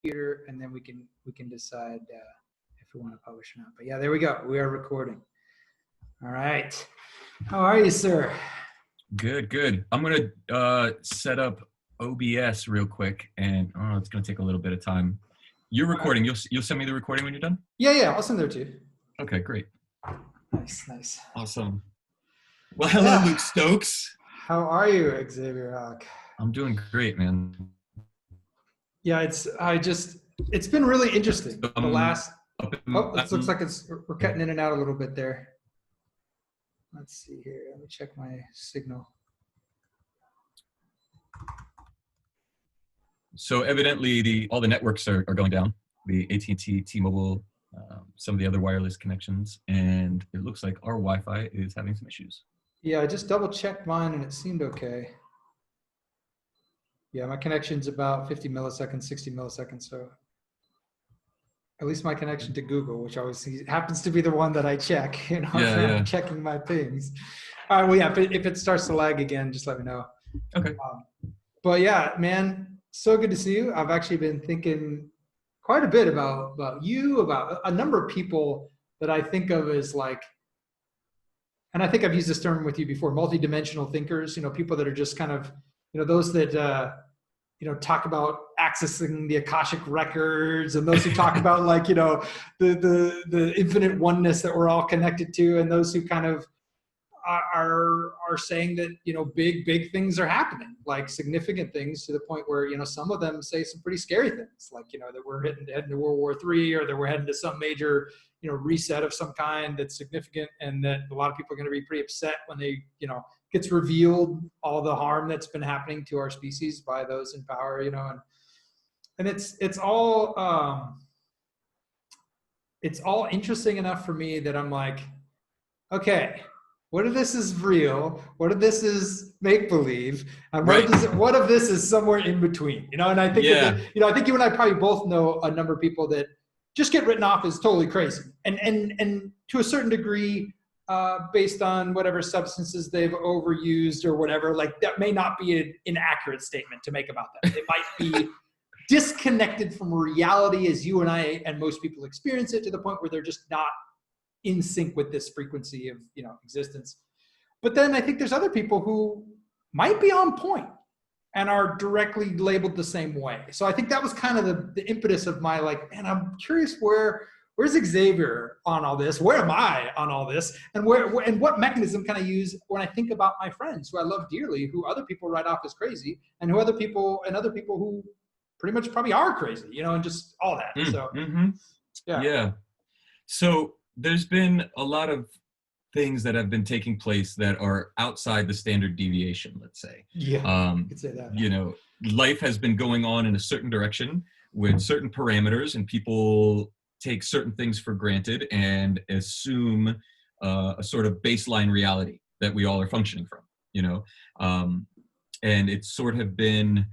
computer, and then we can decide if we want to publish or not. But yeah, there we go. We are recording. All right. How are you, sir? Good. I'm gonna set up OBS real quick, and it's gonna take a little bit of time. You're recording. You'll send me the recording when you're done? Yeah. I'll send it to you. Okay, great. Nice. Awesome. Well, hello, Luke Stokes. How are you, Xavier Hawk? I'm doing great, man. Yeah, it's been really interesting. The last it looks like we're cutting in and out a little bit there. Let's see here. Let me check my signal. So evidently all the networks are going down. The AT&T, T-Mobile, some of the other wireless connections, and it looks like our Wi-Fi is having some issues. Yeah, I just double checked mine and it seemed okay. Yeah, my connection's about 50 milliseconds, 60 milliseconds. So at least my connection to Google, which always happens to be the one that I check, I'm checking my pings. All right, well, yeah, if it starts to lag again, just let me know. Okay. But yeah, man, so good to see you. I've actually been thinking quite a bit about you, about a number of people that I think of as like, and I think I've used this term with you before, multidimensional thinkers, people that are just kind of, those that, talk about accessing the akashic records, and those who talk about like, the infinite oneness that we're all connected to, and those who kind of are saying that, big things are happening, like significant things, to the point where, some of them say some pretty scary things, like, that we're heading to World War III, or that we're heading to some major, reset of some kind that's significant, and that a lot of people are going to be pretty upset when they, gets revealed all the harm that's been happening to our species by those in power, and it's all interesting enough for me that I'm like, okay, what if this is real? What if this is make-believe? And what if this is somewhere in between? And I think I think you and I probably both know a number of people that just get written off as totally crazy, and to a certain degree, based on whatever substances they've overused or whatever. Like, that may not be an inaccurate statement to make about them. It might be disconnected from reality as you and I and most people experience it, to the point where they're just not in sync with this frequency of existence. But then I think there's other people who might be on point and are directly labeled the same way. So I think that was kind of the impetus of my, like, man, I'm curious, where's Xavier on all this? Where am I on all this? And and what mechanism can I use when I think about my friends who I love dearly, who other people write off as crazy, and other people who pretty much probably are crazy, and just all that. So yeah. So there's been a lot of things that have been taking place that are outside the standard deviation, let's say. Yeah, you could say that. Life has been going on in a certain direction with certain parameters, and people take certain things for granted and assume a sort of baseline reality that we all are functioning from, and it's sort of been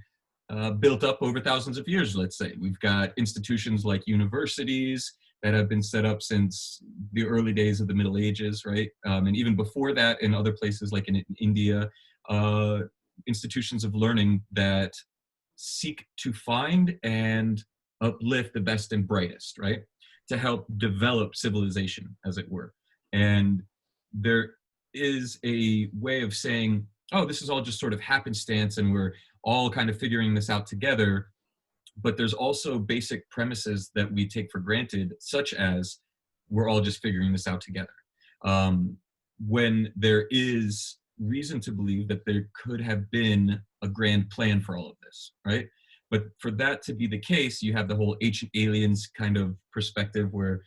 built up over thousands of years, let's say. We've got institutions like universities that have been set up since the early days of the Middle Ages, right? And even before that, in other places like in India, institutions of learning that seek to find and uplift the best and brightest, right? To help develop civilization, as it were. And there is a way of saying, oh, this is all just sort of happenstance and we're all kind of figuring this out together. But there's also basic premises that we take for granted, such as we're all just figuring this out together. When there is reason to believe that there could have been a grand plan for all of this, right? But for that to be the case, you have the whole ancient aliens kind of perspective where,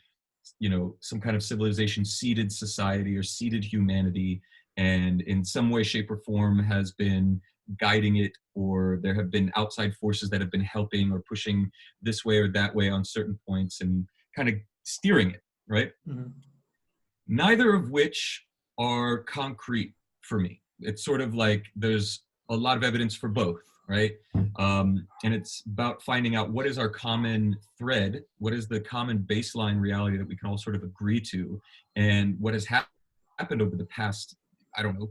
some kind of civilization seeded society or seeded humanity, and in some way, shape, or form has been guiding it, or there have been outside forces that have been helping or pushing this way or that way on certain points and kind of steering it, right? Mm-hmm. Neither of which are concrete for me. It's sort of like there's a lot of evidence for both, right? And it's about finding out what is our common thread, what is the common baseline reality that we can all sort of agree to, and what has happened over the past,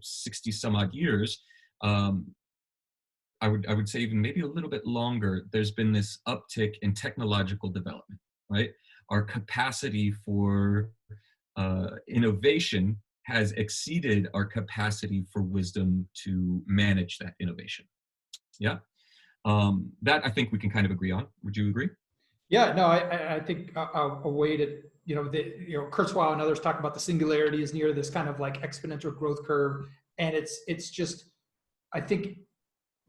60 some odd years, I would say even maybe a little bit longer, there's been this uptick in technological development, right? Our capacity for innovation has exceeded our capacity for wisdom to manage that innovation. Yeah, that I think we can kind of agree on. Would you agree? Yeah, no, I think a way to, Kurzweil and others talk about the singularity is near this kind of like exponential growth curve. And it's just, I think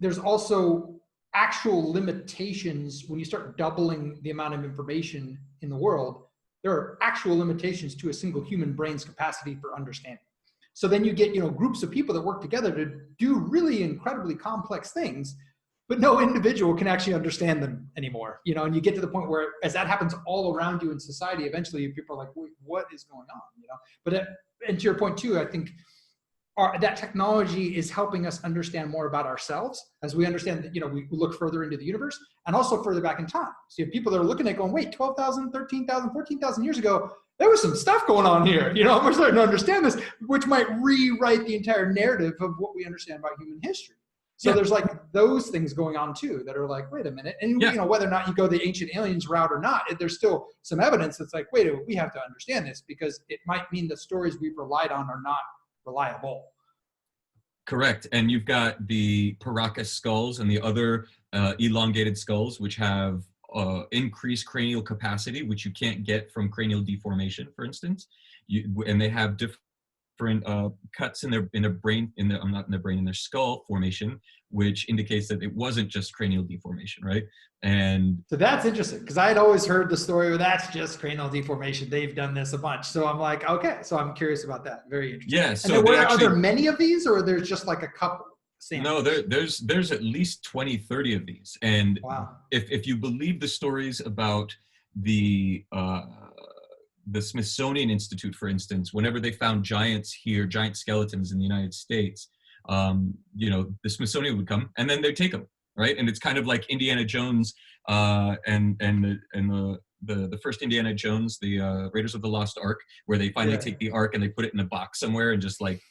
there's also actual limitations when you start doubling the amount of information in the world. There are actual limitations to a single human brain's capacity for understanding. So then you get, groups of people that work together to do really incredibly complex things, but no individual can actually understand them anymore, and you get to the point where, as that happens all around you in society, eventually people are like, wait, what is going on, But and to your point too, I think that technology is helping us understand more about ourselves as we understand that, we look further into the universe and also further back in time. So you have people that are looking at going, wait, 12,000, 13,000, 14,000 years ago, there was some stuff going on here. We're starting to understand this, which might rewrite the entire narrative of what we understand about human history. So there's like those things going on too that are like, wait a minute. And whether or not you go the ancient aliens route or not, there's still some evidence that's like, wait, we have to understand this because it might mean the stories we've relied on are not reliable. Correct. And you've got the Paracas skulls and the other elongated skulls, which have increased cranial capacity, which you can't get from cranial deformation, for instance. And they have different cuts in their brain, in their skull formation, which indicates that it wasn't just cranial deformation, right? And so that's interesting because I had always heard the story where that's just cranial deformation. They've done this a bunch. So I'm like, okay, so I'm curious about that. Very interesting. Yeah. So and are there many of these, or there's just like a couple? No, there's at least 20, 30 of these. And wow. if you believe the stories about the Smithsonian Institute, for instance, whenever they found giant skeletons in the United States, the Smithsonian would come and then they'd take them, right? And it's kind of like Indiana Jones and the first Indiana Jones, the Raiders of the Lost Ark, where they finally take the Ark and they put it in a box somewhere and just like,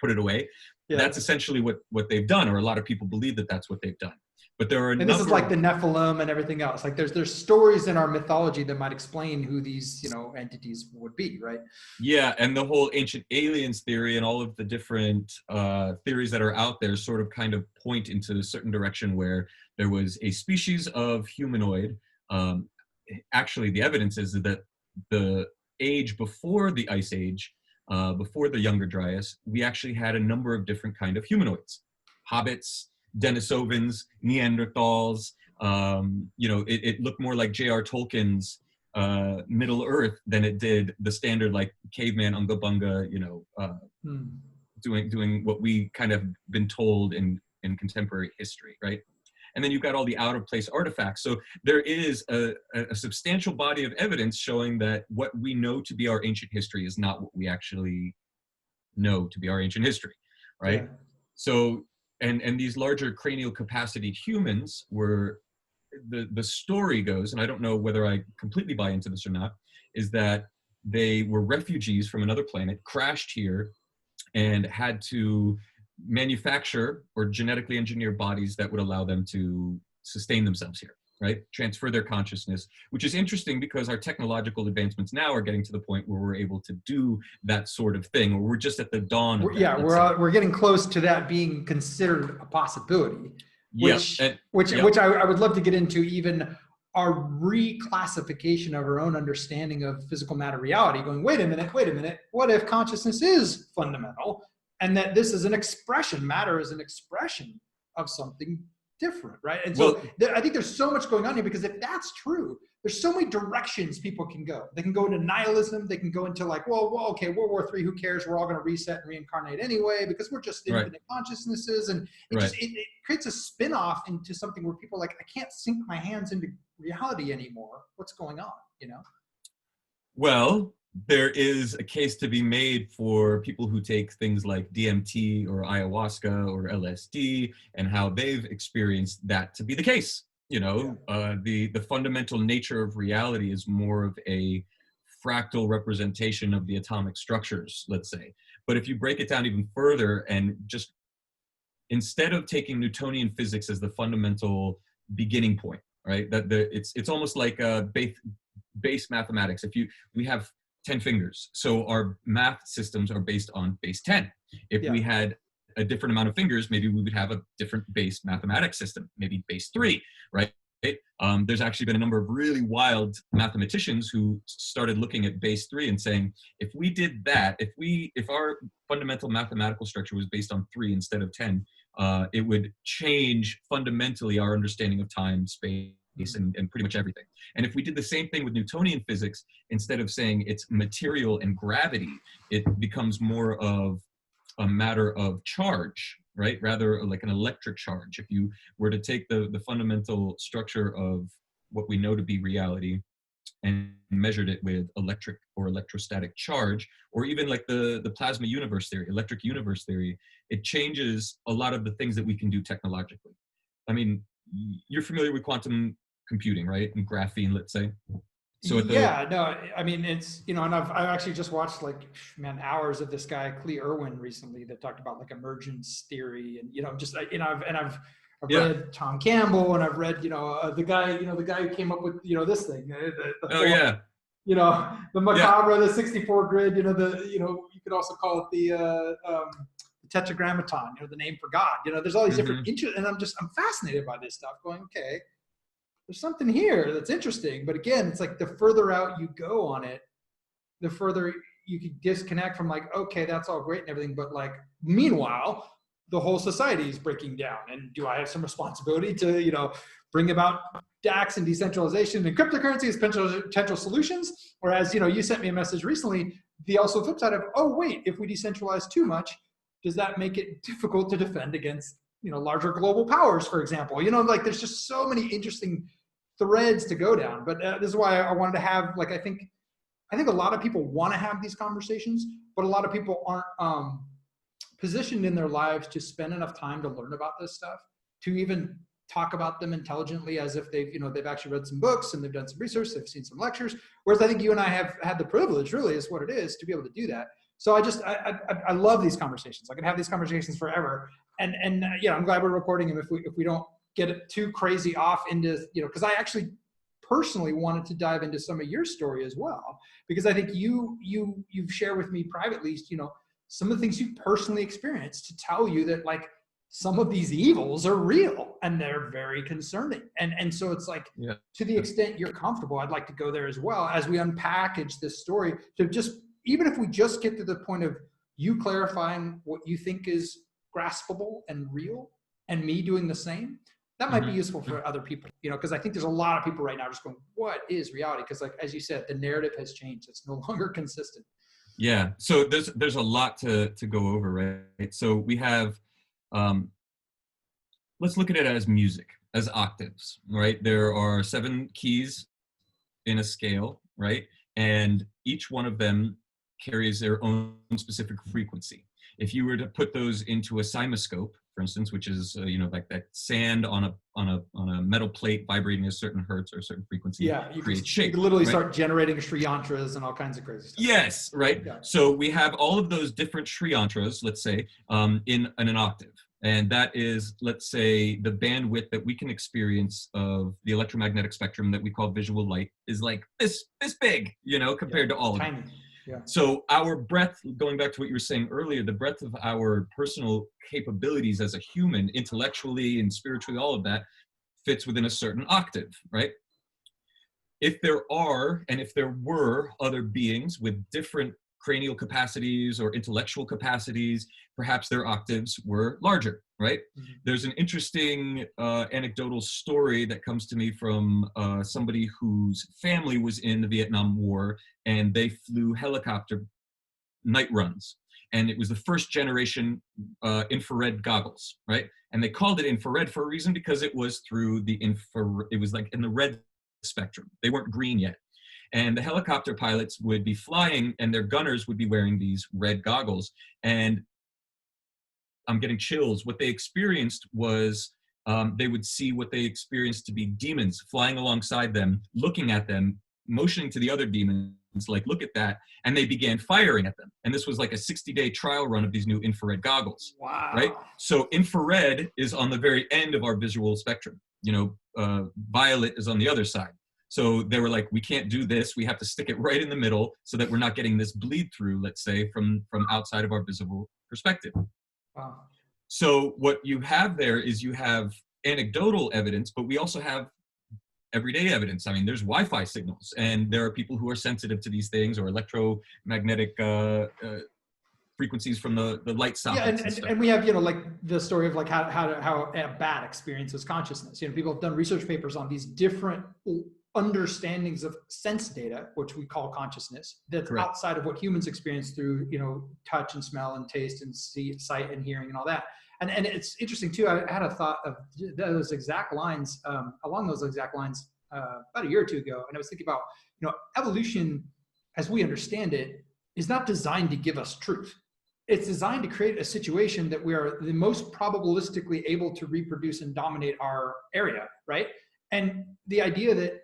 put it away. Yeah. That's essentially what they've done, or a lot of people believe that that's what they've done. But there are this is like the Nephilim and everything else. Like there's stories in our mythology that might explain who these entities would be, right? Yeah, and the whole ancient aliens theory and all of the different theories that are out there sort of kind of point into a certain direction where there was a species of humanoid. Actually, the evidence is that the age before the Ice Age, before the Younger Dryas, we actually had a number of different kind of humanoids, hobbits, Denisovans, Neanderthals. It looked more like J.R. Tolkien's Middle Earth than it did the standard like caveman Unga Bunga, doing what we kind of been told in contemporary history, right? And then you've got all the out of place artifacts. So there is a substantial body of evidence showing that what we know to be our ancient history is not what we actually know to be our ancient history, right? Yeah. So, and these larger cranial capacity humans were, the story goes, and I don't know whether I completely buy into this or not, is that they were refugees from another planet, crashed here, and had to manufacture or genetically engineer bodies that would allow them to sustain themselves here, right? Transfer their consciousness, which is interesting because our technological advancements now are getting to the point where we're able to do that sort of thing, or we're just at the dawn of that. We're getting close to that being considered a possibility, which I would love to get into, even our reclassification of our own understanding of physical matter reality, going, wait a minute, what if consciousness is fundamental? And that this is an expression, matter is an expression of something different, right? And so I think there's so much going on here, because if that's true, there's so many directions people can go. They can go into nihilism. They can go into like, okay, World War III, who cares? We're all going to reset and reincarnate anyway, because we're just infinite consciousnesses. And it creates a spin-off into something where people are like, I can't sink my hands into reality anymore. What's going on, Well, there is a case to be made for people who take things like DMT or ayahuasca or LSD and how they've experienced that to be the case. The fundamental nature of reality is more of a fractal representation of the atomic structures, let's say. But if you break it down even further and just instead of taking Newtonian physics as the fundamental beginning point, right? It's almost like base mathematics. We have 10 fingers, so our math systems are based on base 10. If we had a different amount of fingers, maybe we would have a different base mathematics system, maybe base 3, right? There's actually been a number of really wild mathematicians who started looking at base 3 and saying, if we did that, if our fundamental mathematical structure was based on 3 instead of 10, it would change fundamentally our understanding of time, space, and pretty much everything. And if we did the same thing with Newtonian physics, instead of saying it's material and gravity, it becomes more of a matter of charge, right? Rather like an electric charge. If you were to take the fundamental structure of what we know to be reality and measured it with electric or electrostatic charge, or even like the plasma universe theory, electric universe theory, it changes a lot of the things that we can do technologically. I mean, you're familiar with quantum computing, right? And graphene, let's say. So I mean, it's, you know, and I've actually just watched like, man, hours of this guy, Clee Irwin, recently that talked about like emergence theory, and, you know, just, you know, I've read Tom Campbell, and I've read, you know, the guy who came up with, you know, this thing, you know, the macabre, the 64 grid, you know, you could also call it the tetragrammaton, you know, the name for God, you know, there's all these different and I'm fascinated by this stuff, going, okay, there's something here that's interesting. But again, it's like the further out you go on it, the further you could disconnect from like, okay, that's all great and everything, but like, meanwhile, the whole society is breaking down. And do I have some responsibility to, you know, bring about DAX and decentralization and cryptocurrency as potential solutions? Whereas, you know, you sent me a message recently, the also flip side of, oh, wait, if we decentralize too much, does that make it difficult to defend against, you know, larger global powers, for example? You know, like there's just so many interesting threads to go down. But this is why I wanted to have, like, I think a lot of people want to have these conversations, but a lot of people aren't positioned in their lives to spend enough time to learn about this stuff, to even talk about them intelligently, as if they've actually read some books and they've done some research, they've seen some lectures. Whereas I think you and I have had the privilege, really is what it is, to be able to do that. So I love these conversations. I can have these conversations forever. And yeah, I'm glad we're recording them. If we don't get it too crazy off into, you know, because I actually personally wanted to dive into some of your story as well, because I think you've shared with me privately, you know, some of the things you've personally experienced, to tell you that like some of these evils are real and they're very concerning. And so it's like, to the extent you're comfortable, I'd like to go there as well, as we unpackage this story, to just, even if we just get to the point of you clarifying what you think is graspable and real, and me doing the same, that might be useful for other people, you know, because I think there's a lot of people right now just going, what is reality? Because like, as you said, the narrative has changed. It's no longer consistent. Yeah. So there's a lot to go over, right? So we have, let's look at it as music, as octaves, right? There are 7 keys in a scale, right? And each one of them carries their own specific frequency. If you were to put those into a cymoscope, for instance, which is you know, like that sand on a metal plate vibrating a certain hertz or a certain frequency, you creates shape. You could literally right? start generating Sri yantras and all kinds of crazy stuff. Yes, right. Yeah. So we have all of those different Sri yantras, let's say, in an octave. And that is, let's say, the bandwidth that we can experience of the electromagnetic spectrum that we call visual light is like this big, you know, compared to all of it. Yeah. So our breadth, going back to what you were saying earlier, the breadth of our personal capabilities as a human, intellectually and spiritually, all of that fits within a certain octave, right? If there are, and if there were other beings with different cranial capacities or intellectual capacities, perhaps their octaves were larger, right? Mm-hmm. There's an interesting anecdotal story that comes to me from somebody whose family was in the Vietnam War, and they flew helicopter night runs. And it was the first generation infrared goggles, right? And they called it infrared for a reason, because it was through the it was like in the red spectrum. They weren't green yet. And the helicopter pilots would be flying, and their gunners would be wearing these red goggles. And I'm getting chills. What they experienced was they would see what they experienced to be demons flying alongside them, looking at them, motioning to the other demons, like, look at that. And they began firing at them. And this was like a 60-day trial run of these new infrared goggles. Wow. Right? So infrared is on the very end of our visual spectrum. Violet is on the other side. So they were like, we can't do this. We have to stick it right in the middle so that we're not getting this bleed through, let's say, from outside of our visible perspective. Wow. So what you have there is you have anecdotal evidence, but we also have everyday evidence. I mean, there's Wi-Fi signals, and there are people who are sensitive to these things, or electromagnetic frequencies from the light sockets. Yeah, and we have, like the story of like how a bat experiences consciousness. People have done research papers on these different understandings of sense data, which we call consciousness, that's Correct. outside of what humans experience through, touch and smell and taste and sight and hearing and all that. And it's interesting too. I had a thought of those exact lines, along those exact lines, about a year or two ago. And I was thinking about, evolution, as we understand it, is not designed to give us truth. It's designed to create a situation that we are the most probabilistically able to reproduce and dominate our area, right? And the idea that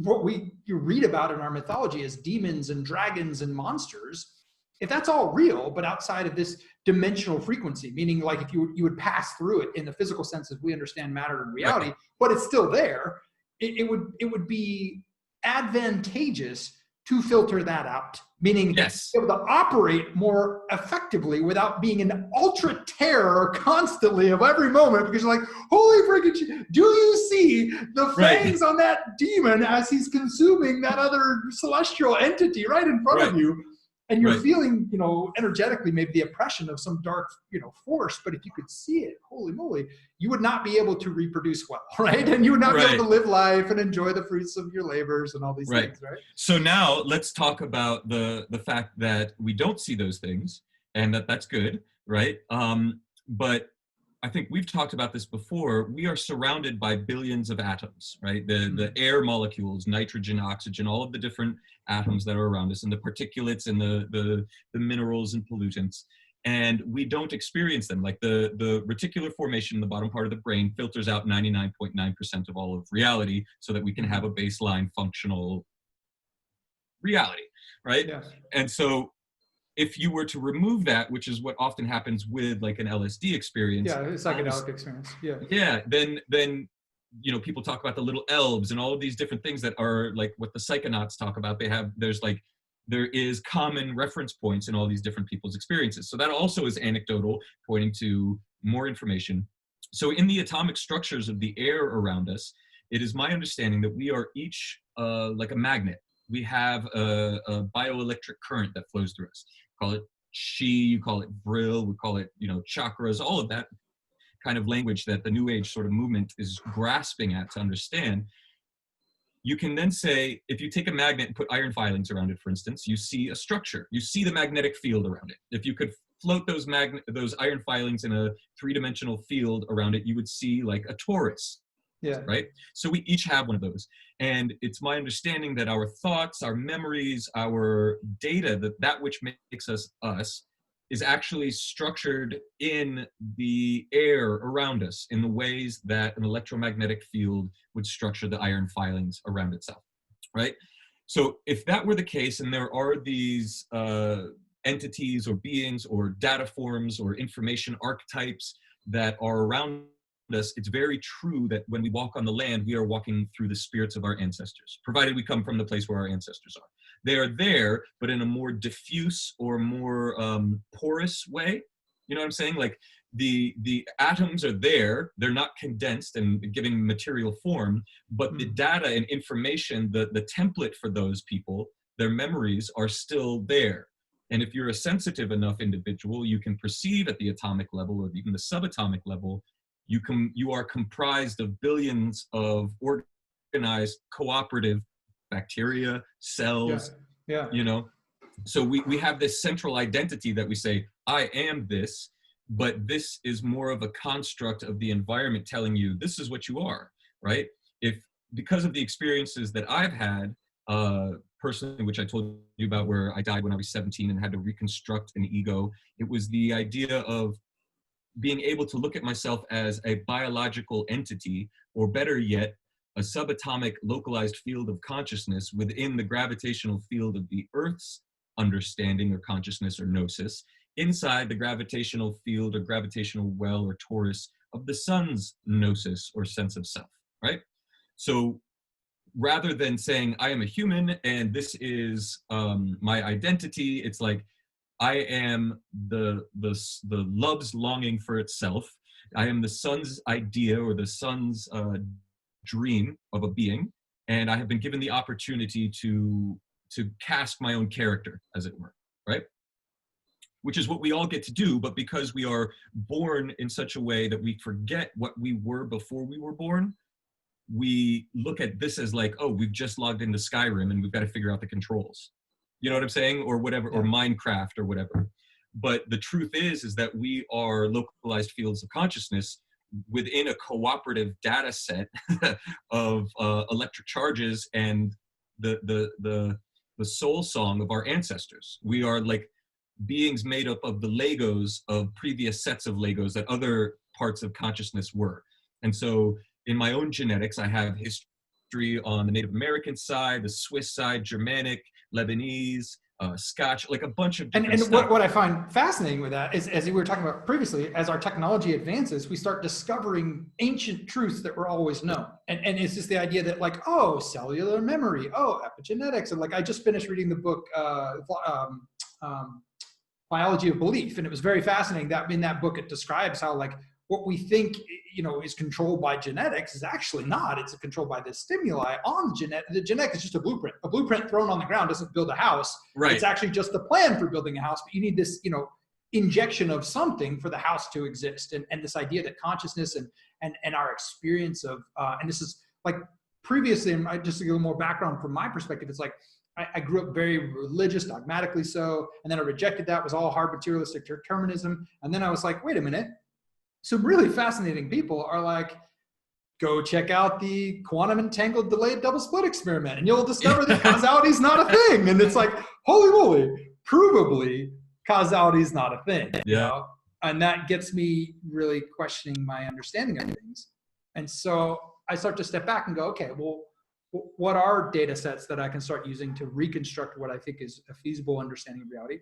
what you read about in our mythology as demons and dragons and monsters, if that's all real, but outside of this dimensional frequency, meaning like if you would pass through it in the physical sense as we understand matter and reality, right, but it's still there, it would be advantageous to filter that out, meaning yes, able to operate more effectively without being in ultra terror constantly of every moment, because you're like, holy freaking, do you see the fangs on that demon as he's consuming that other celestial entity right in front of you? And you're feeling, energetically maybe the oppression of some dark, force, but if you could see it, holy moly, you would not be able to reproduce well, right? And you would not be able to live life and enjoy the fruits of your labors and all these things, right? So now let's talk about the fact that we don't see those things, and that's good, right? But I think we've talked about this before. We are surrounded by billions of atoms, right? The air molecules, nitrogen, oxygen, all of the different atoms that are around us, and the particulates and the minerals and pollutants. And we don't experience them. Like the reticular formation in the bottom part of the brain filters out 99.9% of all of reality so that we can have a baseline functional reality, right? Yes. And so if you were to remove that, which is what often happens with like an LSD experience. Yeah, a psychedelic experience. Yeah. Yeah, then people talk about the little elves and all of these different things that are like what the psychonauts talk about. There is common reference points in all these different people's experiences. So that also is anecdotal, pointing to more information. So in the atomic structures of the air around us, it is my understanding that we are each like a magnet. We have a bioelectric current that flows through us. Call it chi, you call it vril, we call it, chakras, all of that kind of language that the New Age sort of movement is grasping at to understand. You can then say, if you take a magnet and put iron filings around it, for instance, you see a structure. You see the magnetic field around it. If you could float those iron filings in a three-dimensional field around it, you would see like a torus. Yeah. Right? So we each have one of those. And it's my understanding that our thoughts, our memories, our data, that which makes us us, is actually structured in the air around us in the ways that an electromagnetic field would structure the iron filings around itself, right? So if that were the case, and there are these entities or beings or data forms or information archetypes that are around us, it's very true that when we walk on the land, we are walking through the spirits of our ancestors, provided we come from the place where our ancestors are. They are there, but in a more diffuse or more porous way. You know what I'm saying? Like the atoms are there, they're not condensed and giving material form, but the data and information, the template for those people, their memories are still there. And if you're a sensitive enough individual, you can perceive at the atomic level or even the subatomic level, you are comprised of billions of organized cooperative bacteria, cells, so we have this central identity that we say, I am this, but this is more of a construct of the environment telling you this is what you are, right? Because of the experiences that I've had personally, which I told you about, where I died when I was 17 and had to reconstruct an ego, it was the idea of being able to look at myself as a biological entity, or better yet, a subatomic localized field of consciousness within the gravitational field of the Earth's understanding or consciousness or gnosis, inside the gravitational field or gravitational well or torus of the sun's gnosis or sense of self, right? So rather than saying I am a human and this is my identity, it's like I am the love's longing for itself. I am the sun's idea or the sun's dream of a being, and I have been given the opportunity to cast my own character, as it were, right? Which is what we all get to do, but because we are born in such a way that we forget what we were before we were born, we look at this as like, oh, we've just logged into Skyrim and we've got to figure out the controls. You know what I'm saying? Or whatever, or Minecraft or whatever. But the truth is that we are localized fields of consciousness within a cooperative data set of electric charges and the soul song of our ancestors. We are like beings made up of the Legos of previous sets of Legos that other parts of consciousness were. And so in my own genetics, I have history on the Native American side, the Swiss side, Germanic, Lebanese, Scotch, like a bunch of different stuff. What I find fascinating with that is, as we were talking about previously, as our technology advances, we start discovering ancient truths that were always known. And it's just the idea that like, oh, cellular memory, oh, epigenetics. And like, I just finished reading the book, Biology of Belief. And it was very fascinating that in that book, it describes how like what we think, you know, is controlled by genetics is actually not. It's controlled by the stimuli on the genetic. The genetic is just a blueprint. A blueprint thrown on the ground doesn't build a house. Right. It's actually just the plan for building a house, but you need this, you know, injection of something for the house to exist. And this idea that consciousness and our experience of, and this is like previously, and just to give a little more background from my perspective, it's like, I grew up very religious, dogmatically so, and then I rejected that, was all hard materialistic determinism. And then I was like, wait a minute, some really fascinating people are like, go check out the quantum entangled delayed double split experiment and you'll discover that causality is not a thing. And it's like, holy moly, provably causality is not a thing. Yeah. You know? And that gets me really questioning my understanding of things. And so I start to step back and go, okay, well, what are data sets that I can start using to reconstruct what I think is a feasible understanding of reality?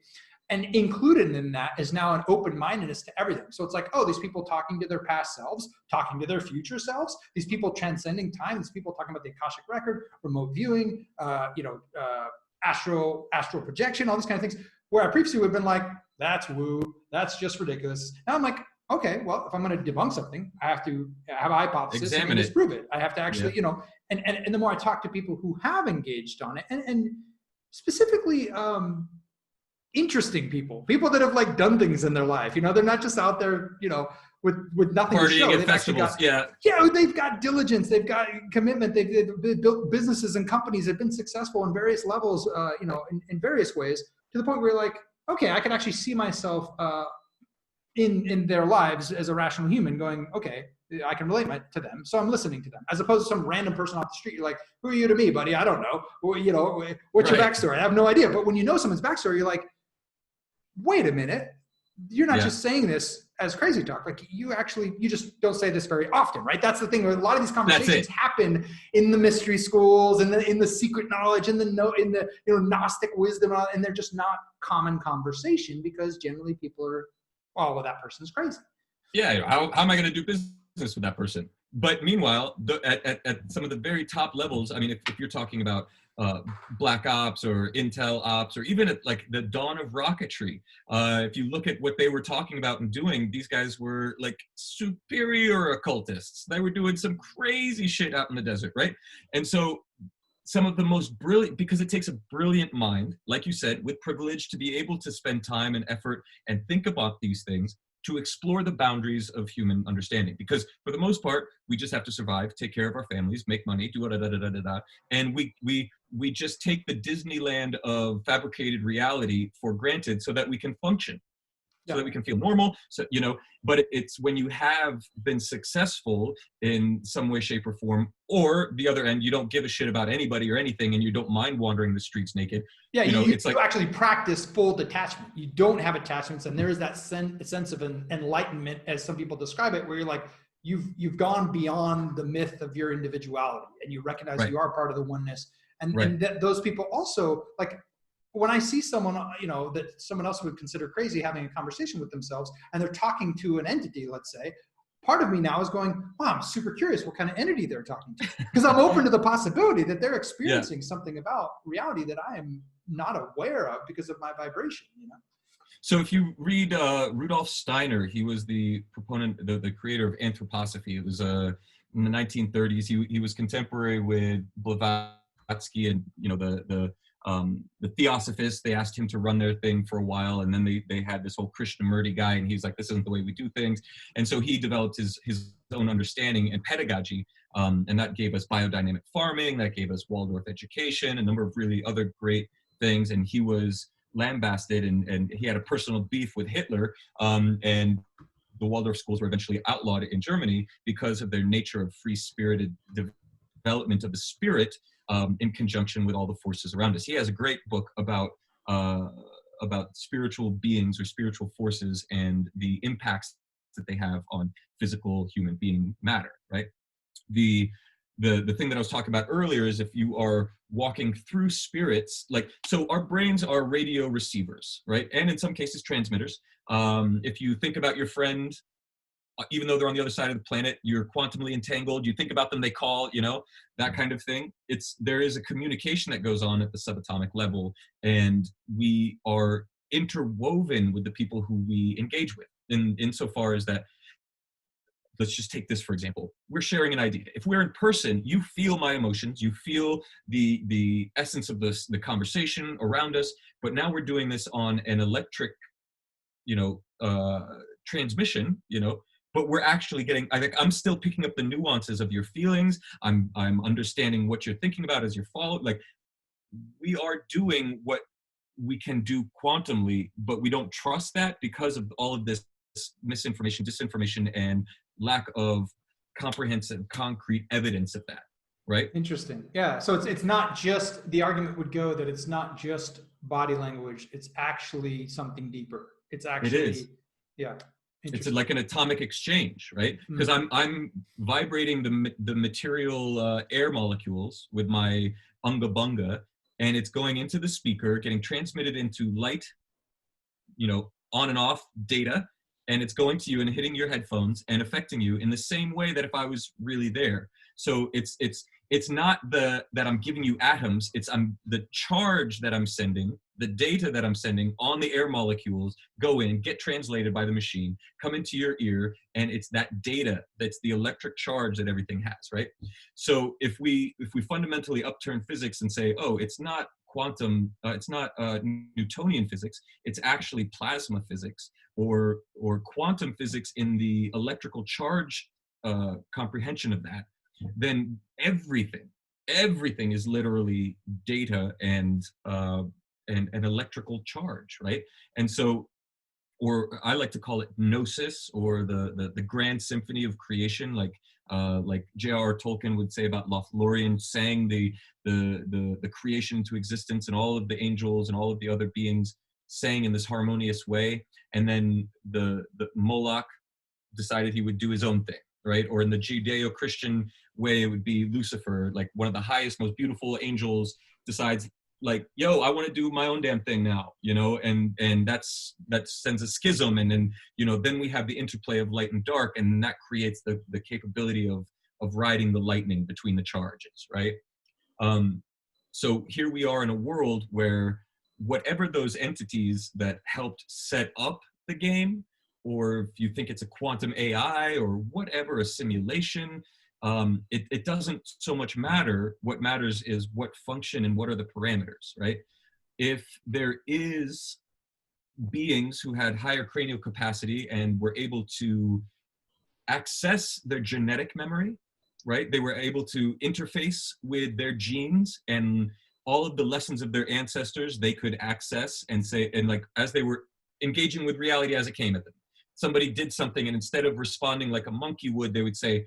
And included in that is now an open-mindedness to everything. So it's like, oh, these people talking to their past selves, talking to their future selves, these people transcending time, these people talking about the akashic record, remote viewing, astral projection, all these kind of things, where I previously would have been like, that's woo, that's just ridiculous. Now I'm like, okay, well, if I'm going to debunk something, I have to have a hypothesis and disprove it. I have to actually, you know, and the more I talk to people who have engaged on it, and specifically interesting people that have like done things in their life, you know, they're not just out there, you know, with nothing to show. They've actually got, they've got diligence, they've got commitment, they've built businesses and companies, they've been successful in various levels, you know, in various ways, to the point where you're like, okay, I can actually see myself in their lives as a rational human going, okay, I can relate to them, so I'm listening to them, as opposed to some random person off the street. You're like, who are you to me, buddy? I don't know. Well, you know, what's your backstory? I have no idea. But when you know someone's backstory, you're like, wait a minute, you're not just saying this as crazy talk. Like you just don't say this very often, right? That's the thing. A lot of these conversations happen in the mystery schools, in the secret knowledge, in the you know, Gnostic wisdom, and they're just not common conversation because generally people are, oh, well, that person's crazy. Yeah, how am I going to do business with that person? But meanwhile, at some of the very top levels, I mean, if you're talking about Black Ops or Intel Ops, or even at like the dawn of rocketry, if you look at what they were talking about and doing, these guys were like superior occultists. They were doing some crazy shit out in the desert, right? And so some of the most brilliant, because it takes a brilliant mind, like you said, with privilege, to be able to spend time and effort and think about these things, to explore the boundaries of human understanding. Because for the most part, we just have to survive, take care of our families, make money, do da-da-da-da-da-da. And we just take the Disneyland of fabricated reality for granted so that we can function, so that we can feel normal. So, you know, but it's when you have been successful in some way, shape, or form, or the other end, you don't give a shit about anybody or anything, and you don't mind wandering the streets naked. Yeah, you actually practice full detachment. You don't have attachments, and there is that sense of enlightenment, as some people describe it, where you're like, you've gone beyond the myth of your individuality, and you recognize Right. you are part of the oneness. And, Right. and that those people also, like, when I see someone, you know, that someone else would consider crazy having a conversation with themselves, and they're talking to an entity, let's say, part of me now is going, wow, I'm super curious what kind of entity they're talking to. Because I'm open to the possibility that they're experiencing something about reality that I am not aware of because of my vibration, you know? So if you read Rudolf Steiner, he was the proponent, the creator of anthroposophy. It was in the 1930s. He was contemporary with Blavatsky and, you know, the Theosophists. They asked him to run their thing for a while, and then they had this whole Krishnamurti guy, and he's like, this isn't the way we do things. And so he developed his own understanding and pedagogy, and that gave us biodynamic farming, that gave us Waldorf education, a number of really other great things. And he was lambasted, and he had a personal beef with Hitler, and the Waldorf schools were eventually outlawed in Germany because of their nature of free-spirited development of the spirit, in conjunction with all the forces around us. He has a great book about spiritual beings or spiritual forces and the impacts that they have on physical human being matter, right? The thing that I was talking about earlier is if you are walking through spirits, like, so our brains are radio receivers, right? And in some cases transmitters. If you think about your friend, even though they're on the other side of the planet, you're quantumly entangled, you think about them, they call, you know, that kind of thing. There is a communication that goes on at the subatomic level, and we are interwoven with the people who we engage with, insofar as that. Let's just take this for example. We're sharing an idea. If we're in person, you feel my emotions, you feel the essence of the conversation around us, but now we're doing this on an electric, you know, transmission, you know, but we're actually getting, I think I'm still picking up the nuances of your feelings. I'm understanding what you're thinking about as you're following. Like, we are doing what we can do quantumly, but we don't trust that because of all of this misinformation, disinformation, and lack of comprehensive, concrete evidence of that, right? Interesting. Yeah. So it's not just, the argument would go that it's not just body language. It's actually something deeper. It's actually, It is. Yeah. It's like an atomic exchange, right? Because I'm vibrating the material air molecules with my unga bunga, and it's going into the speaker, getting transmitted into light, you know, on and off data, and it's going to you and hitting your headphones and affecting you in the same way that if I was really there. So it's not that I'm giving you atoms, it's the charge that I'm sending, the data that I'm sending on the air molecules go in, get translated by the machine, come into your ear, and it's that data, that's the electric charge that everything has, right? So if we fundamentally upturn physics and say, oh, it's not quantum, it's not Newtonian physics, it's actually plasma physics, or quantum physics in the electrical charge comprehension of that, then everything is literally data and an electrical charge, right? And so, or I like to call it gnosis, or the grand symphony of creation, like J.R.R. Tolkien would say about Lothlorien, sang the creation into existence, and all of the angels and all of the other beings sang in this harmonious way. And then the Moloch decided he would do his own thing, right? Or in the Judeo-Christian way, it would be Lucifer, like one of the highest, most beautiful angels, decides, like, yo, I want to do my own damn thing now, you know, and that sends a schism, and then, you know, then we have the interplay of light and dark, and that creates the capability of riding the lightning between the charges, right? So here we are in a world where whatever those entities that helped set up the game, or if you think it's a quantum AI or whatever, a simulation, it doesn't so much matter. What matters is what function and what are the parameters, right? If there is beings who had higher cranial capacity and were able to access their genetic memory, right? They were able to interface with their genes, and all of the lessons of their ancestors they could access and say, and like, as they were engaging with reality as it came at them. Somebody did something, and instead of responding like a monkey would, they would say,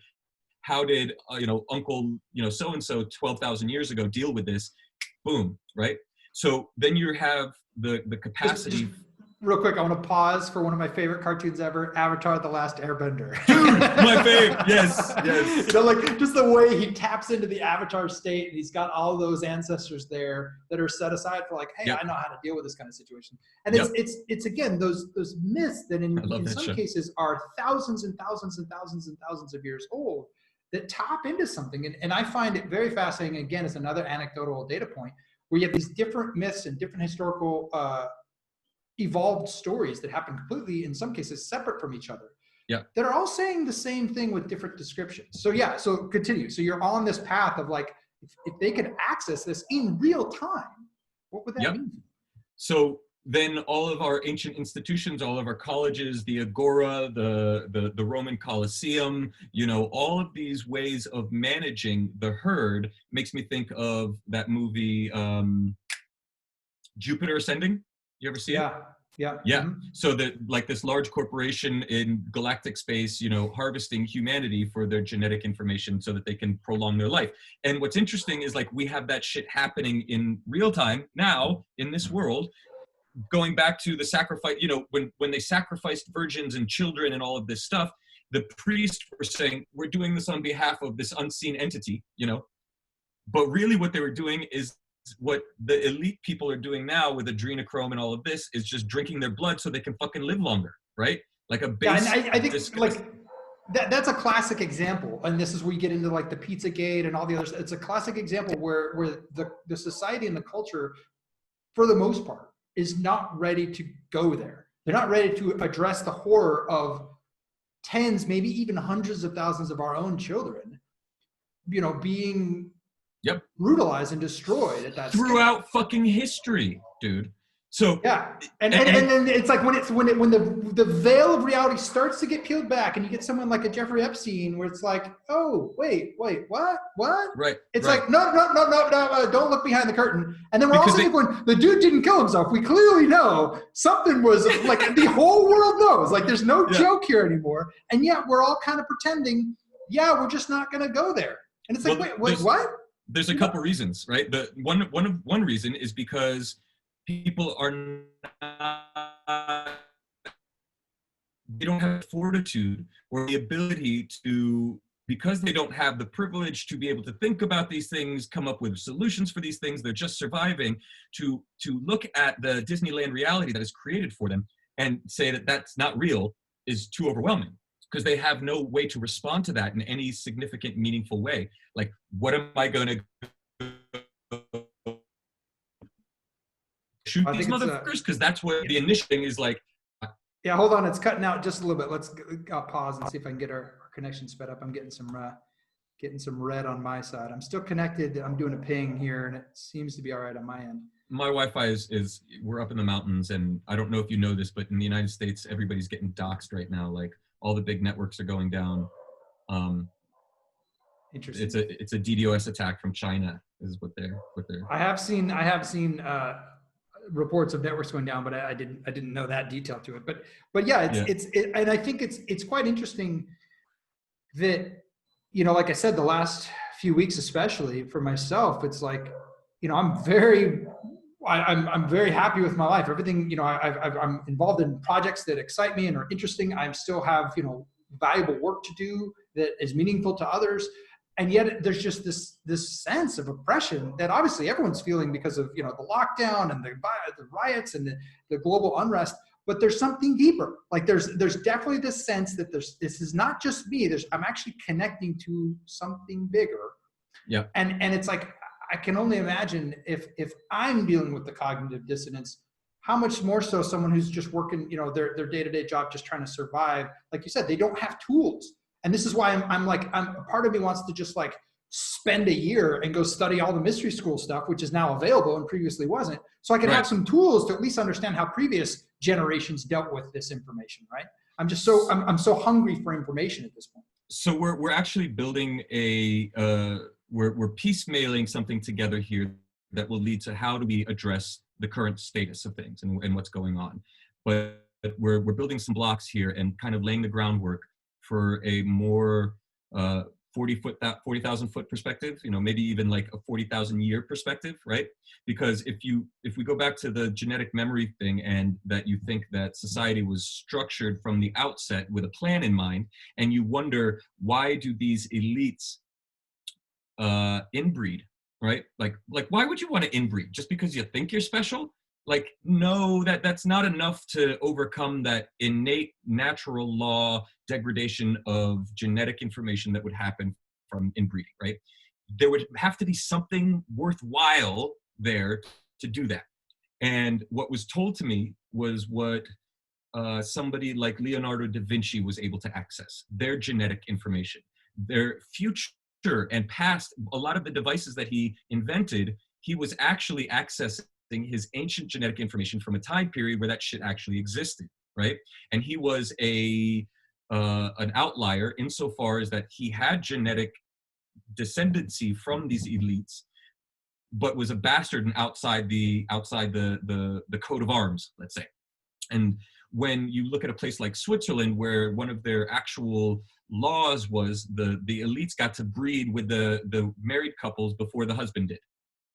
how did, you know, Uncle, you know, so-and-so 12,000 years ago deal with this? Boom, right? So then you have the capacity. real quick, I want to pause for one of my favorite cartoons ever, Avatar: The Last Airbender. Dude, my favorite. Yes, yes. You know, like just the way he taps into the Avatar state, and he's got all those ancestors there that are set aside for like, hey, Yep. I know how to deal with this kind of situation. And Yep. it's again those myths that in that some show. cases are thousands and thousands and thousands and thousands of years old that tap into something. And I find it very fascinating. Again, as another anecdotal data point, where you have these different myths and different historical evolved stories that happen completely, in some cases, separate from each other. Yeah. That are all saying the same thing with different descriptions. So yeah, so continue. So you're on this path of like, if they could access this in real time, what would that Yep. mean? So then all of our ancient institutions, all of our colleges, the Agora, the Roman Colosseum, you know, all of these ways of managing the herd makes me think of that movie, Jupiter Ascending. You ever see it? Yeah. Yeah. Mm-hmm. So that like this large corporation in galactic space, you know, harvesting humanity for their genetic information so that they can prolong their life. And what's interesting is like we have that shit happening in real time now in this world. Going back to the sacrifice, you know, when they sacrificed virgins and children and all of this stuff, the priests were saying, we're doing this on behalf of this unseen entity, you know. But really what they were doing is what the elite people are doing now with adrenochrome and all of this is just drinking their blood so they can fucking live longer, right? Like a base. Yeah, and I think like that's a classic example. And this is where you get into like the Pizzagate and all the others. It's a classic example where the society and the culture, for the most part, is not ready to go there. They're not ready to address the horror of tens, maybe even hundreds of thousands of our own children, you know, being brutalized and destroyed at that throughout fucking history, dude. So yeah, and then it's like when the veil of reality starts to get peeled back, and you get someone like a Jeffrey Epstein, where it's like, oh wait, what? Right. It's right. like no, don't look behind the curtain. And then we're also going, the dude didn't kill himself. We clearly know something was like the whole world knows. Like there's no joke here anymore, and yet we're all kind of pretending, yeah, we're just not going to go there. And it's like, wait, what? There's a couple reasons, right? The one reason is because people are not, they don't have fortitude or the ability to, because they don't have the privilege to be able to think about these things, come up with solutions for these things, they're just surviving, to look at the Disneyland reality that is created for them and say that that's not real is too overwhelming, because they have no way to respond to that in any significant, meaningful way. Like, what am I going to shoot these motherfuckers? Because that's what the initial thing is like. Yeah, hold on. It's cutting out just a little bit. Let's pause and see if I can get our connection sped up. I'm getting some red on my side. I'm still connected. I'm doing a ping here, and it seems to be all right on my end. My Wi-Fi is we're up in the mountains, and I don't know if you know this, but in the United States, everybody's getting doxxed right now. Like all the big networks are going down. Interesting. It's a DDoS attack from China, is what they're. I have seen reports of networks going down, but I didn't know that detail to it. But yeah, and I think it's quite interesting that, you know, like I said, the last few weeks, especially for myself, it's like, you know, I'm very happy with my life. Everything, you know, I'm involved in projects that excite me and are interesting. I still have, you know, valuable work to do that is meaningful to others. And yet there's just this sense of oppression that obviously everyone's feeling because of, you know, the lockdown and the riots and the global unrest. But there's something deeper. Like there's definitely this sense that this is not just me. I'm actually connecting to something bigger. Yeah. And it's like, I can only imagine if I'm dealing with the cognitive dissonance, how much more so someone who's just working, you know, their day-to-day job, just trying to survive. Like you said, they don't have tools. And this is why I'm part of me wants to just like spend a year and go study all the mystery school stuff, which is now available and previously wasn't. So I can have some tools to at least understand how previous generations dealt with this information, right? I'm so hungry for information at this point. So we're actually building we're piecemealing something together here that will lead to how do we address the current status of things and what's going on. But we're building some blocks here and kind of laying the groundwork for a more 40,000 foot perspective, maybe even like a 40,000 year perspective, right? Because if we go back to the genetic memory thing, and that you think that society was structured from the outset with a plan in mind, and you wonder, why do these elites inbreed, right? Like why would you want to inbreed? Just because you think you're special? Like, no, that's not enough to overcome that innate natural law degradation of genetic information that would happen from inbreeding, right? There would have to be something worthwhile there to do that. And what was told to me was what somebody like Leonardo da Vinci was able to access: their genetic information, their future and past. A lot of the devices that he invented, he was actually accessing his ancient genetic information from a time period where that shit actually existed, right? And he was an outlier insofar as that he had genetic descendancy from these elites, but was a bastard and outside the coat of arms, let's say. And when you look at a place like Switzerland, where one of their actual laws was the elites got to breed with the married couples before the husband did,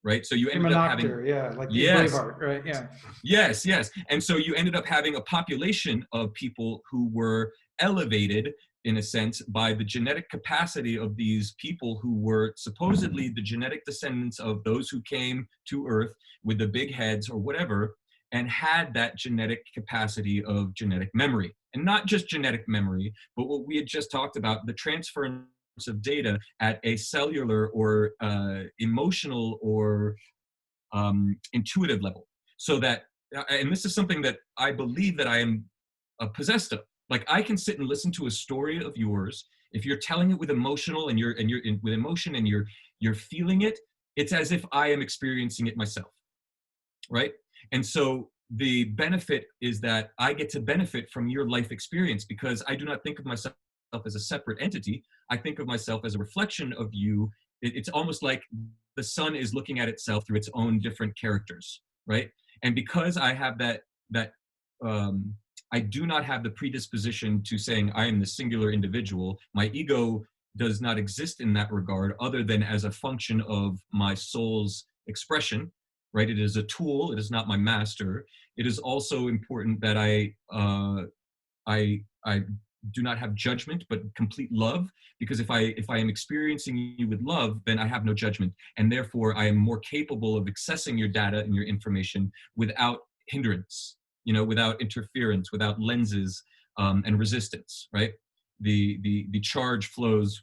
right? So you ended up having, like yes, Braveheart, right? Yeah. Yes. And so you ended up having a population of people who were elevated, in a sense, by the genetic capacity of these people who were supposedly the genetic descendants of those who came to Earth with the big heads or whatever, and had that genetic capacity of genetic memory. And not just genetic memory, but what we had just talked about, the transference of data at a cellular or emotional or intuitive level. So that, and this is something that I believe that I am possessed of. Like, I can sit and listen to a story of yours. If you're telling it with emotional and you're with emotion and you're feeling it, it's as if I am experiencing it myself, right? And so the benefit is that I get to benefit from your life experience, because I do not think of myself as a separate entity. I think of myself as a reflection of you. It's almost like the sun is looking at itself through its own different characters, right? And because I have that I do not have the predisposition to saying I am the singular individual. My ego does not exist in that regard, other than as a function of my soul's expression, right? It is a tool. It is not my master. It is also important that I do not have judgment, but complete love. Because if I am experiencing you with love, then I have no judgment, and therefore I am more capable of accessing your data and your information without hindrance, without interference, without lenses and resistance, right? The charge flows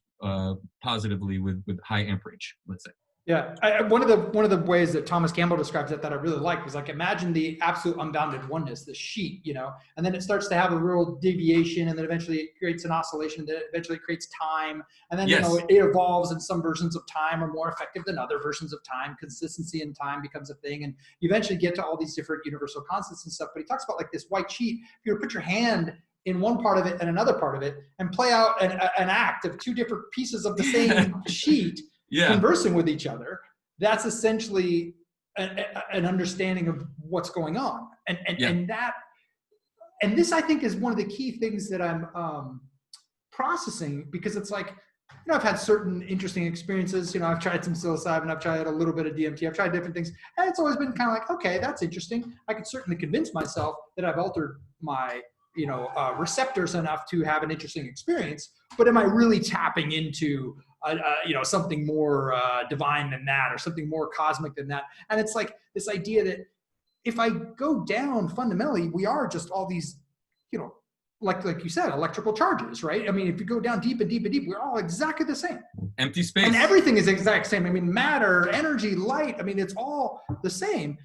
positively with high amperage, let's say. Yeah, one of the ways that Thomas Campbell describes it that I really liked was like, imagine the absolute unbounded oneness, the sheet, and then it starts to have a real deviation, and then eventually it creates an oscillation, that eventually creates time, and then yes. It evolves, and some versions of time are more effective than other versions of time. Consistency in time becomes a thing, and you eventually get to all these different universal constants and stuff. But he talks about like this white sheet. If you were to put your hand in one part of it and another part of it, and play out an act of two different pieces of the same sheet. Yeah. Conversing with each other, that's essentially an understanding of what's going on. And this, I think, is one of the key things that I'm processing, because it's like, I've had certain interesting experiences. I've tried some psilocybin, I've tried a little bit of DMT, I've tried different things, and it's always been kind of like, okay, that's interesting. I could certainly convince myself that I've altered my receptors enough to have an interesting experience, but am I really tapping into something more divine than that, or something more cosmic than that? And it's like this idea that if I go down fundamentally, we are just all these, like you said, electrical charges, right? I mean, if you go down deep and deep and deep, we're all exactly the same. Empty space. And everything is the exact same. I mean, matter, energy, light, I mean, it's all the same.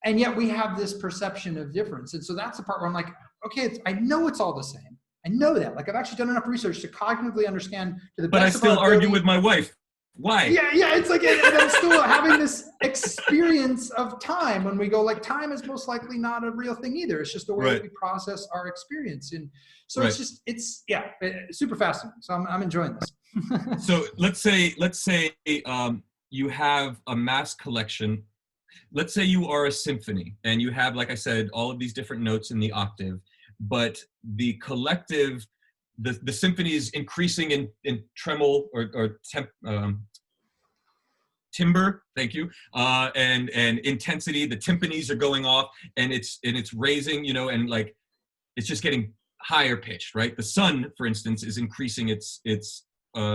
And yet we have this perception of difference. And so that's the part where I'm like, okay, I know it's all the same. I know that. Like, I've actually done enough research to cognitively understand to the best. But I still argue with my wife. Why? Yeah. It's like, and I'm still having this experience of time when we go, like, time is most likely not a real thing either. It's just the way that we process our experience. And so it's super fascinating. So I'm enjoying this. So let's say you have a mass collection. Let's say you are a symphony and you have, like I said, all of these different notes in the octave, but the collective the symphony is increasing in tremolo or timbre, thank you, and intensity. The timpanis are going off, and it's raising, you know, and like it's just getting higher pitched, right? The sun, for instance, is increasing its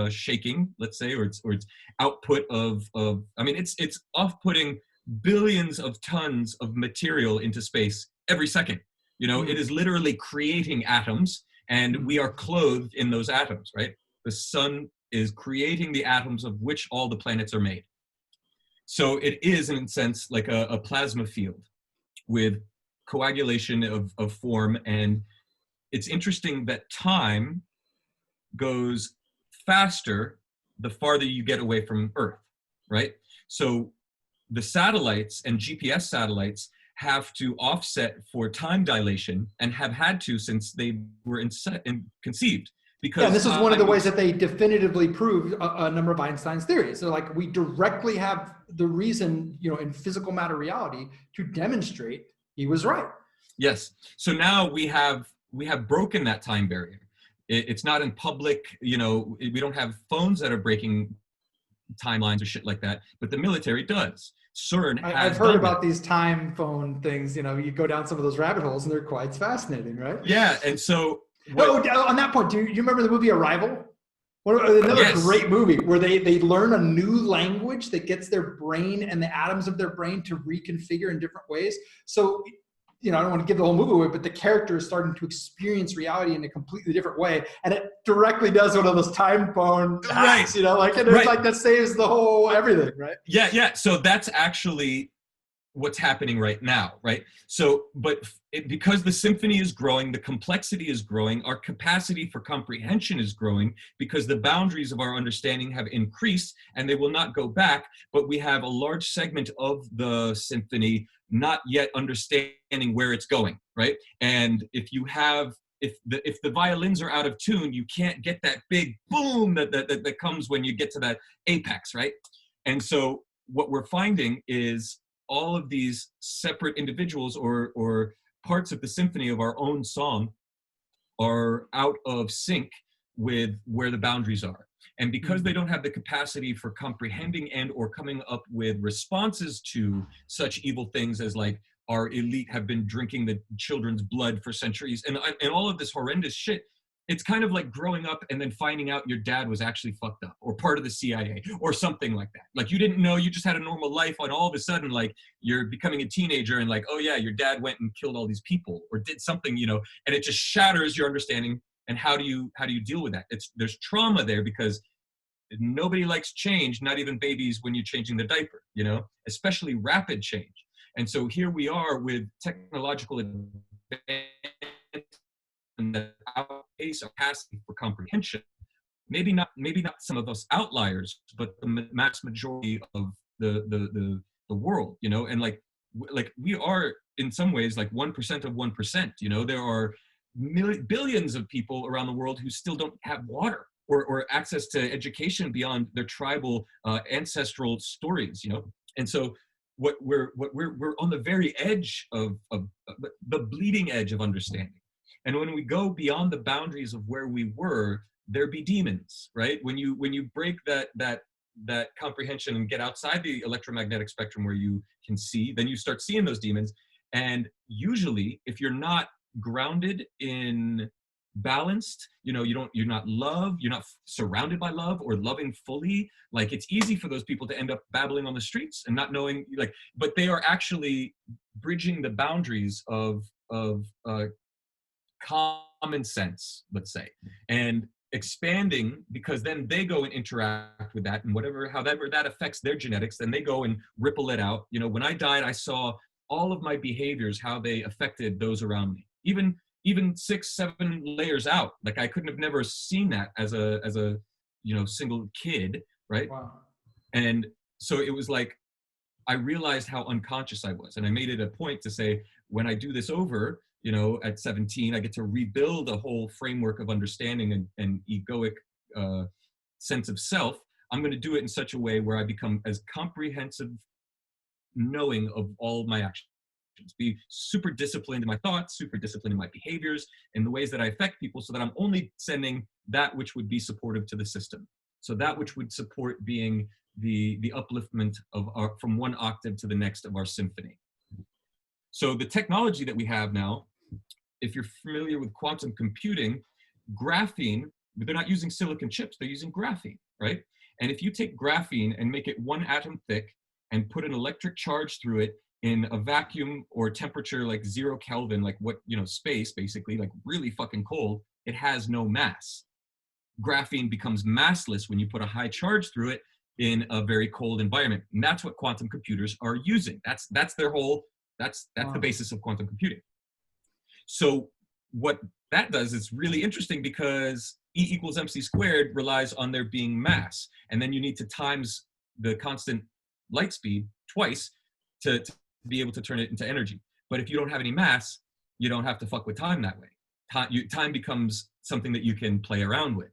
shaking, let's say, or its output of I mean, it's off-putting billions of tons of material into space every second. You know, it is literally creating atoms, and we are clothed in those atoms, right? The sun is creating the atoms of which all the planets are made. So it is, in a sense, like a plasma field with coagulation of form. And it's interesting that time goes faster the farther you get away from Earth, right? So the satellites and GPS satellites have to offset for time dilation, and have had to since they were conceived. Because, yeah, and this is one of the ways that they definitively proved a number of Einstein's theories. So like we directly have the reason, you know, in physical matter reality to demonstrate he was right. Yes. So now we have broken that time barrier. It's not in public, you know, we don't have phones that are breaking timelines or shit like that, but the military does. CERN has I've heard about these time phone things, you know, you go down some of those rabbit holes and they're quite fascinating, right? Yeah, and so... on that point, do you remember the movie Arrival? Another great movie where they learn a new language that gets their brain and the atoms of their brain to reconfigure in different ways. So, you know, I don't want to give the whole movie away, but the character is starting to experience reality in a completely different way. And it directly does one of those time phone hacks, you know, like, and it's like that saves the whole everything, right? Yeah, yeah. So that's actually what's happening right now, right? So, but because the symphony is growing, the complexity is growing, our capacity for comprehension is growing because the boundaries of our understanding have increased and they will not go back, but we have a large segment of the symphony not yet understanding where it's going, right? And if the violins are out of tune, you can't get that big boom that comes when you get to that apex, right? And so what we're finding is all of these separate individuals or parts of the symphony of our own song are out of sync with where the boundaries are. And because they don't have the capacity for comprehending and or coming up with responses to such evil things as like our elite have been drinking the children's blood for centuries and all of this horrendous shit, it's kind of like growing up and then finding out your dad was actually fucked up or part of the CIA or something like that. Like you didn't know, you just had a normal life, and all of a sudden like you're becoming a teenager and like, oh yeah, your dad went and killed all these people or did something, you know, and it just shatters your understanding. And how do you deal with that? There's trauma there because nobody likes change, not even babies when you're changing the diaper, you know, especially rapid change. And so here we are with technological advancement that outpace our capacity for comprehension. Maybe not some of us outliers, but the mass majority of the world, you know, and like we are in some ways like 1% of 1%, you know, there are billions of people around the world who still don't have water or access to education beyond their tribal ancestral stories, you know. And so what we're on the very edge of the bleeding edge of understanding. And when we go beyond the boundaries of where we were, there be demons, right? When you break that comprehension and get outside the electromagnetic spectrum where you can see, then you start seeing those demons. And usually, if you're not grounded in balanced, you know, you're not loved, you're not surrounded by love or loving fully, like it's easy for those people to end up babbling on the streets and not knowing, like, but they are actually bridging the boundaries of common sense, let's say, and expanding, because then they go and interact with that, and however that affects their genetics, then they go and ripple it out. You know, when I died, I saw all of my behaviors, how they affected those around me, even 6-7 layers out. Like I couldn't have never seen that as a you know, single kid, right? Wow. And so it was like I realized how unconscious I was, and I made it a point to say, when I do this over, you know, at 17, I get to rebuild a whole framework of understanding and egoic sense of self. I'm going to do it in such a way where I become as comprehensive knowing of all of my actions. be super disciplined in my thoughts, super disciplined in my behaviors, in the ways that I affect people, so that I'm only sending that which would be supportive to the system. So that which would support being the upliftment of our, from one octave to the next of our symphony. So the technology that we have now, if you're familiar with quantum computing, graphene, they're not using silicon chips, they're using graphene, right? And if you take graphene and make it 1 atom thick and put an electric charge through it in a vacuum or temperature like 0 Kelvin, like what, you know, space basically, like really fucking cold, it has no mass. Graphene becomes massless when you put a high charge through it in a very cold environment. And that's what quantum computers are using. That's their whole, that's the basis of quantum computing. So what that does is really interesting, because E equals mc squared relies on there being mass. And then you need to times the constant light speed twice to be able to turn it into energy. But if you don't have any mass, you don't have to fuck with time that way. Time becomes something that you can play around with.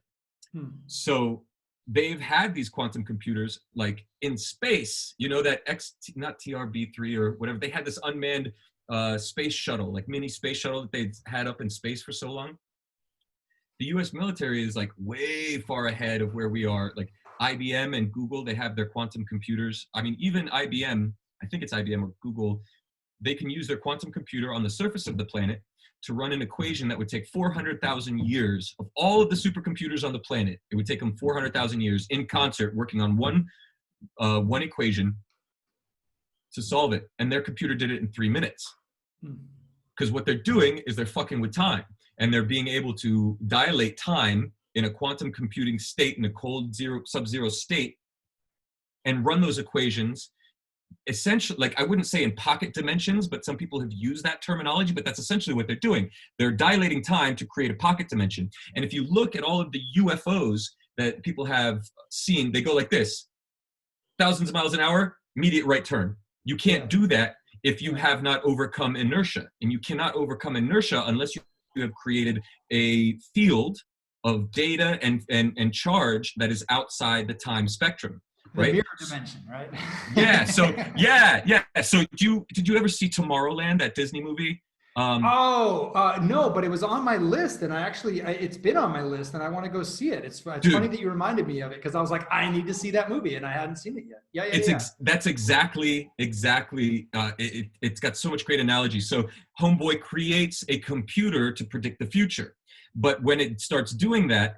So they've had these quantum computers like in space, you know, that not TRB-3 or whatever, they had this unmanned space shuttle, like mini space shuttle that they'd had up in space for so long. The US military is like way far ahead of where we are. Like IBM and Google, they have their quantum computers. I mean, even IBM, I think it's IBM or Google, they can use their quantum computer on the surface of the planet to run an equation that would take 400,000 years of all of the supercomputers on the planet. It would take them 400,000 years in concert working on one equation to solve it. And their computer did it in 3 minutes. Because what they're doing is they're fucking with time, and they're being able to dilate time in a quantum computing state, in a cold sub-zero state, and run those equations essentially, like, I wouldn't say in pocket dimensions, but some people have used that terminology, but that's essentially what they're doing. They're dilating time to create a pocket dimension. And if you look at all of the UFOs that people have seen, they go like this: thousands of miles an hour, immediate right turn. You can't do that if you have not overcome inertia. And you cannot overcome inertia unless you have created a field of data and charge that is outside the time spectrum. Right? The mirror dimension, right? Yeah. So So did you ever see Tomorrowland, that Disney movie? No, but it was on my list, and it's been on my list, and I want to go see it. It's funny that you reminded me of it, because I was like, I need to see that movie, and I hadn't seen it yet. That's exactly. It's got so much great analogy. So Homeboy creates a computer to predict the future, but when it starts doing that,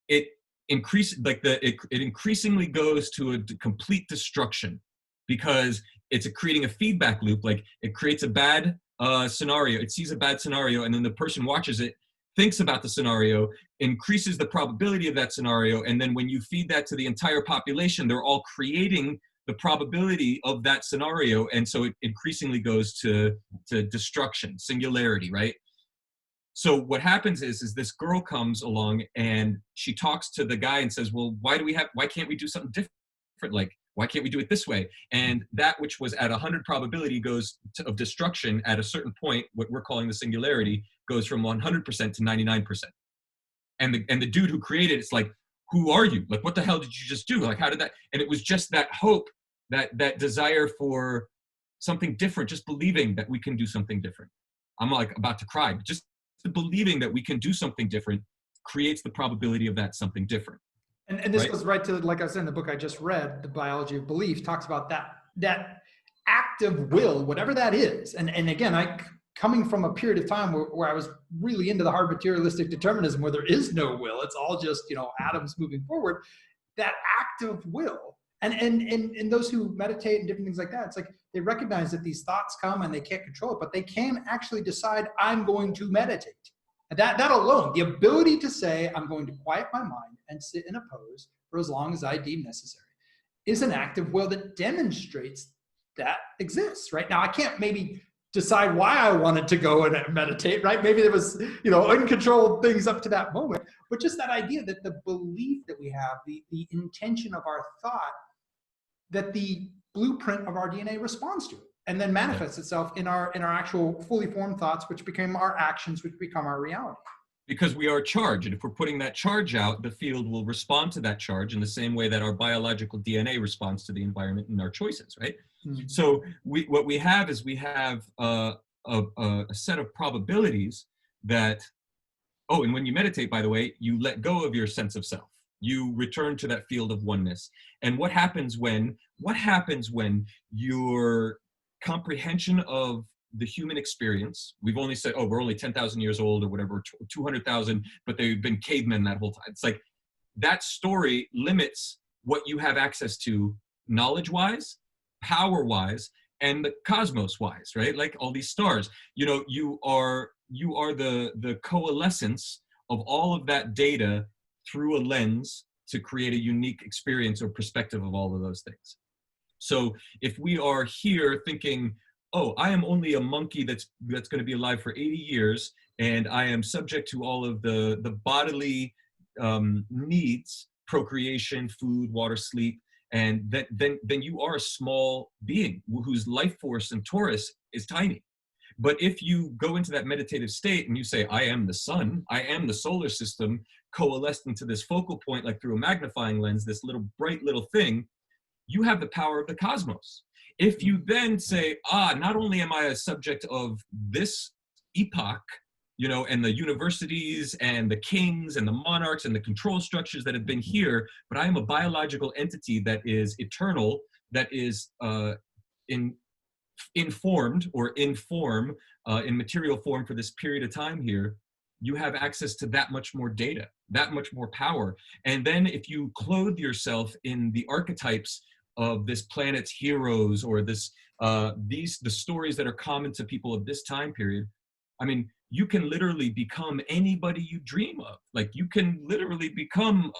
it increasingly goes to a complete destruction, because it's creating a feedback loop. Like, it creates a bad scenario, it sees a bad scenario, and then the person watches it, thinks about the scenario, increases the probability of that scenario, and then when you feed that to the entire population, they're all creating the probability of that scenario, and so it increasingly goes to destruction, singularity, right? So what happens is this girl comes along and she talks to the guy and says, well, why can't we do something different? Like, why can't we do it this way? And that which was at 100 probability of destruction at a certain point, what we're calling the singularity, goes from 100% to 99%. And the dude who created it's like, who are you? Like, what the hell did you just do? Like, how did that? And it was just that hope, that desire for something different, just believing that we can do something different. I'm like about to cry, but just believing that we can do something different creates the probability of that something different. And this goes right to, like I said in the book I just read, The Biology of Belief, talks about that active will, whatever that is. And again, coming from a period of time where I was really into the hard materialistic determinism, where there is no will, it's all just, atoms moving forward, that active will. And those who meditate and different things like that, it's like they recognize that these thoughts come and they can't control it, but they can actually decide, I'm going to meditate. And that alone, the ability to say, I'm going to quiet my mind and sit in a pose for as long as I deem necessary, is an active will that demonstrates that exists. Right now, I can't maybe decide why I wanted to go and meditate, right? Maybe there was, uncontrolled things up to that moment, but just that idea that the belief that we have, the intention of our thought, that the blueprint of our DNA responds to it, and then manifests itself in our actual fully formed thoughts, which become our actions, which become our reality. Because we are charged, and if we're putting that charge out, the field will respond to that charge in the same way that our biological DNA responds to the environment and our choices, right? So what we have is we have a set of probabilities that, oh, and when you meditate, by the way, you let go of your sense of self. You return to that field of oneness. And what happens when your comprehension of the human experience, we've only said, oh, we're only 10,000 years old or whatever, 200,000, but they've been cavemen that whole time. It's like that story limits what you have access to knowledge-wise, power-wise, and the cosmos-wise, right? Like all these stars, you know, you are the coalescence of all of that data through a lens to create a unique experience or perspective of all of those things. So if we are here thinking, oh, I am only a monkey that's going to be alive for 80 years, and I am subject to all of the bodily needs, procreation, food, water, sleep, and then you are a small being whose life force and torus is tiny. But if you go into that meditative state and you say, I am the sun, I am the solar system, coalesced into this focal point, like through a magnifying lens, this little bright little thing, you have the power of the cosmos. If you then say, not only am I a subject of this epoch, you know, and the universities and the kings and the monarchs and the control structures that have been here, but I am a biological entity that is eternal, that is informed or in form, in material form for this period of time here, you have access to that much more data, that much more power. And then if you clothe yourself in the archetypes of this planet's heroes or the stories that are common to people of this time period, I mean, you can literally become anybody you dream of. Like you can literally become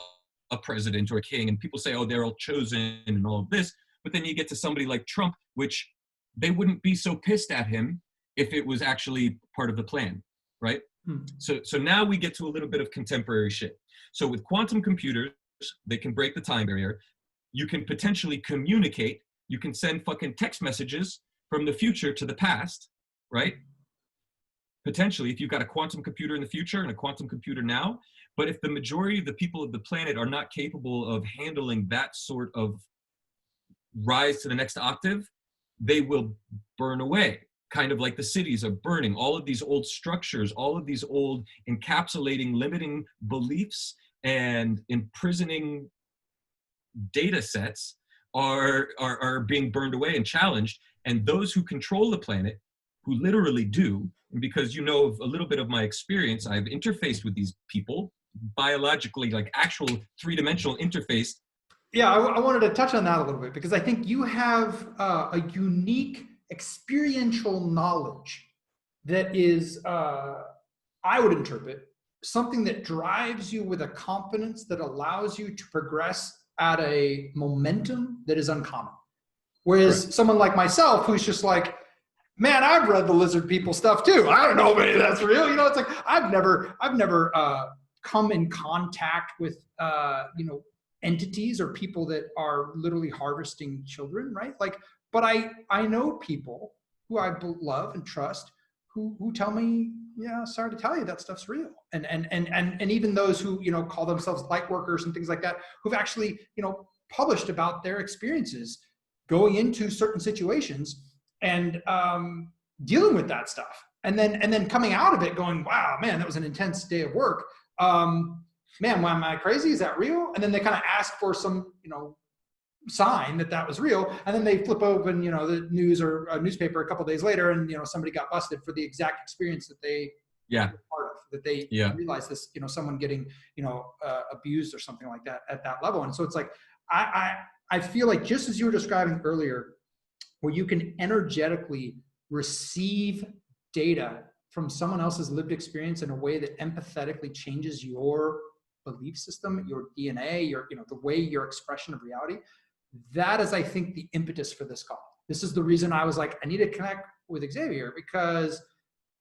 a president or a king, and people say, oh, they're all chosen and all of this. But then you get to somebody like Trump, which they wouldn't be so pissed at him if it was actually part of the plan, right? So now we get to a little bit of contemporary shit. So with quantum computers, they can break the time barrier. You can potentially communicate. You can send fucking text messages from the future to the past, right? Potentially, if you've got a quantum computer in the future and a quantum computer now. But if the majority of the people of the planet are not capable of handling that sort of rise to the next octave, they will burn away, kind of like the cities are burning. All of these old structures, all of these old encapsulating, limiting beliefs and imprisoning data sets are being burned away and challenged. And those who control the planet, who literally do, and because you know of a little bit of my experience, I've interfaced with these people biologically, like actual three-dimensional interface. Yeah, I wanted to touch on that a little bit because I think you have a unique experiential knowledge that is, I would interpret, something that drives you with a confidence that allows you to progress at a momentum that is uncommon. Whereas someone like myself, who's just like, man, I've read the lizard people stuff too. I don't know if any of that's real. You know, it's like, I've never come in contact with, entities or people that are literally harvesting children, right? Like, but I know people who I love and trust who tell me, yeah, sorry to tell you, that stuff's real. And even those who, call themselves light workers and things like that, who've actually, published about their experiences going into certain situations and dealing with that stuff. And then coming out of it going, wow, man, that was an intense day of work. Man, why am I crazy? Is that real? And then they kind of ask for some, sign that was real. And then they flip open, the news or a newspaper a couple of days later, and somebody got busted for the exact experience that they were part of, that they realized this, someone getting, abused or something like that at that level. And so it's like, I feel like just as you were describing earlier, where you can energetically receive data from someone else's lived experience in a way that empathetically changes your belief system, your DNA, the way your expression of reality. That is, I think, the impetus for this call. This is the reason I was like, I need to connect with Xavier, because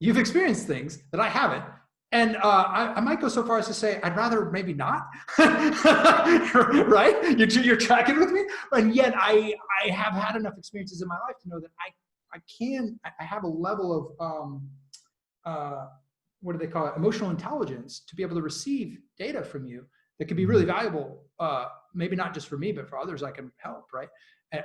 you've experienced things that I haven't. And I might go so far as to say, I'd rather maybe not, right? You're tracking with me? And yet I have had enough experiences in my life to know that I have a level of, what do they call it? Emotional intelligence to be able to receive data from you that could be really valuable maybe not just for me, but for others I can help, right?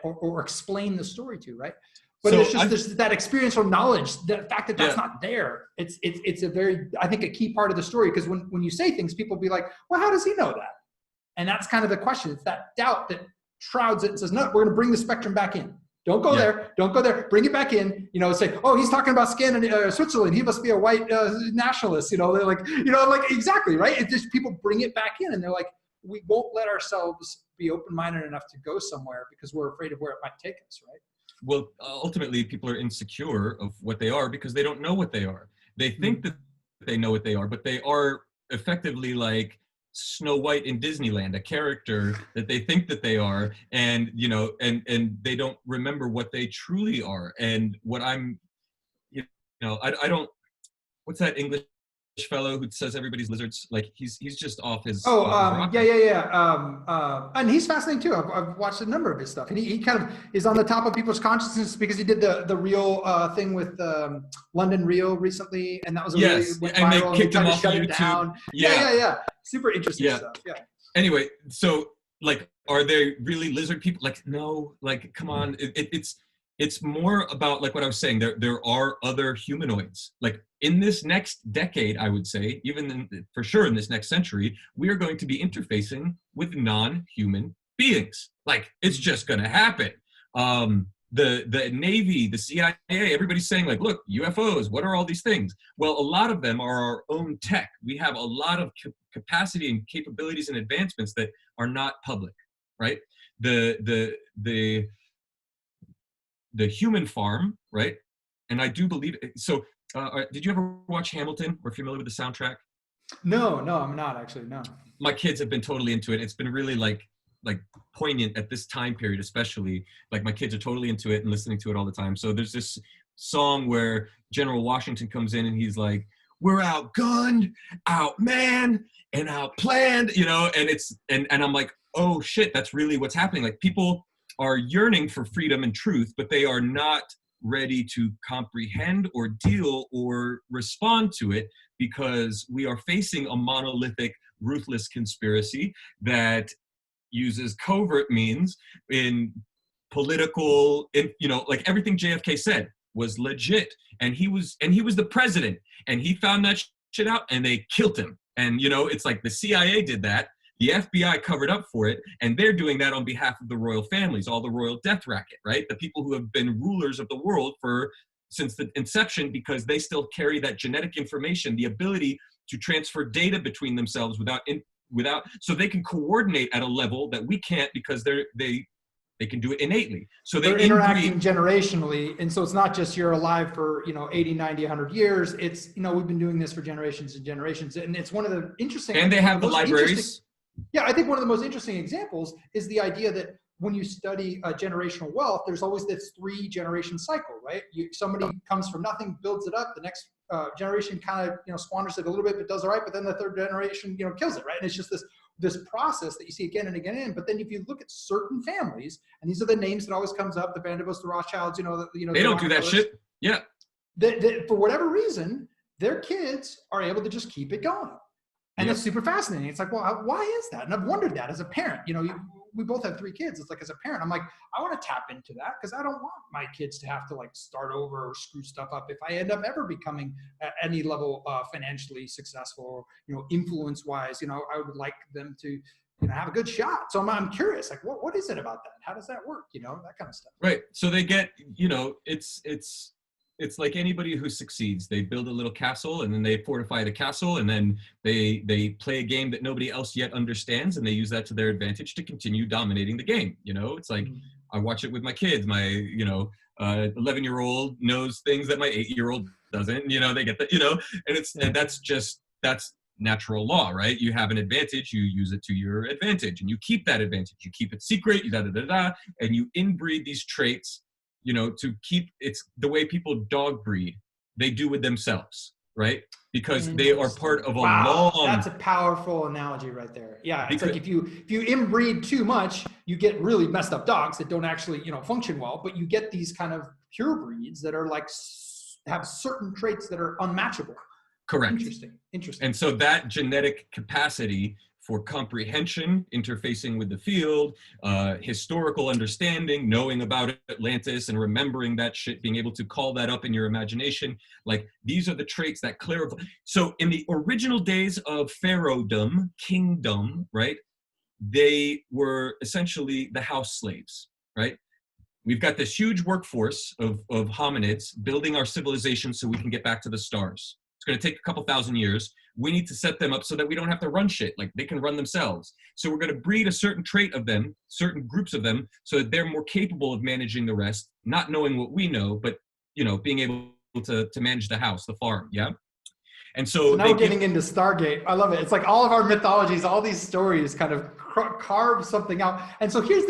Or explain the story to, right? But So there's that experiential knowledge, the fact that that's Yeah. not there. It's a very, I think, a key part of the story, because when you say things, people be like, well, how does he know that? And that's kind of the question. It's that doubt that shrouds it and says, no, we're going to bring the spectrum back in. Don't go there. Don't go there. Bring it back in. Say, oh, he's talking about Switzerland. He must be a white nationalist. They're like, like, exactly, right? It's just people bring it back in, and they're like, we won't let ourselves be open-minded enough to go somewhere because we're afraid of where it might take us, right? Well, ultimately, people are insecure of what they are because they don't know what they are. They think that they know what they are, but they are effectively like Snow White in Disneyland, a character that they think that they are, and and they don't remember what they truly are. And what I'm, I don't. What's that English fellow who says everybody's lizards? Like he's just off his. And he's fascinating too. I've watched a number of his stuff, and he kind of is on the top of people's consciousness because he did the real thing with London Real recently, and that was really went viral, and they kicked him off shut YouTube. It down. Yeah. Super interesting stuff. Yeah. Anyway, so like, are they really lizard people? Like, no. Like, come on. It's more about like what I was saying. There are other humanoids. Like in this next decade, I would say, for sure in this next century, we are going to be interfacing with non-human beings. Like it's just going to happen. The Navy, the CIA, everybody's saying like, look, UFOs, what are all these things? Well, a lot of them are our own tech. We have a lot of capacity and capabilities and advancements that are not public, right? The human farm, right? And I do believe it. So did you ever watch Hamilton? Or familiar with the soundtrack? No, I'm not actually, no. My kids have been totally into it. It's been really like poignant at this time period, especially. Like my kids are totally into it and listening to it all the time. So there's this song where General Washington comes in and he's like, we're outgunned, outmanned, and outplanned, and I'm like, oh shit, that's really what's happening. Like people are yearning for freedom and truth, but they are not ready to comprehend or deal or respond to it because we are facing a monolithic, ruthless conspiracy that uses covert means in political, like everything JFK said was legit, and he was the president, and he found that shit out, and they killed him. And it's like the CIA did that, the FBI covered up for it, and they're doing that on behalf of the royal families, all the royal death racket, right? The people who have been rulers of the world since the inception, because they still carry that genetic information, the ability to transfer data between themselves without, so they can coordinate at a level that we can't because they can do it innately. So they're interacting generationally. And so it's not just you're alive for, 80, 90, 100 years. It's, we've been doing this for generations and generations. And it's one of the interesting. And they have the libraries. Yeah, I think one of the most interesting examples is the idea that when you study generational wealth, there's always this 3-generation cycle, right? Somebody comes from nothing, builds it up. The next generation kind of, squanders it a little bit, but does all right. But then the third generation, kills it, right? And it's just this process that you see again and again. But then if you look at certain families, and these are the names that always comes up, the Vanderbilts, the Rothschilds, they don't do that shit. Yeah. For whatever reason, their kids are able to just keep it going. And it's super fascinating. It's like, well, why is that? And I've wondered that as a parent. We both have 3 kids. It's like, as a parent, I'm like, I want to tap into that because I don't want my kids to have to like start over or screw stuff up if I end up ever becoming at any level financially successful, or, influence-wise. I would like them to have a good shot. So I'm curious, like, what is it about that? How does that work? That kind of stuff. Right. So they get, it's like anybody who succeeds. They build a little castle and then they fortify the castle, and then they play a game that nobody else yet understands, and they use that to their advantage to continue dominating the game. It's like, I watch it with my kids. My 11-year-old knows things that my 8-year-old doesn't. They get that. That's natural law, right? You have an advantage, you use it to your advantage, and you keep that advantage. You keep it secret, and you inbreed these traits. To keep, it's the way people dog breed. They do with themselves, right? Because they are part of a long. That's a powerful analogy right there. Yeah, it's like if you inbreed too much, you get really messed up dogs that don't actually function well. But you get these kind of pure breeds that are like have certain traits that are unmatchable. Correct. Interesting. And so that genetic capacity for comprehension, interfacing with the field, historical understanding, knowing about Atlantis and remembering that shit, being able to call that up in your imagination. Like, these are the traits that clarify. So in the original days of pharaohdom, kingdom, right, they were essentially the house slaves, right? We've got this huge workforce of hominids building our civilization so we can get back to the stars. It's going to take a couple thousand years. We need to set them up so that we don't have to run shit. Like, they can run themselves. So we're going to breed a certain trait of them, certain groups of them, so that they're more capable of managing the rest, not knowing what we know, but, you know, being able to manage the house, the farm. Yeah. And so now we're getting into Stargate. I love it. It's like all of our mythologies, all these stories kind of carve something out. And so here's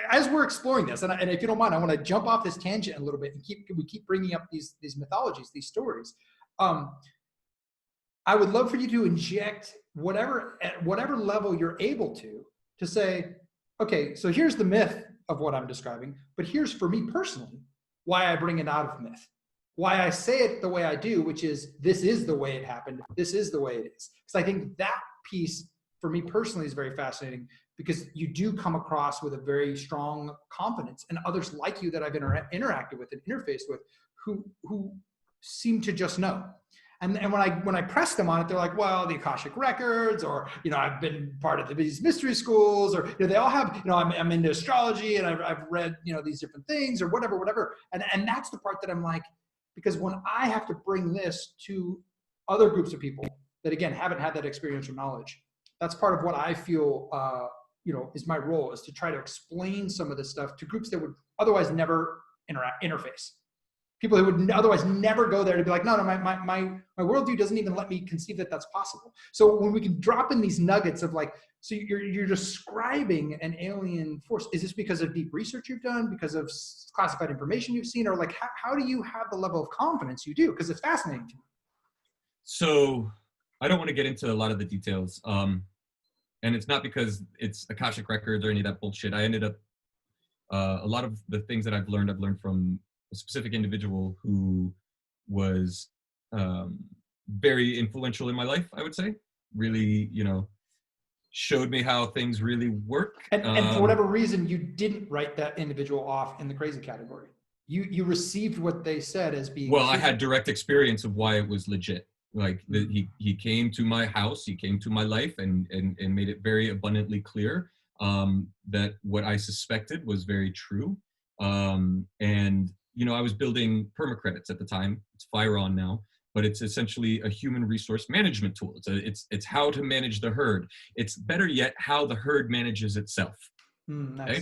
as we're exploring this, and if you don't mind, I want to jump off this tangent a little bit and we keep bringing up these mythologies, these stories. I would love for you to inject at whatever level you're able to say, okay, so here's the myth of what I'm describing, but here's, for me personally, why I bring it out of myth. Why I say it the way I do, which is, this is the way it happened. This is the way it is. Because I think that piece, for me personally, is very fascinating, because you do come across with a very strong confidence, and others like you that I've interacted with and interfaced with who seem to just know. And when I press them on it, they're like, well, the Akashic records, or, you know, I've been part of these mystery schools, or, you know, they all have, you know, I'm into astrology and I've read, you know, these different things, or whatever. And that's the part that I'm like, because when I have to bring this to other groups of people that, again, haven't had that experiential knowledge, that's part of what I feel, you know, is my role, is to try to explain some of this stuff to groups that would otherwise never interface. People who would otherwise never go there, to be like, no, my worldview doesn't even let me conceive that that's possible. So when we can drop in these nuggets of like, so you're describing an alien force, is this because of deep research you've done, because of classified information you've seen, or like, how do you have the level of confidence you do? Because it's fascinating to me. So I don't want to get into a lot of the details. And it's not because it's Akashic records or any of that bullshit. I ended up, a lot of the things that I've learned from a specific individual who was very influential in my life, I would say. Really, you know, showed me how things really work. And for whatever reason, you didn't write that individual off in the crazy category. You received what they said as being... Well, I had direct experience of why it was legit. Like, he came to my house, he came to my life, and made it very abundantly clear that what I suspected was very true. And you know, I was building permacredits at the time. It's FireOn now, but it's essentially a human resource management tool. It's how to manage the herd. It's better yet, how the herd manages itself. Nice. Okay?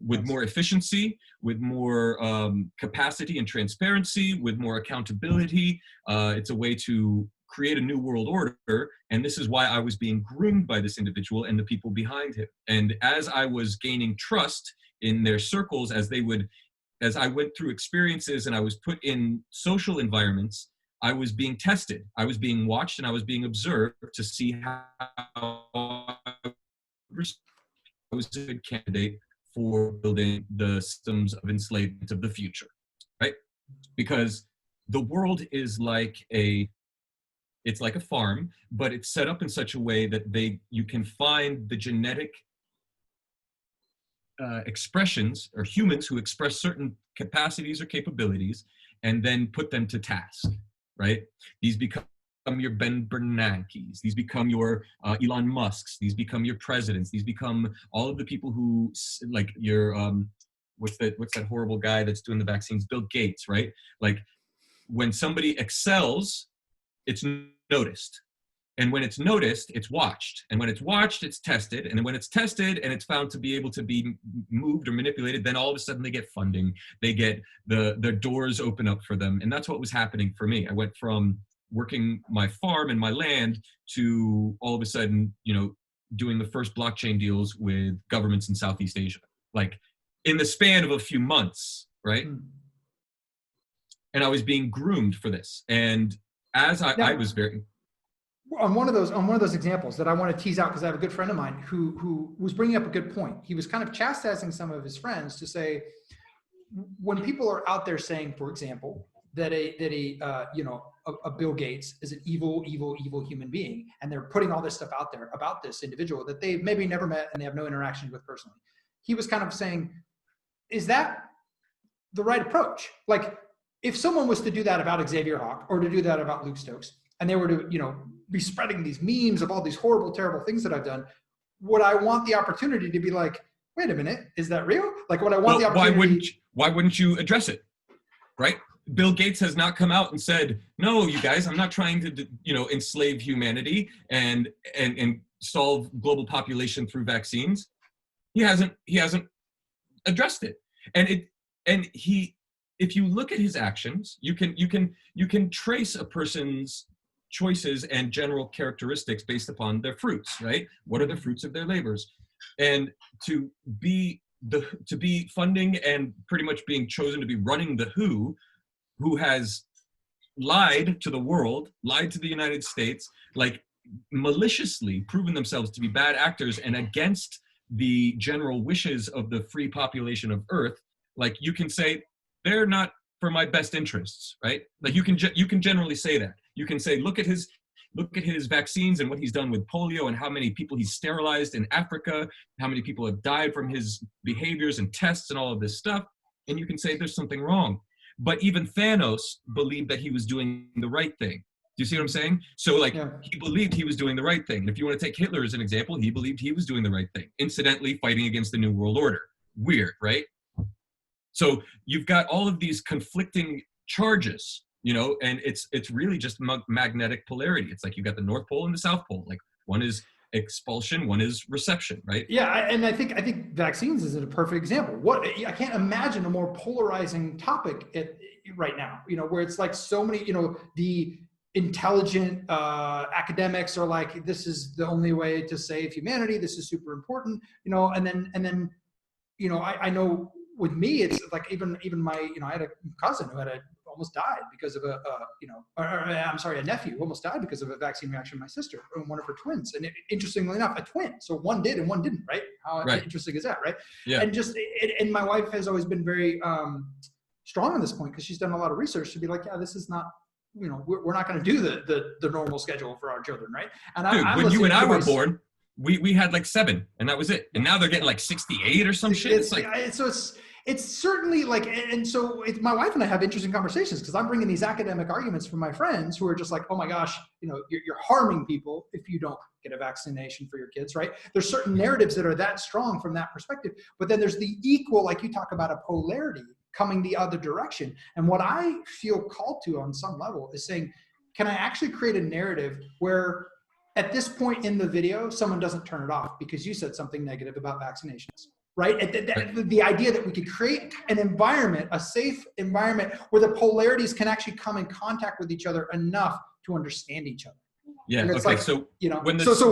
With more efficiency, with more capacity and transparency, with more accountability. It's a way to create a new world order. And this is why I was being groomed by this individual and the people behind him. And as I was gaining trust in their circles, as I went through experiences and I was put in social environments, I was being tested. I was being watched and I was being observed to see how I was a good candidate for building the systems of enslavement of the future, right? Because the world is like it's like a farm, but it's set up in such a way that you can find the genetic expressions, or humans who express certain capacities or capabilities, and then put them to task, right? These become your Ben Bernankes, these become your Elon Musks, these become your presidents, these become all of the people who, like your, what's that horrible guy that's doing the vaccines, Bill Gates, right? Like, when somebody excels, it's noticed. And when it's noticed, it's watched. And when it's watched, it's tested. And when it's tested and it's found to be able to be moved or manipulated, then all of a sudden they get funding. They get the doors open up for them. And that's what was happening for me. I went from working my farm and my land to all of a sudden, you know, doing the first blockchain deals with governments in Southeast Asia, like in the span of a few months, right? And I was being groomed for this. And as I was very... On one of those examples that I want to tease out, because I have a good friend of mine who was bringing up a good point. He was kind of chastising some of his friends to say, when people are out there saying, for example, that a Bill Gates is an evil human being, and they're putting all this stuff out there about this individual that they've maybe never met and they have no interaction with personally. He was kind of saying, is that the right approach? Like, if someone was to do that about Xavier Hawk or to do that about Luke Stokes, and they were to, be spreading these memes of all these horrible, terrible things that I've done, would I want the opportunity to be like, wait a minute, is that real? Like, would I want the opportunity? Why wouldn't you address it? Right? Bill Gates has not come out and said, no, you guys, I'm not trying to, enslave humanity and solve global population through vaccines. He hasn't addressed it. If you look at his actions, you can trace a person's choices and general characteristics based upon their fruits, right? What are the fruits of their labors? And to be funding and pretty much being chosen to be running the who has lied to the world, lied to the United States, like maliciously proven themselves to be bad actors and against the general wishes of the free population of Earth, like you can say, they're not for my best interests, right? Like you can generally say that. You can say, look at his vaccines and what he's done with polio and how many people he's sterilized in Africa, how many people have died from his behaviors and tests and all of this stuff. And you can say there's something wrong. But even Thanos believed that he was doing the right thing. Do you see what I'm saying? So He believed he was doing the right thing. And if you want to take Hitler as an example, he believed he was doing the right thing, incidentally fighting against the New World Order. Weird, right? So you've got all of these conflicting charges, and it's really just magnetic polarity. It's like you've got the North Pole and the South Pole. Like one is expulsion, one is reception, right? Yeah, and I think vaccines is a perfect example. I can't imagine a more polarizing topic right now. Where it's like so many, the intelligent academics are like, this is the only way to save humanity. This is super important, and then I know. With me, it's like even my, I had a cousin who almost died because of a nephew who almost died because of a vaccine reaction. My sister, one of her twins, and interestingly enough, a twin. So one did and one didn't, right? How interesting is that, right? Yeah. And and my wife has always been very strong on this point because she's done a lot of research to be like, yeah, this is not, we're not going to do the normal schedule for our children, right? And dude, when you and I were born, we had like 7 and that was it. And now they're getting like 68 or some shit. It's like, so it's certainly like, and so my wife and I have interesting conversations because I'm bringing these academic arguments from my friends who are just like, oh my gosh, you're harming people if you don't get a vaccination for your kids, right? There's certain narratives that are that strong from that perspective, but then there's the equal, like you talk about a polarity coming the other direction. And what I feel called to on some level is saying, can I actually create a narrative where at this point in the video, someone doesn't turn it off because you said something negative about vaccinations, right? The idea that we could create an environment, a safe environment where the polarities can actually come in contact with each other enough to understand each other. Yeah. Okay. Like, so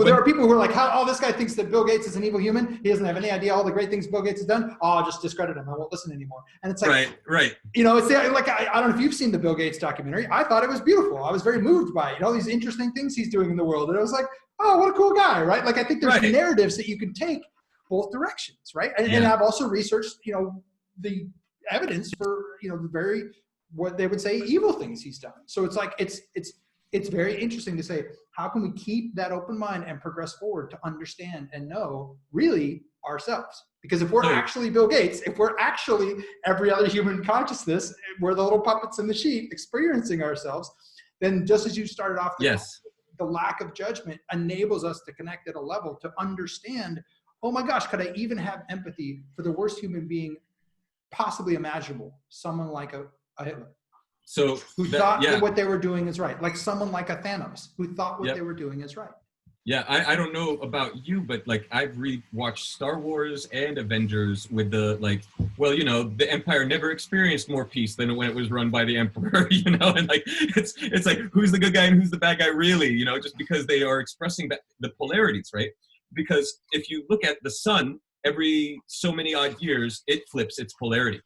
there are people who are like, this guy thinks that Bill Gates is an evil human. He doesn't have any idea all the great things Bill Gates has done. Oh, I'll just discredit him. I won't listen anymore. And it's like, right. It's like, I don't know if you've seen the Bill Gates documentary. I thought it was beautiful. I was very moved by it. All these interesting things he's doing in the world. And I was like, oh, what a cool guy, right? Like, I think there's narratives that you can take both directions, right? And I've also researched, the evidence for, very, what they would say, evil things he's done. So it's like, it's very interesting to say, how can we keep that open mind and progress forward to understand and know really ourselves? Because if we're actually Bill Gates, if we're actually every other human consciousness, we're the little puppets in the sheet experiencing ourselves, then just as you started off, the lack of judgment enables us to connect at a level to understand, oh my gosh, could I even have empathy for the worst human being possibly imaginable? Someone like a Hitler. Who thought that what they were doing is right. Like someone like a Thanos who thought what they were doing is right. Yeah, I don't know about you, but like I've rewatched Star Wars and Avengers with the the Empire never experienced more peace than when it was run by the Emperor, and like it's like who's the good guy and who's the bad guy really, just because they are expressing the polarities, right? Because if you look at the sun, every so many odd years, it flips its polarity.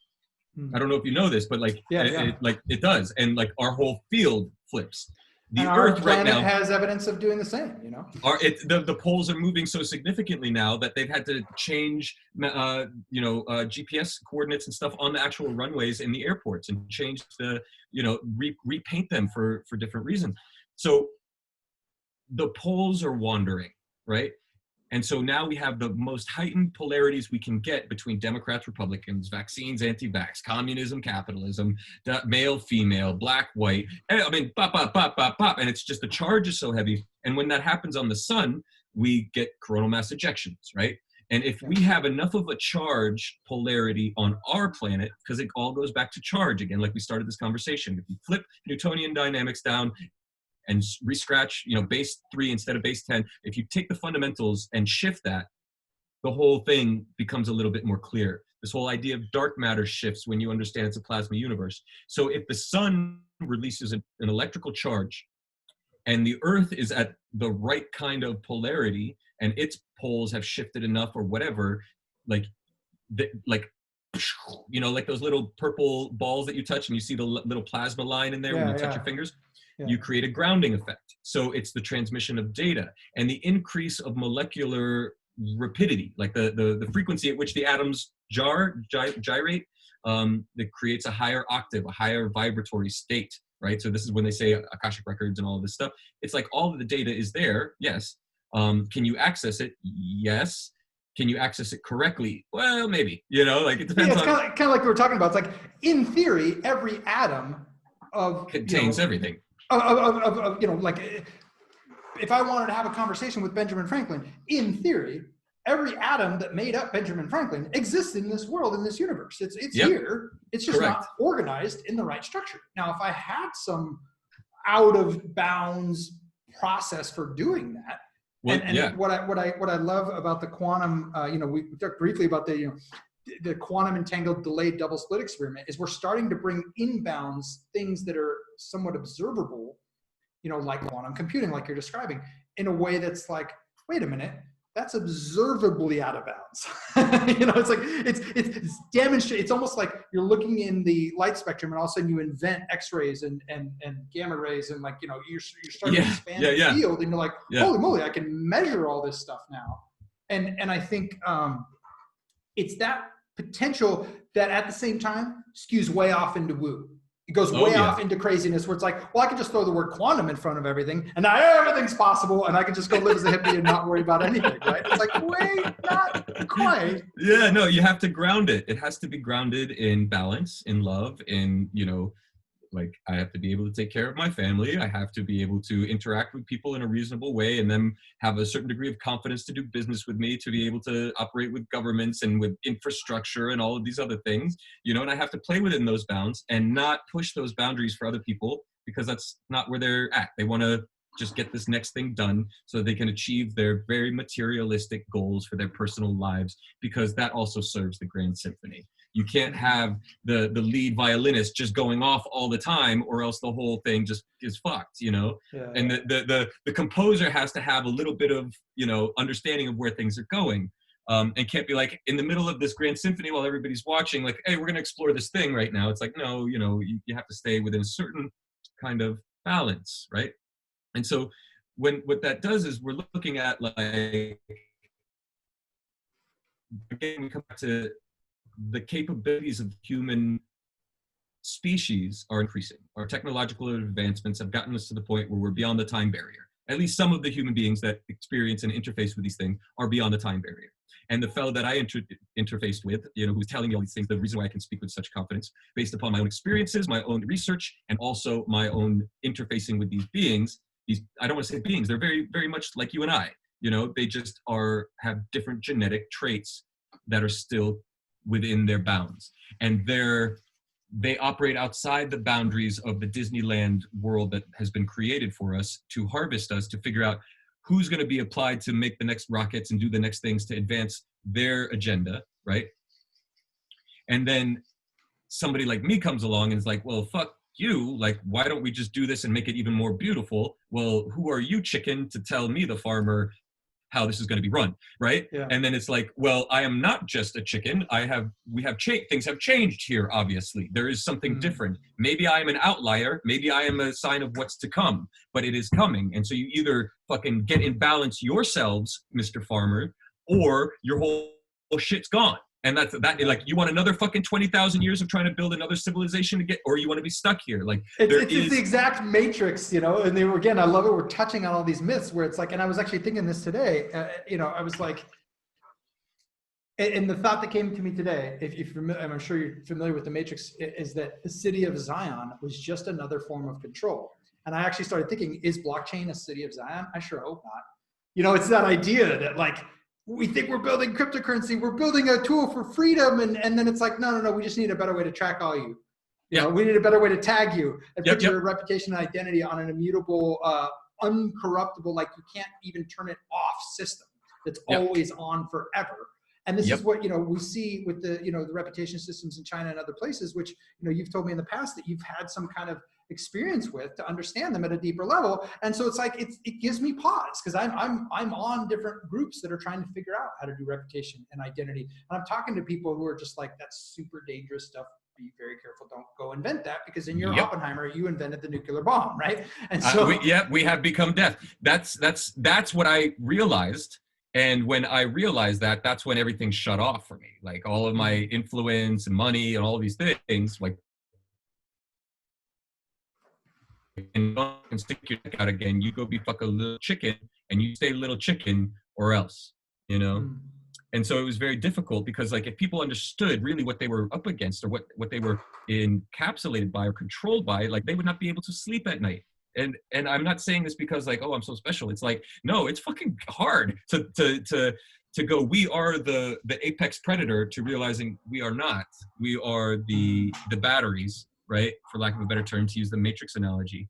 I don't know if you know this, but it does. And like our whole field flips. The and our Earth right planet now has evidence of doing the same, you know? the poles are moving so significantly now that they've had to change, GPS coordinates and stuff on the actual runways in the airports and change the, repaint them for different reasons. So the poles are wandering, right? And so now we have the most heightened polarities we can get between Democrats, Republicans, vaccines, anti-vax, communism, capitalism, male, female, black, white. I mean, pop, pop, pop, pop, pop. And it's just the charge is so heavy. And when that happens on the sun, we get coronal mass ejections, right? And if we have enough of a charge polarity on our planet, because it all goes back to charge again, like we started this conversation, if you flip Newtonian dynamics down and re-scratch, base 3 instead of base 10, if you take the fundamentals and shift that, the whole thing becomes a little bit more clear. This whole idea of dark matter shifts when you understand it's a plasma universe. So if the sun releases an electrical charge and the Earth is at the right kind of polarity and its poles have shifted enough or whatever, like those little purple balls that you touch and you see the little plasma line in there when you touch your fingers, you create a grounding effect. So it's the transmission of data and the increase of molecular rapidity, like the frequency at which the atoms gyrate, that creates a higher octave, a higher vibratory state, right? So this is when they say akashic records and all of this stuff. It's like all of the data is there, yes. Can you access it? Yes. Can you access it correctly? Well, maybe, it depends it's kind of like we were talking about. It's like, in theory, every atom contains everything. Like if I wanted to have a conversation with Benjamin Franklin, in theory, every atom that made up Benjamin Franklin exists in this world, in this universe. It's here. It's just not organized in the right structure. Now, if I had some out of bounds process for doing that, what I love about the quantum, we talked briefly about the quantum entangled delayed double slit experiment, is we're starting to bring inbounds things that are somewhat observable, like quantum computing, like you're describing, in a way that's like, wait a minute, that's observably out of bounds. It's like, it's demonstrated. It's almost like you're looking in the light spectrum and all of a sudden you invent X-rays and gamma rays and you're starting to expand the field and you're like, holy moly, I can measure all this stuff now. And I think it's that potential that at the same time skews way off into woo. It goes way off into craziness where it's like, well, I can just throw the word quantum in front of everything and now everything's possible and I can just go live as a hippie and not worry about anything, right? It's like, wait, not quite. Yeah, no, you have to ground it. It has to be grounded in balance, in love, in, like I have to be able to take care of my family. I have to be able to interact with people in a reasonable way and then have a certain degree of confidence to do business with me, to be able to operate with governments and with infrastructure and all of these other things, and I have to play within those bounds and not push those boundaries for other people because that's not where they're at. They want to just get this next thing done so they can achieve their very materialistic goals for their personal lives, because that also serves the grand symphony. You can't have the lead violinist just going off all the time or else the whole thing just is fucked, and the composer has to have a little bit of, understanding of where things are going, and can't be like in the middle of this grand symphony while everybody's watching, like, hey, we're going to explore this thing right now. It's like, no, you have to stay within a certain kind of balance, right? And so what that does is we're looking at, like, again, we come back to the capabilities of the human species are increasing. Our technological advancements have gotten us to the point where we're beyond the time barrier. At least some of the human beings that experience and interface with these things are beyond the time barrier. And the fellow that I interfaced with, who's telling me all these things, the reason why I can speak with such confidence, based upon my own experiences, my own research, and also my own interfacing with these beings, I don't want to say beings, they're very, very much like you and I. They just have different genetic traits that are still within their bounds, and they operate outside the boundaries of the Disneyland world that has been created for us to harvest us, to figure out who's going to be applied to make the next rockets and do the next things to advance their agenda, right? And then somebody like me comes along and is like, well, fuck you, like, why don't we just do this and make it even more beautiful? Well, who are you, chicken, to tell me, the farmer, how this is going to be run, right? Yeah. And then it's like, well, I am not just a chicken. Things have changed here, obviously. There is something different. Maybe I am an outlier. Maybe I am a sign of what's to come, but it is coming. And so you either fucking get in balance yourselves, Mr. Farmer, or your whole shit's gone. And that's that. Like, you want another fucking 20,000 years of trying to build another civilization to get, or you want to be stuck here? Like, it's the exact matrix, you know. And they were, again, I love it. We're touching on all these myths where it's like, and I was actually thinking this today. You know, I was like, and the thought that came to me today, if you're, and I'm sure you're familiar with the matrix, is that the city of Zion was just another form of control. And I actually started thinking, is blockchain a city of Zion? I sure hope not. You know, it's that idea that like, we think we're building cryptocurrency, we're building a tool for freedom, and then it's like, no, we just need a better way to track all you. You know, we need a better way to tag you and put your reputation and identity on an immutable, uncorruptible, like you can't even turn it off system that's always on forever. And this is what, you know, we see with the, you know, the reputation systems in China and other places, which, you know, you've told me in the past that you've had some kind of experience with to understand them at a deeper level. And so it's like, it gives me pause, because I'm on different groups that are trying to figure out how to do reputation and identity. And I'm talking to people who are just like, that's super dangerous stuff. Be very careful. Don't go invent that, because in your Oppenheimer, you invented the nuclear bomb, right? And so we have become deaf. That's what I realized. And when I realized that, that's when everything shut off for me. Like, all of my influence and money and all of these things, like, and don't stick your neck out again. You go be fuck a little chicken, and you stay a little chicken, or else, you know. And so it was very difficult, because like, if people understood really what they were up against, or what they were encapsulated by or controlled by, like, they would not be able to sleep at night. And I'm not saying this because like, oh, I'm so special. It's like, no, it's fucking hard to go, we are the apex predator, to realizing we are not. We are the batteries, right? For lack of a better term, to use the Matrix analogy.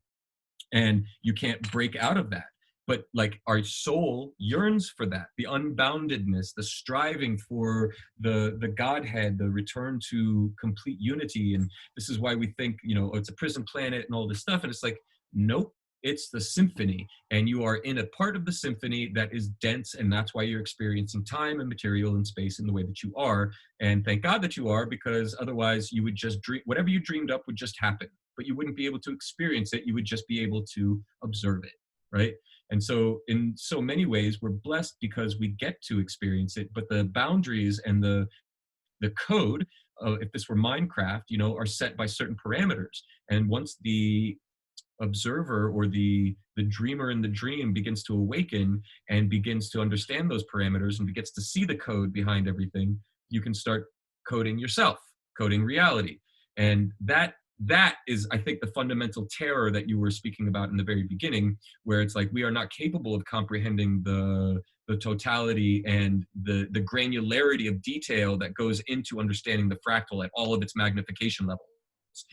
And you can't break out of that. But like, our soul yearns for that, the unboundedness, the striving for the Godhead, the return to complete unity. And this is why we think, you know, it's a prison planet and all this stuff. And it's like, nope, it's the symphony. And you are in a part of the symphony that is dense. And that's why you're experiencing time and material and space in the way that you are. And thank God that you are, because otherwise you would just dream, whatever you dreamed up would just happen, but you wouldn't be able to experience it. You would just be able to observe it, right? And so in so many ways, we're blessed because we get to experience it, but the boundaries and the code, if this were Minecraft, you know, are set by certain parameters. And once the observer, or the dreamer in the dream, begins to awaken and begins to understand those parameters and begins to see the code behind everything, you can start coding yourself, coding reality. And that is, I think, the fundamental terror that you were speaking about in the very beginning, where it's like, we are not capable of comprehending the totality and the granularity of detail that goes into understanding the fractal at all of its magnification levels.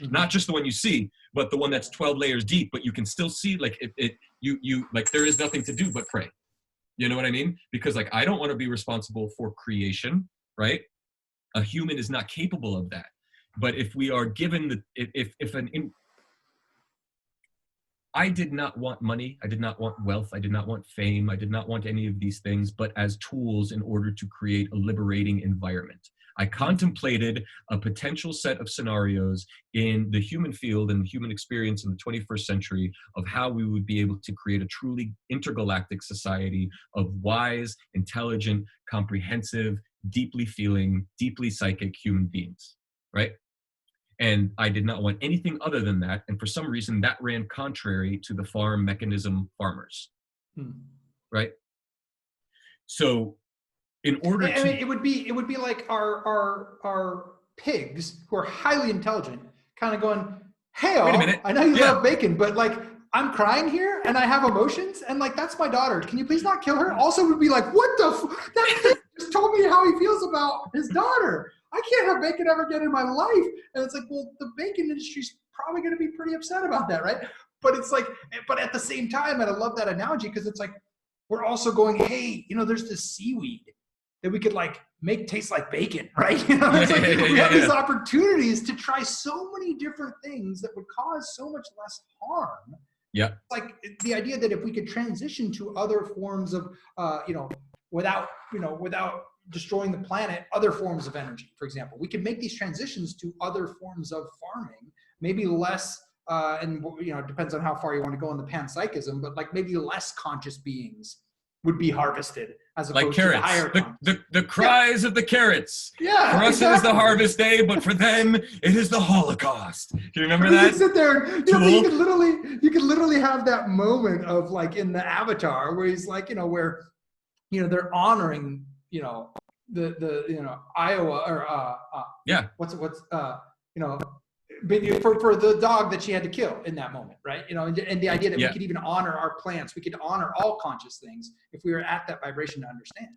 Not just the one you see, but the one that's 12 layers deep, but you can still see, like, you like, there is nothing to do but pray. You know what I mean? Because like, I don't want to be responsible for creation, right? A human is not capable of that. But if we are given I did not want money, I did not want wealth, I did not want fame, I did not want any of these things, but as tools in order to create a liberating environment. I contemplated a potential set of scenarios in the human field and the human experience in the 21st century of how we would be able to create a truly intergalactic society of wise, intelligent, comprehensive, deeply feeling, deeply psychic human beings, right? And I did not want anything other than that. And for some reason, that ran contrary to the farm mechanism farmers, right? So in order to... I mean, it would be like our pigs, who are highly intelligent, kind of going, hey, wait a minute. I know you love bacon, but like, I'm crying here and I have emotions, and like, that's my daughter. Can you please not kill her? Also would be like, what the that pig just told me how he feels about his daughter. I can't have bacon ever again in my life. And it's like, well, the bacon industry's probably going to be pretty upset about that, right? But it's like, but at the same time, and I love that analogy, because it's like, we're also going, hey, you know, there's this seaweed that we could like make taste like bacon, right? You know, it's like, we have these opportunities to try so many different things that would cause so much less harm Yeah. Like the idea that if we could transition to other forms of, without destroying the planet, other forms of energy, for example, we could make these transitions to other forms of farming, maybe less, and it depends on how far you want to go in the panpsychism, but like maybe less conscious beings would be harvested as opposed like carrots, to the higher the cries of the carrots. Yeah, for us exactly. It is the harvest day, but for them it is the Holocaust. Do you remember You that? could sit there, you could literally have that moment of like in the Avatar where he's like, where they're honoring the Iowa or what's for the dog that she had to kill in that moment, right? And the idea that we could even honor our plants, we could honor all conscious things if we were at that vibration to understand.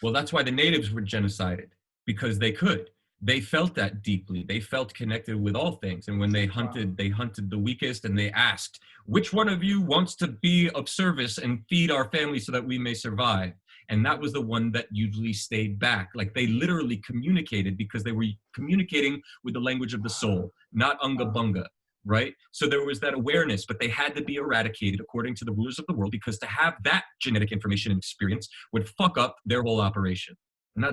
Well, that's why the natives were genocided, because they could. They felt that deeply. They felt connected with all things. And when they hunted the weakest, and they asked, which one of you wants to be of service and feed our family so that we may survive? And that was the one that usually stayed back. Like they literally communicated because they were communicating with the language of the soul, not unga bunga, right? So there was that awareness, but they had to be eradicated according to the rulers of the world, because to have that genetic information and experience would fuck up their whole operation. And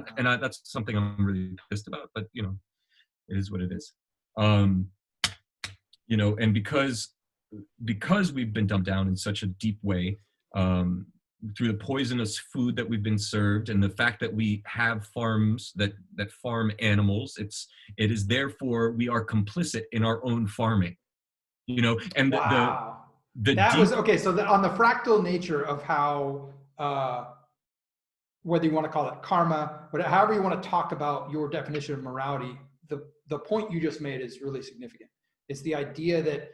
that's something I'm really pissed about, but it is what it is. And because we've been dumbed down in such a deep way, through the poisonous food that we've been served, and the fact that we have farms that farm animals, it is therefore we are complicit in our own farming, and wow. So on the fractal nature of how whether you want to call it karma, however you want to talk about your definition of morality, the point you just made is really significant. It's the idea that,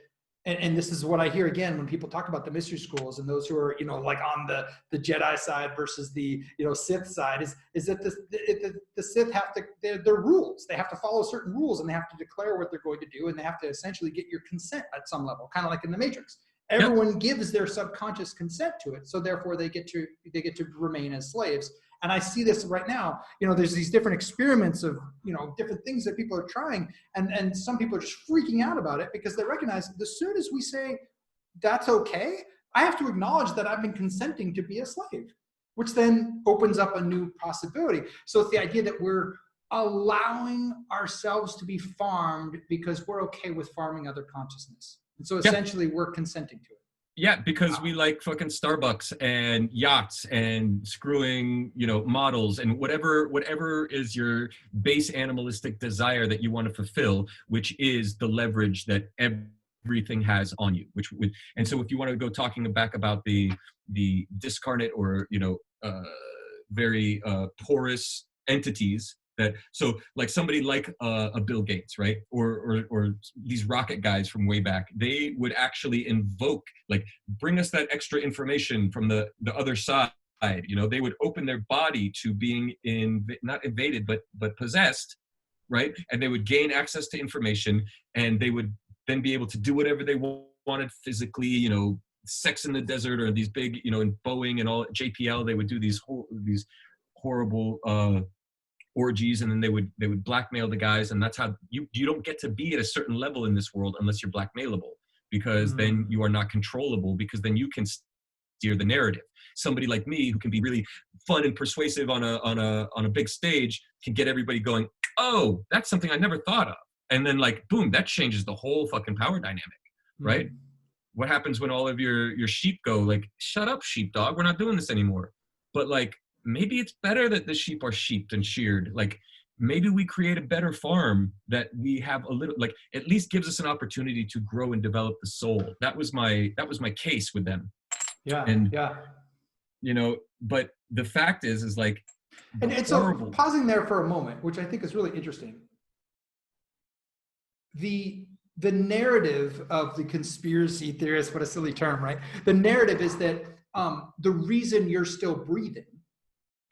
and this is what I hear again when people talk about the mystery schools and those who are, like on the Jedi side versus the, Sith side, is that the Sith have to, they're rules. They have to follow certain rules, and they have to declare what they're going to do, and they have to essentially get your consent at some level, kind of like in the Matrix. Everyone gives their subconscious consent to it, so therefore they get to remain as slaves. And I see this right now. There's these different experiments of different things that people are trying, and some people are just freaking out about it because they recognize as soon as we say that's okay, I have to acknowledge that I've been consenting to be a slave, which then opens up a new possibility. So it's the idea that we're allowing ourselves to be farmed because we're okay with farming other consciousness. And so essentially we're consenting to it. Yeah, because we like fucking Starbucks and yachts and screwing, models and whatever is your base animalistic desire that you want to fulfill, which is the leverage that everything has on you. And so if you want to go talking back about the discarnate or very porous entities. So like somebody like a Bill Gates, right? Or these rocket guys from way back, they would actually invoke, like, bring us that extra information from the other side. They would open their body to being not invaded, but possessed, right? And they would gain access to information, and they would then be able to do whatever they wanted physically, Sex in the Desert, or these big, in Boeing and all, JPL, they would do these horrible orgies, and then they would blackmail the guys, and that's how you don't get to be at a certain level in this world unless you're blackmailable, because then you are not controllable, because then you can steer the narrative. Somebody like me, who can be really fun and persuasive on a big stage, can get everybody going, oh, that's something I never thought of, and then like boom, that changes the whole fucking power dynamic, right? What happens when all of your sheep go like, shut up, sheepdog, we're not doing this anymore? But like, maybe it's better that the sheep are sheeped and sheared. Like, maybe we create a better farm that we have a little, like, at least gives us an opportunity to grow and develop the soul. That was my case with them. But the fact is like, and so pausing there for a moment, which I think is really interesting. The narrative of the conspiracy theorist, what a silly term, right? The narrative is that the reason you're still breathing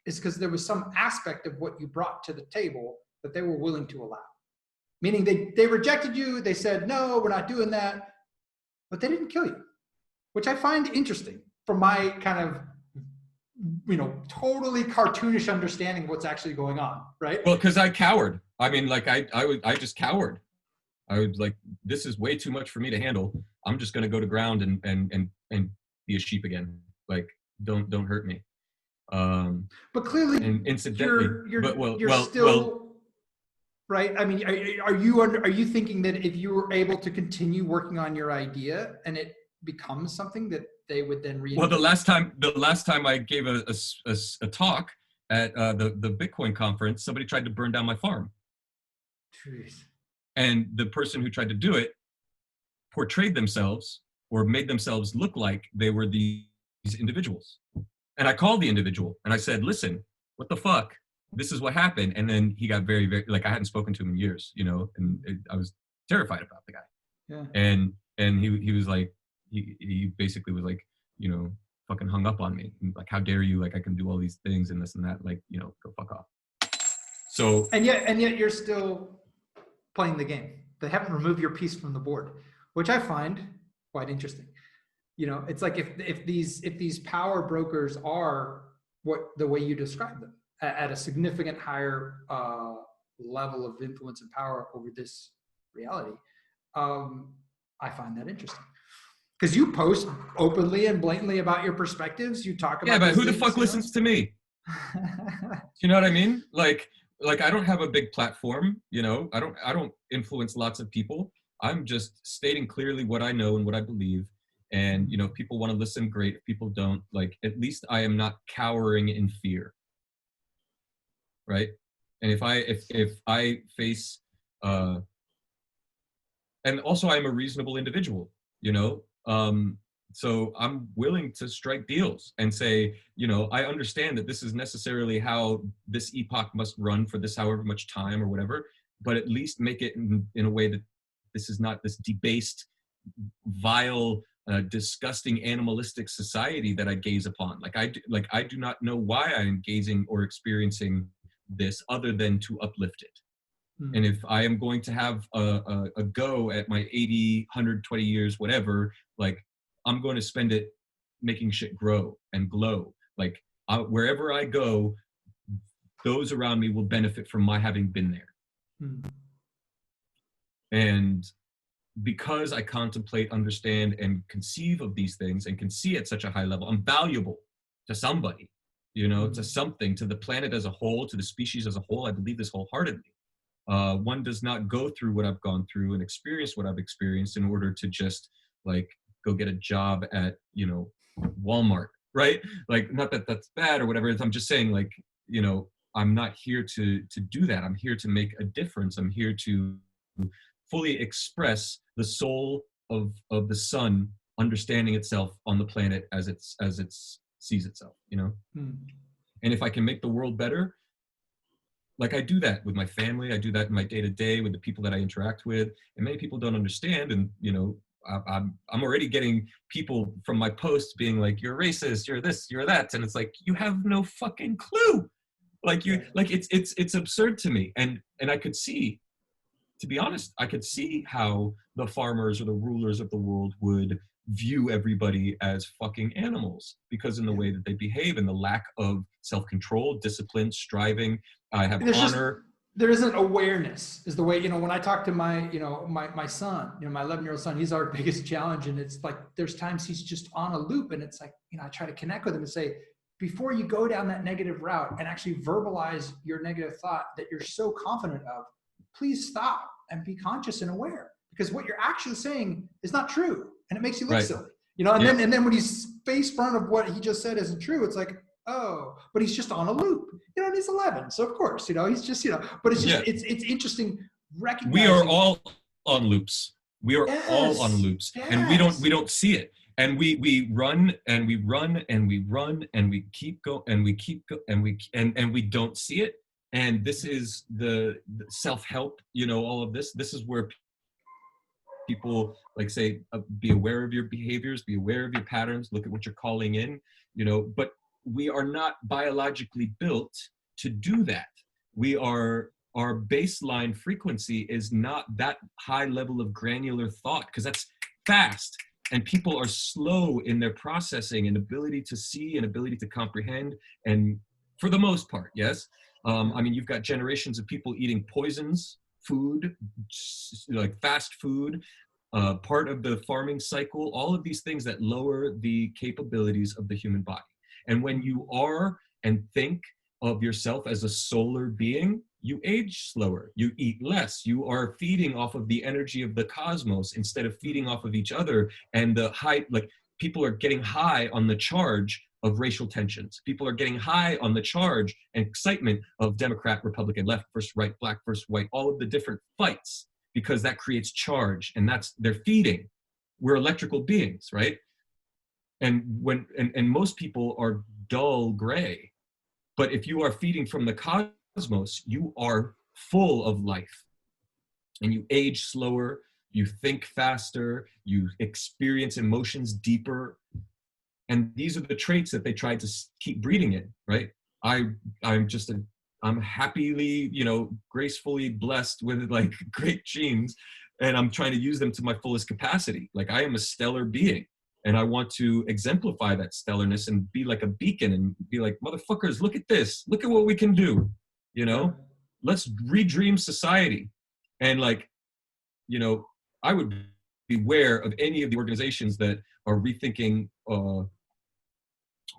is because there was some aspect of what you brought to the table that they were willing to allow. Meaning they rejected you, they said, no, we're not doing that, but they didn't kill you, which I find interesting from my kind of, totally cartoonish understanding of what's actually going on, right? Well, because I cowered. I mean, like I just cowered. I was like, this is way too much for me to handle. I'm just going to go to ground and be a sheep again. Like, don't hurt me. But clearly, and incidentally, you're still right. I mean, are you thinking that if you were able to continue working on your idea and it becomes something that they would then read? Well, the last time I gave a talk at the Bitcoin conference, somebody tried to burn down my farm. Jeez. And the person who tried to do it portrayed themselves or made themselves look like they were these individuals. And I called the individual and I said, listen, what the fuck? This is what happened. And then he got very, very, like, I hadn't spoken to him in years, you know, and I was terrified about the guy. Yeah. And he was like, he basically was like, you know, fucking hung up on me. And like, how dare you? Like, I can do all these things and this and that. Like, you know, go fuck off. So. And yet you're still playing the game. They haven't removed your piece from the board, which I find quite interesting. You know, it's like if these power brokers are the way you describe them at a significant higher level of influence and power over this reality, I find that interesting. Because you post openly and blatantly about your perspectives. You talk about. Yeah, but who the fuck listens to me? You know what I mean? Like I don't have a big platform, you know. I don't influence lots of people. I'm just stating clearly what I know and what I believe. And, you know, if people want to listen, great. If people don't, like, at least I am not cowering in fear. Right? And if I face and also I'm a reasonable individual, you know. So I'm willing to strike deals and say, you know, I understand that this is necessarily how this epoch must run for this however much time or whatever, but at least make it in a way that this is not this debased, vile, disgusting, animalistic society that I gaze upon. I do not know why I am gazing or experiencing this other than to uplift it. And if I am going to have a go at my 80, 120 years, whatever, like, I'm going to spend it making shit grow and glow. Like, wherever I go, those around me will benefit from my having been there. And because I contemplate, understand, and conceive of these things and can see at such a high level, I'm valuable to somebody, you know, to something, to the planet as a whole, to the species as a whole. I believe this wholeheartedly. One does not go through what I've gone through and experience what I've experienced in order to just, like, go get a job at, you know, Walmart, right? Like, not that that's bad or whatever. I'm just saying, like, you know, I'm not here to do that. I'm here to make a difference. I'm here to fully express the soul of the sun understanding itself on the planet as it sees itself, you know? And if I can make the world better, like, I do that with my family, I do that in my day-to-day with the people that I interact with, and many people don't understand. And, you know, I'm already getting people from my posts being like, you're racist, you're this, you're that. And it's like, you have no fucking clue. Like, it's absurd to me. And I could see, to be honest, I could see how the farmers or the rulers of the world would view everybody as fucking animals, because in the way that they behave and the lack of self-control, discipline, striving. I have honor. There isn't awareness, is the way, you know, when I talk to my, you know, my son, you know, my 11-year-old son, he's our biggest challenge. And it's like, there's times he's just on a loop, and it's like, you know, I try to connect with him and say, before you go down that negative route and actually verbalize your negative thought that you're so confident of, please stop and be conscious and aware, because what you're actually saying is not true. And it makes you look silly, you know, and then when he's face front of what he just said isn't true, it's like, oh, but he's just on a loop, you know, and he's 11. So of course, you know, he's just, you know, but it's just, it's interesting recognizing. We are all on loops. We are all on loops, and we don't see it. And we run and we run and we run and we keep go and we keep go and we don't see it. And this is the self-help, you know, all of this. This is where people like say, be aware of your behaviors, be aware of your patterns, look at what you're calling in, you know, but we are not biologically built to do that. Our baseline frequency is not that high level of granular thought, because that's fast. And people are slow in their processing and ability to see and ability to comprehend. And for the most part, yes. I mean, you've got generations of people eating poisons food, like fast food, part of the farming cycle, all of these things that lower the capabilities of the human body. And when you are and think of yourself as a solar being, you age slower, you eat less, you are feeding off of the energy of the cosmos instead of feeding off of each other. And the high, like, people are getting high on the charge of racial tensions. People are getting high on the charge and excitement of Democrat, Republican, left versus right, black versus white, all of the different fights, because that creates charge, and that's, they're feeding. We're electrical beings, right? And and most people are dull gray. But if you are feeding from the cosmos, you are full of life. And you age slower, you think faster, you experience emotions deeper. And these are the traits that they tried to keep breeding in, right? I'm happily, gracefully blessed with like great genes, and I'm trying to use them to my fullest capacity. Like, I am a stellar being, and I want to exemplify that stellarness and be like a beacon and be like, motherfuckers, look at this. Look at what we can do. Let's redream society. And like, I would beware of any of the organizations that are rethinking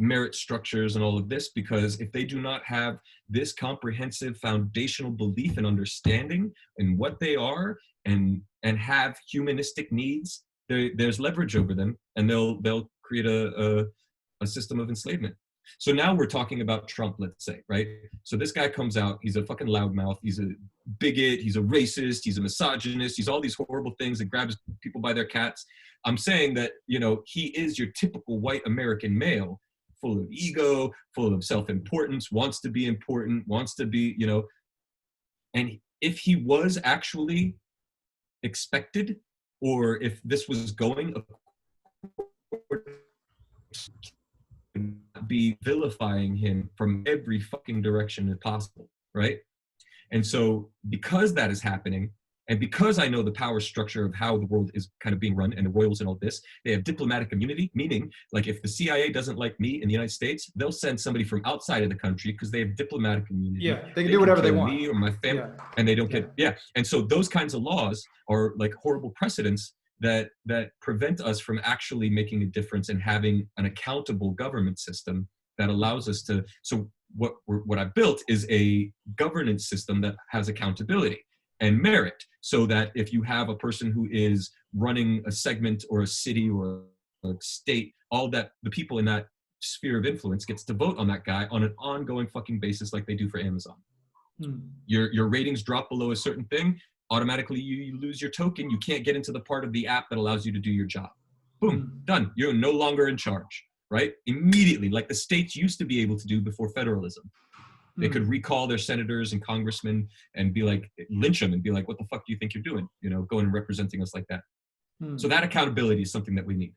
merit structures and all of this, because if they do not have this comprehensive foundational belief and understanding in what they are and have humanistic needs, there's leverage over them, and they'll create a system of enslavement. So now we're talking about Trump, let's say, right? So this guy comes out, he's a fucking loudmouth, he's a bigot, he's a racist, he's a misogynist, he's all these horrible things that grabs people by their cats. I'm saying that, he is your typical white American male, full of ego, full of self-importance, wants to be important, wants to be, and if he was actually expected, or if this was going, be vilifying him from every fucking direction possible, right? And so because that is happening, and because I know the power structure of how the world is kind of being run and the royals and all this, they have diplomatic immunity, meaning like if the CIA doesn't like me in the United States, they'll send somebody from outside of the country because they have diplomatic immunity. Yeah, they can do whatever they want. Me or my family, and they don't get, And so those kinds of laws are like horrible precedents that prevent us from actually making a difference and having an accountable government system that allows us to. So what I built is a governance system that has accountability and merit, so that if you have a person who is running a segment or a city or a state, all that the people in that sphere of influence gets to vote on that guy on an ongoing fucking basis, like they do for Amazon. Your ratings drop below a certain thing, automatically you lose your token. You can't get into the part of the app that allows you to do your job. Boom, done. You're no longer in charge, right? Immediately, like the states used to be able to do before federalism. They could recall their senators and congressmen and be like, lynch them and be like, what the fuck do you think you're doing? Going and representing us like that. So that accountability is something that we need.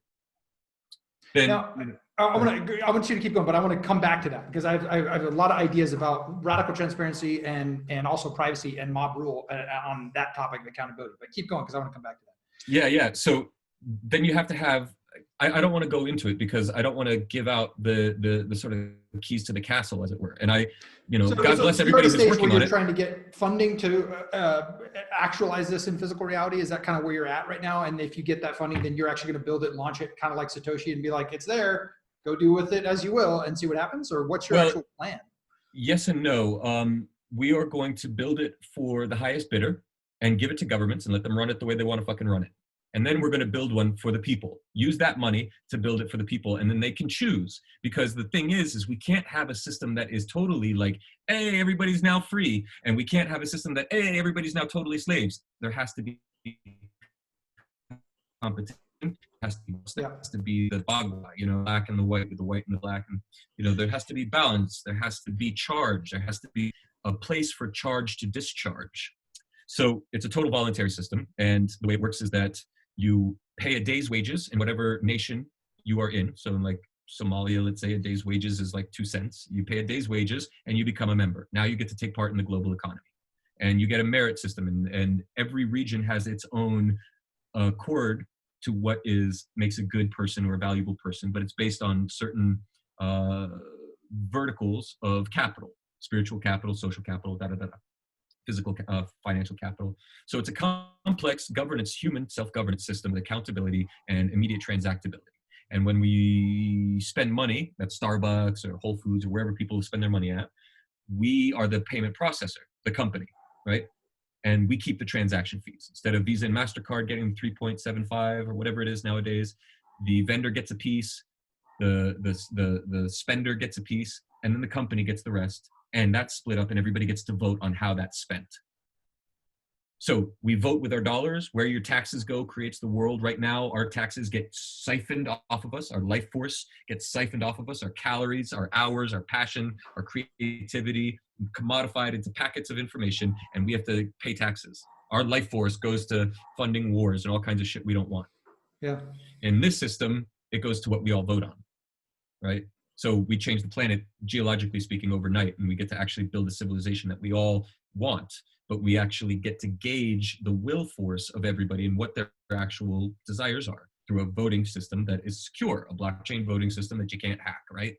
Then, now, I want you to keep going, but I want to come back to that because I have a lot of ideas about radical transparency and also privacy and mob rule on that topic of accountability. But keep going because I want to come back to that. Yeah. So then you have to have. I don't want to go into it because I don't want to give out the sort of keys to the castle, as it were. And God bless everybody who's working on it. You're trying to get funding to actualize this in physical reality. Is that kind of where you're at right now? And if you get that funding, then you're actually going to build it, launch it, kind of like Satoshi, and be like, it's there. Go do with it as you will, and see what happens. Or what's your actual plan? Yes and no. We are going to build it for the highest bidder and give it to governments and let them run it the way they want to fucking run it. And then we're going to build one for the people. Use that money to build it for the people, and then they can choose. Because the thing is we can't have a system that is totally like, hey, everybody's now free. And we can't have a system that, hey, everybody's now totally slaves. There has to be competition. There has to be the Bagua, black and the white, with the white and the black. And, there has to be balance. There has to be charge. There has to be a place for charge to discharge. So it's a total voluntary system. And the way it works is that you pay a day's wages in whatever nation you are in. So in like Somalia, let's say a day's wages is like 2 cents. You pay a day's wages and you become a member. Now you get to take part in the global economy. And you get a merit system. And every region has its own chord to what makes a good person or a valuable person. But it's based on certain verticals of capital, spiritual capital, social capital, da-da-da-da. physical, financial capital. So it's a complex governance, human self-governance system with accountability and immediate transactability. And when we spend money at Starbucks or Whole Foods or wherever people spend their money at, we are the payment processor, the company, right? And we keep the transaction fees. Instead of Visa and MasterCard getting 3.75 or whatever it is nowadays, the vendor gets a piece, the spender gets a piece, and then the company gets the rest. And that's split up and everybody gets to vote on how that's spent. So we vote with our dollars. Where your taxes go creates the world. Right now, our taxes get siphoned off of us. Our life force gets siphoned off of us. Our calories, our hours, our passion, our creativity, commodified into packets of information, and we have to pay taxes. Our life force goes to funding wars and all kinds of shit we don't want. Yeah. In this system, it goes to what we all vote on, right? So we change the planet, geologically speaking, overnight, and we get to actually build a civilization that we all want. But we actually get to gauge the will force of everybody and what their actual desires are through a voting system that is secure, a blockchain voting system that you can't hack, right?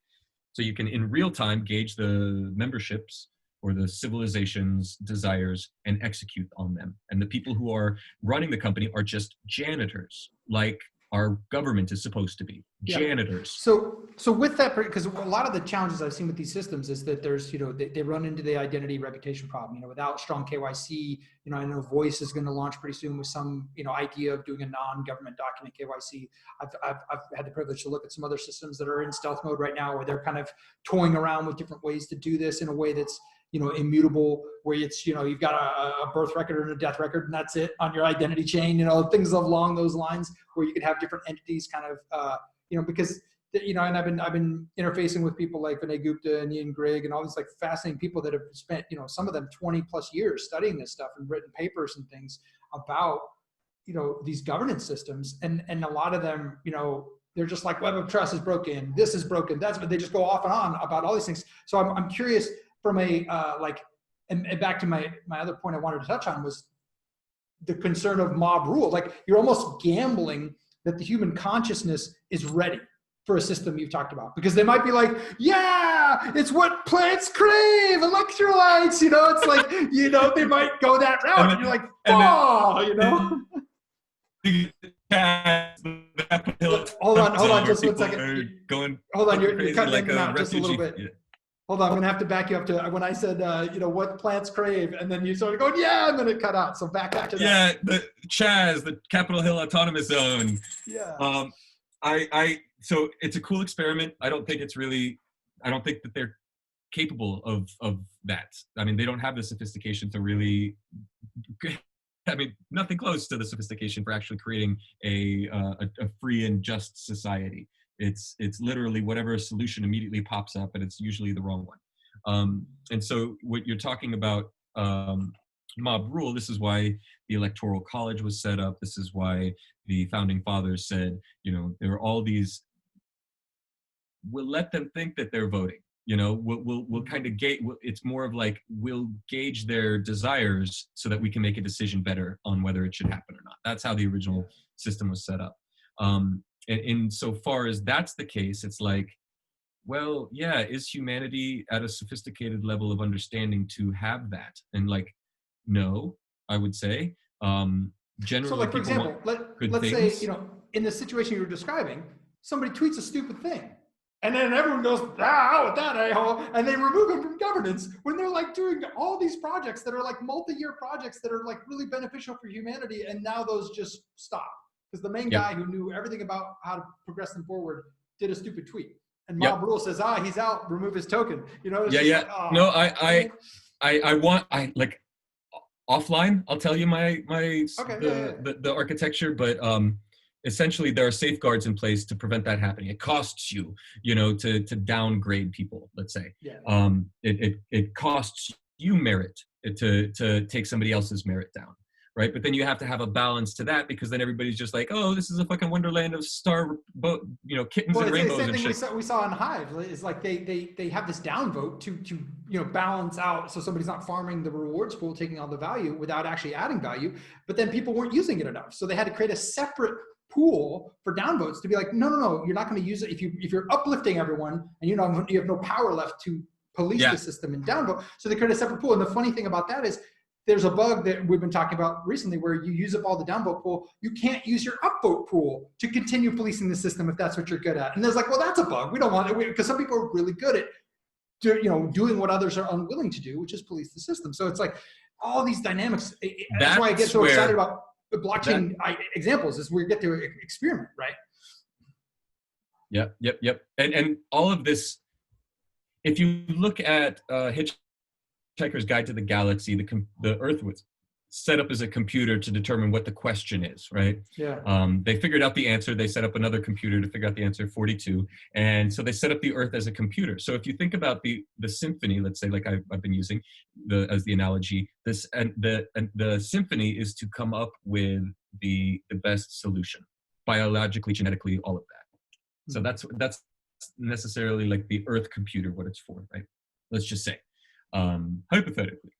So you can, in real time, gauge the memberships or the civilization's desires and execute on them. And the people who are running the company are just janitors, like our government is supposed to be. Yeah. Janitors. So with that, because a lot of the challenges I've seen with these systems is that there's, they run into the identity reputation problem, without strong KYC, I know Voice is going to launch pretty soon with some, idea of doing a non-government document KYC. I've had the privilege to look at some other systems that are in stealth mode right now, where they're kind of toying around with different ways to do this in a way that's, immutable, where it's, you've got a birth record and a death record, and that's it on your identity chain, things along those lines, where you could have different entities kind of, because, and I've been interfacing with people like Vinay Gupta and Ian Grigg and all these like fascinating people that have spent, some of them 20 plus years studying this stuff and written papers and things about, these governance systems. And a lot of them, they're just like, web of trust is broken, this is broken, that's what they just go off and on about all these things. So I'm curious from a, and back to my other point I wanted to touch on was the concern of mob rule. Like, you're almost gambling that the human consciousness is ready for a system you've talked about, because they might be like, yeah, it's what plants crave, electrolytes, it's like, they might go that route, and you're like, oh, Hold on, just 1 second. Hold on, you're cutting like out just a little bit. Yeah. Hold on, I'm gonna have to back you up to when I said, what plants crave, and then you started going, yeah, and then it cut out. So back to that. Yeah, the Chaz, the Capitol Hill Autonomous Zone. Yeah. So it's a cool experiment. I don't think that they're capable of that. I mean, they don't have the sophistication to really, nothing close to the sophistication for actually creating a free and just society. It's literally whatever solution immediately pops up, and it's usually the wrong one. And so what you're talking about, mob rule, this is why the Electoral College was set up. This is why the founding fathers said, there are all these, we'll let them think that they're voting. We'll kind of gauge, it's more of like, we'll gauge their desires so that we can make a decision better on whether it should happen or not. That's how the original system was set up. And insofar as that's the case, it's like, well, yeah, is humanity at a sophisticated level of understanding to have that? And like, no, I would say. Generally, so like, for example, let's say, in the situation you were describing, somebody tweets a stupid thing, and then everyone goes, with that a-hole, and they remove him from governance, when they're like doing all these projects that are like multi-year projects that are like really beneficial for humanity, and now those just stop. Because the main guy who knew everything about how to progress them forward did a stupid tweet. And mob rule says, he's out, remove his token. Like, no, I like offline, I'll tell you the architecture, but essentially there are safeguards in place to prevent that happening. It costs you, to downgrade people, let's say. Yeah. It costs you merit to take somebody else's merit down. Right, but then you have to have a balance to that, because then everybody's just like, oh, this is a fucking wonderland of kittens and rainbows and shit. We saw in Hive is like they have this downvote to balance out, so somebody's not farming the rewards pool, taking all the value without actually adding value. But then people weren't using it enough, so they had to create a separate pool for downvotes to be like, no, you're not going to use it if you're uplifting everyone and you have no power left to police the system and downvote. So they create a separate pool. And the funny thing about that is, there's a bug that we've been talking about recently where you use up all the downvote pool. You can't use your upvote pool to continue policing the system if that's what you're good at. And there's like, well, that's a bug. We don't want it, because some people are really good at doing what others are unwilling to do, which is police the system. So it's like all these dynamics. That's why I get so excited about the blockchain examples, is we get to experiment, right? Yep. And all of this, if you look at Hitchhiker's Guide to the Galaxy, the Earth was set up as a computer to determine what the question is, right? Yeah. They figured out the answer. They set up another computer to figure out the answer, 42. And so they set up the Earth as a computer. So if you think about the symphony, let's say, like I've been using as the analogy, the symphony is to come up with the best solution, biologically, genetically, all of that. So that's necessarily like the Earth computer, what it's for, right? Let's just say, hypothetically.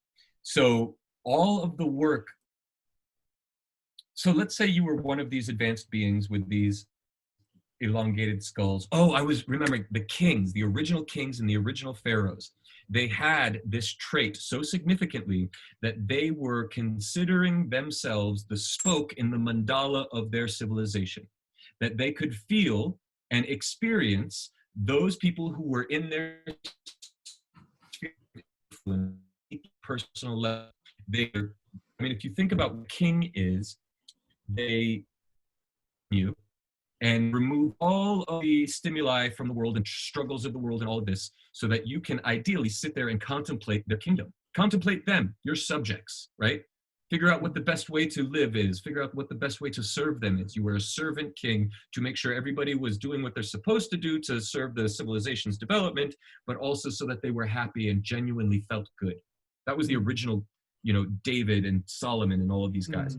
So all of the work, so let's say you were one of these advanced beings with these elongated skulls. Oh, I was remembering the kings, the original kings and the original pharaohs. They had this trait so significantly that they were considering themselves the spoke in the mandala of their civilization, that they could feel and experience those people who were in their personal level. If you think about what king is, they you and remove all of the stimuli from the world and struggles of the world and all of this, so that you can ideally sit there and contemplate their kingdom, contemplate them, your subjects, right? Figure out what the best way to live is, figure out what the best way to serve them is. You were a servant king to make sure everybody was doing what they're supposed to do to serve the civilization's development, but also so that they were happy and genuinely felt good. That was the original, David and Solomon and all of these guys,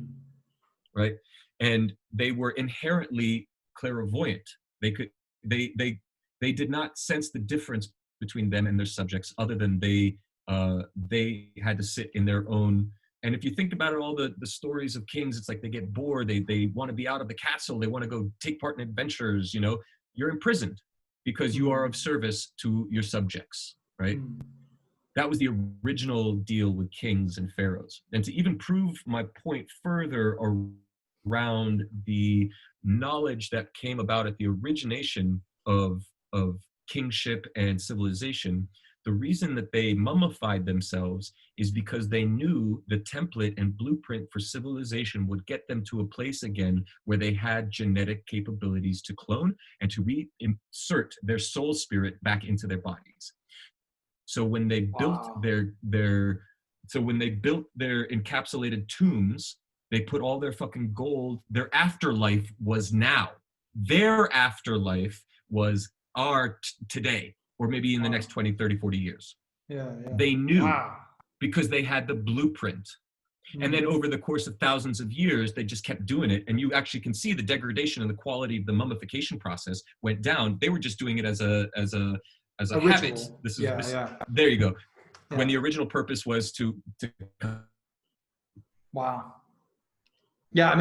right? And they were inherently clairvoyant. They did not sense the difference between them and their subjects, other than they had to sit in their own. And if you think about it, all the stories of kings, it's like they get bored. They want to be out of the castle. They want to go take part in adventures. You're imprisoned because you are of service to your subjects, right? That was the original deal with kings and pharaohs. And to even prove my point further around the knowledge that came about at the origination of kingship and civilization, the reason that they mummified themselves is because they knew the template and blueprint for civilization would get them to a place again where they had genetic capabilities to clone and to reinsert their soul spirit back into their bodies. So when they built their encapsulated tombs, they put all their fucking gold. Their afterlife was now. Their afterlife was our today, or maybe in the next 20, 30, 40 years. Yeah. They knew because they had the blueprint. And then over the course of thousands of years, they just kept doing it. And you actually can see the degradation and the quality of the mummification process went down. They were just doing it as a habit. There you go. Yeah. When the original purpose was to Wow. Yeah,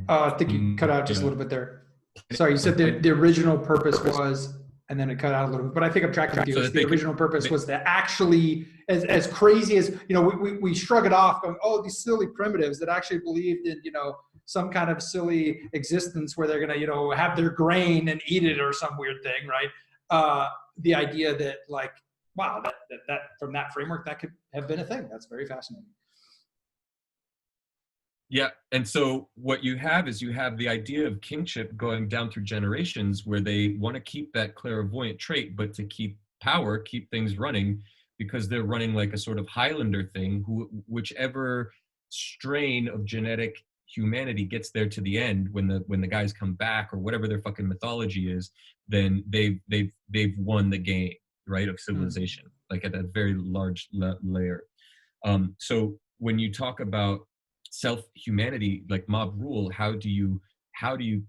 I think you cut out just a little bit there. Sorry, you said the original purpose was, and then it cut out a little bit, but I think I'm tracking with you. So the original purpose was to actually, as crazy as, we shrug it off, going, oh, these silly primitives that actually believed in, some kind of silly existence where they're going to, have their grain and eat it or some weird thing, right? The idea that, like, wow, that from that framework, that could have been a thing. That's very fascinating. Yeah, and so what you have is the idea of kingship going down through generations, where they want to keep that clairvoyant trait, but to keep power, keep things running, because they're running like a sort of Highlander thing. Whichever strain of genetic humanity gets there to the end, when the guys come back, or whatever their fucking mythology is, then they've won the game, right, of civilization, like at a very large layer. So when you talk about self-humanity, like mob rule, how do you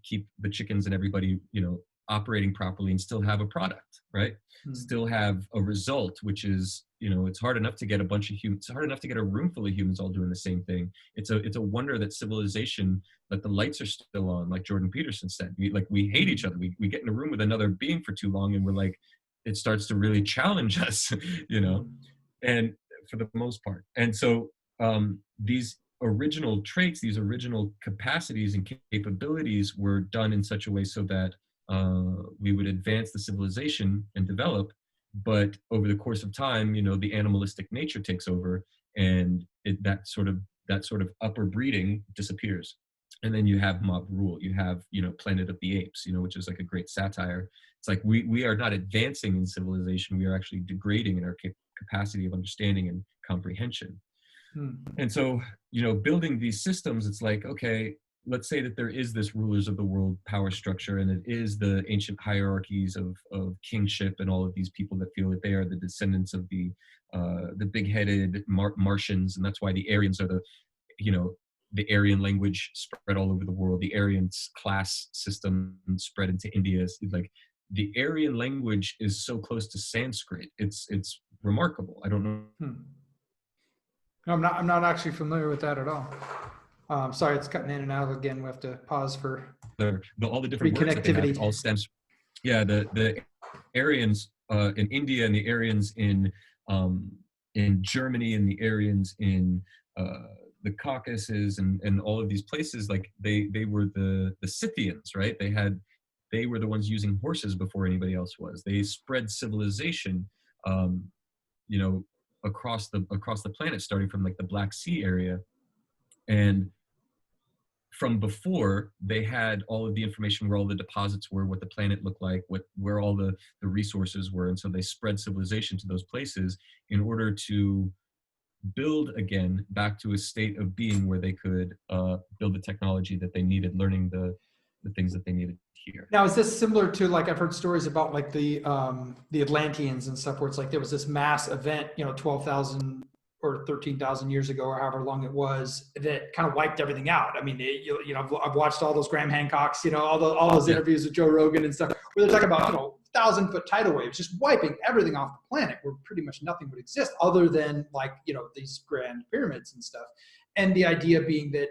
keep the chickens and everybody, operating properly and still have a product, right? Still have a result, which is, it's hard enough to get a bunch of humans, it's hard enough to get a room full of humans all doing the same thing. It's a wonder that civilization, that the lights are still on, like Jordan Peterson said. We hate each other. We get in a room with another being for too long, and we're like, it starts to really challenge us, and for the most part. And so these original traits, these original capacities and capabilities were done in such a way so that we would advance the civilization and develop. But over the course of time, the animalistic nature takes over, and that sort of upper breeding disappears. And then you have mob rule. You have, Planet of the Apes, which is like a great satire. It's like we are not advancing in civilization. We are actually degrading in our capacity of understanding and comprehension. And so, building these systems, it's like, okay, let's say that there is this rulers of the world power structure, and it is the ancient hierarchies of kingship and all of these people that feel that they are the descendants of the big-headed Martians, and that's why the Aryans are the Aryan language spread all over the world. The Aryan class system spread into India. It's like the Aryan language is so close to Sanskrit. It's remarkable. I don't know. I'm not actually familiar with that at all. Sorry, it's cutting in and out again. We have to pause for all the different words that they have, all stems. Yeah, the Aryans in India, and the Aryans in Germany, and the Aryans in the Caucasus, and all of these places, like they were the Scythians, right? They were the ones using horses before anybody else was. They spread civilization, across the planet, starting from like the Black Sea area. And from before, they had all of the information, where all the deposits were, what the planet looked like, where all the resources were. And so they spread civilization to those places in order to build again back to a state of being where they could build the technology that they needed, learning the things that they needed here. Now, is this similar to, like, I've heard stories about like the Atlanteans and stuff, where it's like there was this mass event, 12,000 or 13,000 years ago, or however long it was, that kind of wiped everything out. I mean, I've watched all those Graham Hancocks, all those interviews with Joe Rogan and stuff, where they're talking about 1,000-foot tidal waves just wiping everything off the planet, where pretty much nothing would exist other than these grand pyramids and stuff. And the idea being that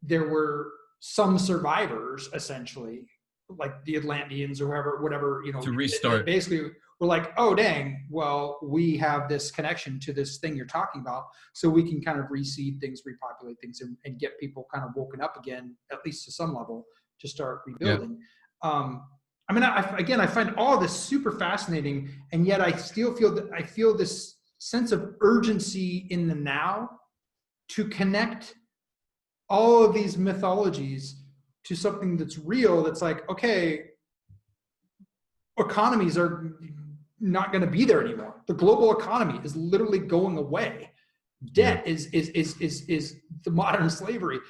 there were some survivors, essentially, like the Atlanteans or whatever, to restart. Basically, we're like, oh, dang, well, we have this connection to this thing you're talking about, so we can kind of reseed things, repopulate things, and get people kind of woken up again, at least to some level, to start rebuilding. Yeah. I find all this super fascinating, and yet I still feel this sense of urgency in the now to connect all of these mythologies to something that's real. That's like, okay, economies are not going to be there anymore. The global economy is literally going away. Debt is the modern slavery.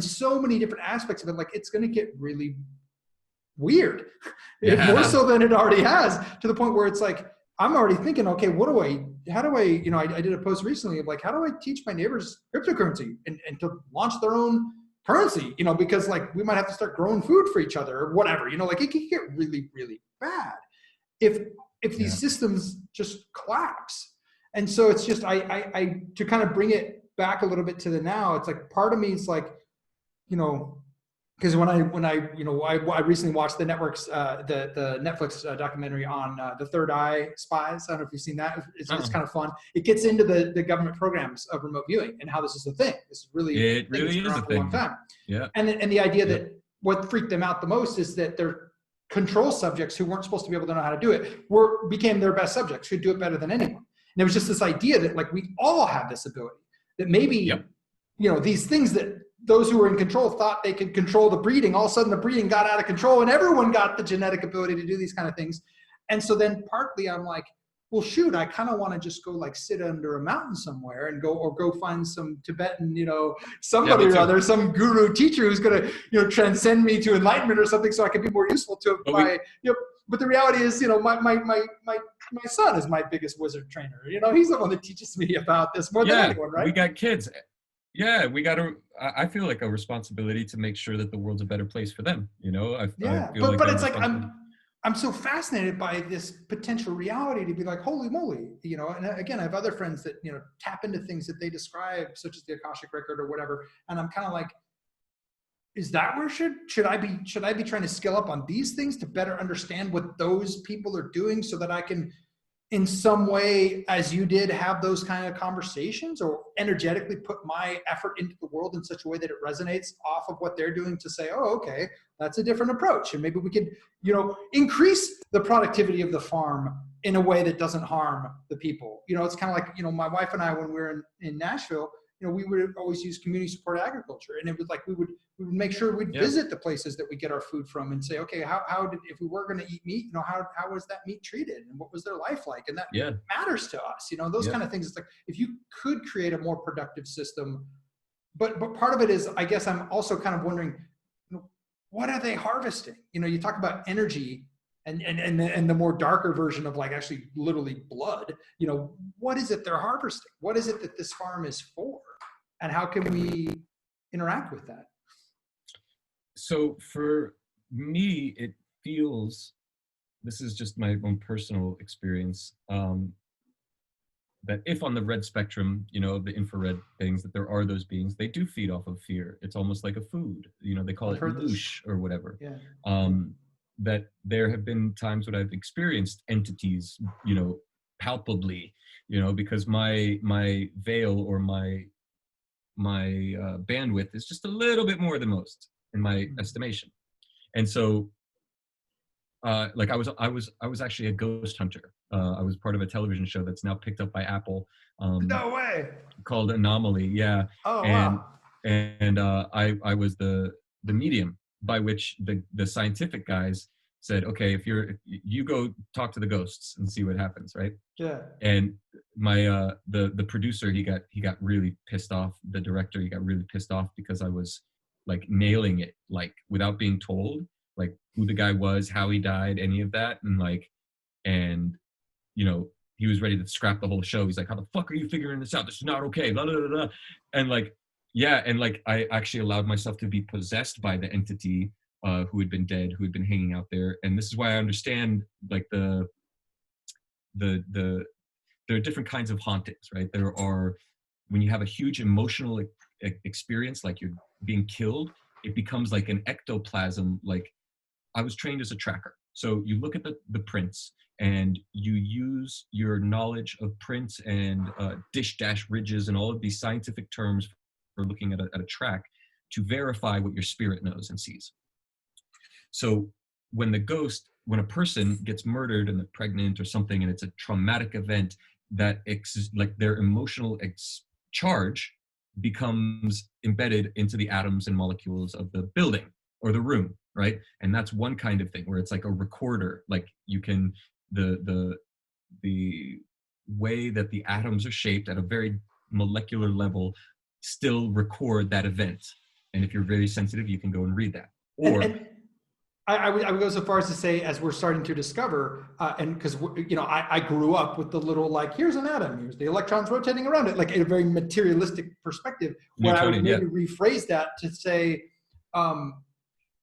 So many different aspects of it. Like, it's going to get really weird, more so than it already has, to the point where it's like, I'm already thinking, okay, how do I, I did a post recently of like, how do I teach my neighbors cryptocurrency and to launch their own currency, because like we might have to start growing food for each other or whatever, like it can get really, really bad if these systems just collapse. And so it's just, I to kind of bring it back a little bit to the now, it's like, part of me is like, because when I recently watched the Netflix documentary on the Third Eye spies. I don't know if you've seen that. It's kind of fun. It gets into the government programs of remote viewing and how this is a thing. This is really, it really is a thing. A long time. Yeah. And the idea that what freaked them out the most is that their control subjects, who weren't supposed to be able to know how to do it, became their best subjects, who do it better than anyone. And there was just this idea that like we all have this ability, that maybe these things that those who were in control thought they could control the breeding. All of a sudden the breeding got out of control and everyone got the genetic ability to do these kind of things. And so then partly I'm like, well, shoot, I kind of want to just go like sit under a mountain somewhere and go find some Tibetan, somebody or other, some guru teacher who's going to, transcend me to enlightenment or something, so I can be more useful to but the reality is, my son is my biggest wizard trainer. He's the one that teaches me about this more than anyone, right? We got kids. Yeah, we got to. I feel like a responsibility to make sure that the world's a better place for them. I feel but it's like I'm so fascinated by this potential reality to be like, holy moly, And again, I have other friends that tap into things that they describe, such as the Akashic record or whatever, and I'm kind of like, is that where should I be trying to skill up on these things to better understand what those people are doing, so that I can in some way, as you did, have those kind of conversations, or energetically put my effort into the world in such a way that it resonates off of what they're doing to say, oh, okay, that's a different approach. And maybe we could, increase the productivity of the farm in a way that doesn't harm the people. It's kind of like, my wife and I, when we were in Nashville, we would always use community support agriculture. And it was like, we would make sure we'd visit the places that we get our food from and say, okay, if we were going to eat meat, how was that meat treated? And what was their life like? And that matters to us, those kind of things. It's like, if you could create a more productive system, but part of it is, I guess I'm also kind of wondering, what are they harvesting? You talk about energy and the more darker version of like actually literally blood, what is it they're harvesting? What is it that this farm is for? And how can we interact with that? So for me, it feels, this is just my own personal experience, that if on the red spectrum, the infrared things, that there are those beings, they do feed off of fear. It's almost like a food, they call it loosh or whatever. Yeah. That there have been times when I've experienced entities, palpably, because my veil or my bandwidth is just a little bit more than most in my estimation. And so like I was actually a ghost hunter. I was part of a television show that's now picked up by Apple. No way. Called Anomaly. Yeah. Oh, and, wow. And I was the medium by which the scientific guys said, okay, if you go talk to the ghosts and see what happens, right? Yeah. And my the producer, he got really pissed off. The director, he got really pissed off because I was like nailing it, like without being told, like who the guy was, how he died, any of that, and he was ready to scrap the whole show. He's like, how the fuck are you figuring this out? This is not okay. Blah, blah, blah, blah. And like, yeah, and like I actually allowed myself to be possessed by the entity who had been dead, who had been hanging out there. And this is why I understand like there are different kinds of hauntings, right? There are, when you have a huge emotional experience, like you're being killed, it becomes like an ectoplasm. Like I was trained as a tracker. So you look at the prints and you use your knowledge of prints and dish dash ridges and all of these scientific terms for looking at a track to verify what your spirit knows and sees. So when a person gets murdered and they're pregnant or something, and it's a traumatic event, that like their emotional charge becomes embedded into the atoms and molecules of the building or the room, right? And that's one kind of thing where it's like a recorder. Like you can, the way that the atoms are shaped at a very molecular level still record that event. And if you're very sensitive, you can go and read that. Or I would go so far as to say, as we're starting to discover, and because I grew up with the little like, here's an atom, here's the electrons rotating around it, like in a very materialistic perspective. Where I would maybe rephrase that to say,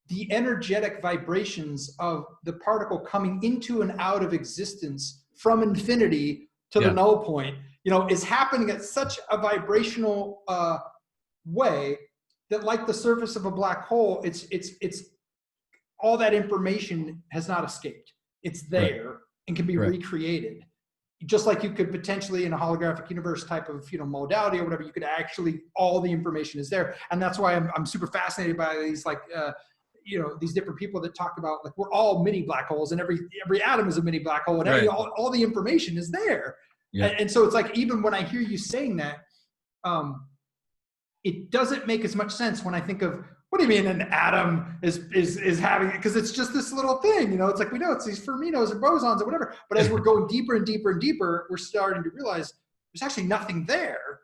the energetic vibrations of the particle coming into and out of existence from infinity to the null point, is happening at such a vibrational way that, like the surface of a black hole, it's all that information has not escaped. It's there and can be recreated. Just like you could potentially in a holographic universe type of modality or whatever, you could actually, all the information is there. And that's why I'm super fascinated by these like these different people that talk about like we're all mini black holes and every atom is a mini black hole and all the information is there. And so it's like, even when I hear you saying that, it doesn't make as much sense when I think of, what do you mean an atom is having it? Because it's just this little thing, it's like, we know it's these fermions or bosons or whatever. But as we're going deeper and deeper and deeper, we're starting to realize there's actually nothing there.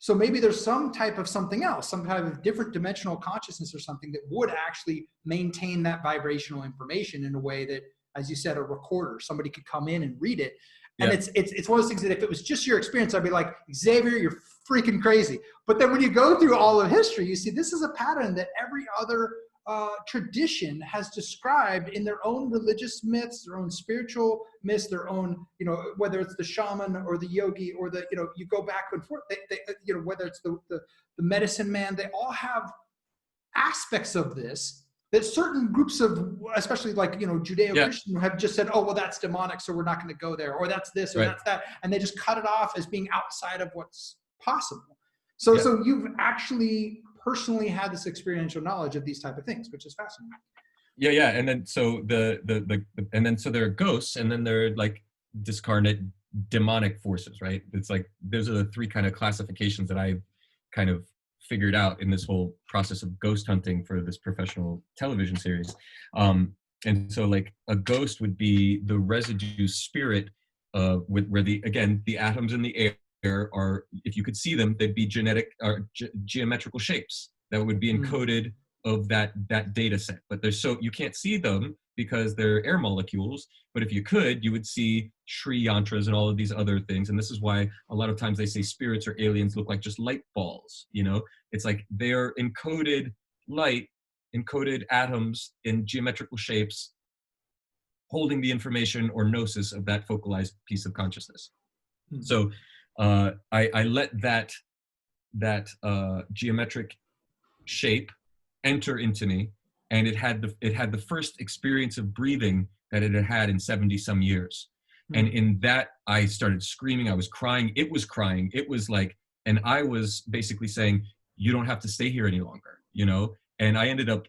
So maybe there's some type of something else, some kind of different dimensional consciousness or something that would actually maintain that vibrational information in a way that, as you said, a recorder, somebody could come in and read it. And it's one of those things that if it was just your experience, I'd be like, Xavier, you're freaking crazy. But then when you go through all of history, you see this is a pattern that every other tradition has described in their own religious myths, their own spiritual myths, their own, whether it's the shaman or the yogi or the, you go back and forth, whether it's the medicine man, they all have aspects of this that certain groups of, especially like, Judeo-Christian, Yeah. have just said, oh, well, that's demonic, so we're not going to go there, or that's this, or Right. that's that. And they just cut it off as being outside of what's possible. So, Yeah. so you've actually personally had this experiential knowledge of these type of things, which is fascinating. Yeah. And then so so there are ghosts, and then there are like discarnate demonic forces, right? It's like those are the three kind of classifications that I've kind of figured out in this whole process of ghost hunting for this professional television series. And so like a ghost would be the residue spirit where the atoms in the air are, if you could see them, they'd be geometrical shapes that would be encoded of that data set. But you can't see them because they're air molecules. But if you could, you would see Sri yantras and all of these other things. And this is why a lot of times they say spirits or aliens look like just light balls. It's like they're encoded light, encoded atoms in geometrical shapes, holding the information or gnosis of that focalized piece of consciousness. So I let that geometric shape enter into me, and it had the first experience of breathing that it had had in 70 some years. And in that, I started screaming, I was crying, it was crying, it was like, and I was basically saying, you don't have to stay here any longer, and I ended up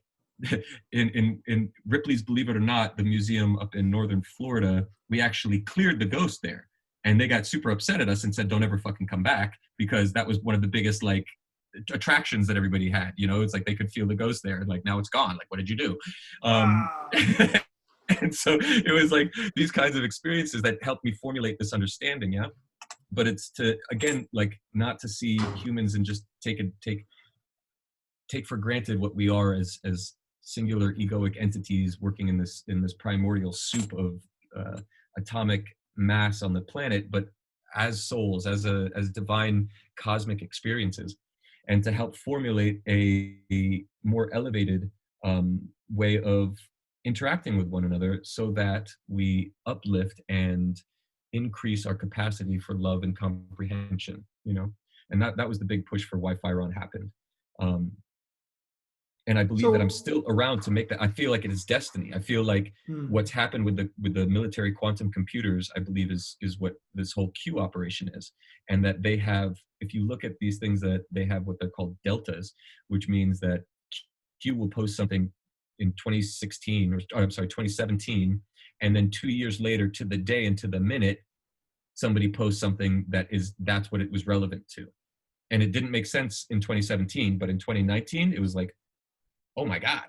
in Ripley's, believe it or not, the museum up in northern Florida. We actually cleared the ghost there, and they got super upset at us and said, don't ever fucking come back, because that was one of the biggest like attractions that everybody had. It's like they could feel the ghost there, like now it's gone, like what did you do? And so it was like these kinds of experiences that helped me formulate this understanding. Yeah, but it's to, again, like not to see humans and just take for granted what we are as singular egoic entities working in this primordial soup of atomic mass on the planet, but as souls, as divine cosmic experiences, and to help formulate a more elevated way of interacting with one another so that we uplift and increase our capacity for love and comprehension, and that was the big push for why Firon happened. And I believe that I'm still around to make that. I feel like it is destiny. I feel like what's happened with the military quantum computers, I believe is what this whole Q operation is. And that they have, if you look at these things, that they have what they're called deltas, which means that Q will post something in 2017, and then 2 years later, to the day and to the minute, somebody posts something that's what it was relevant to. And it didn't make sense in 2017, but in 2019, it was like, oh my God.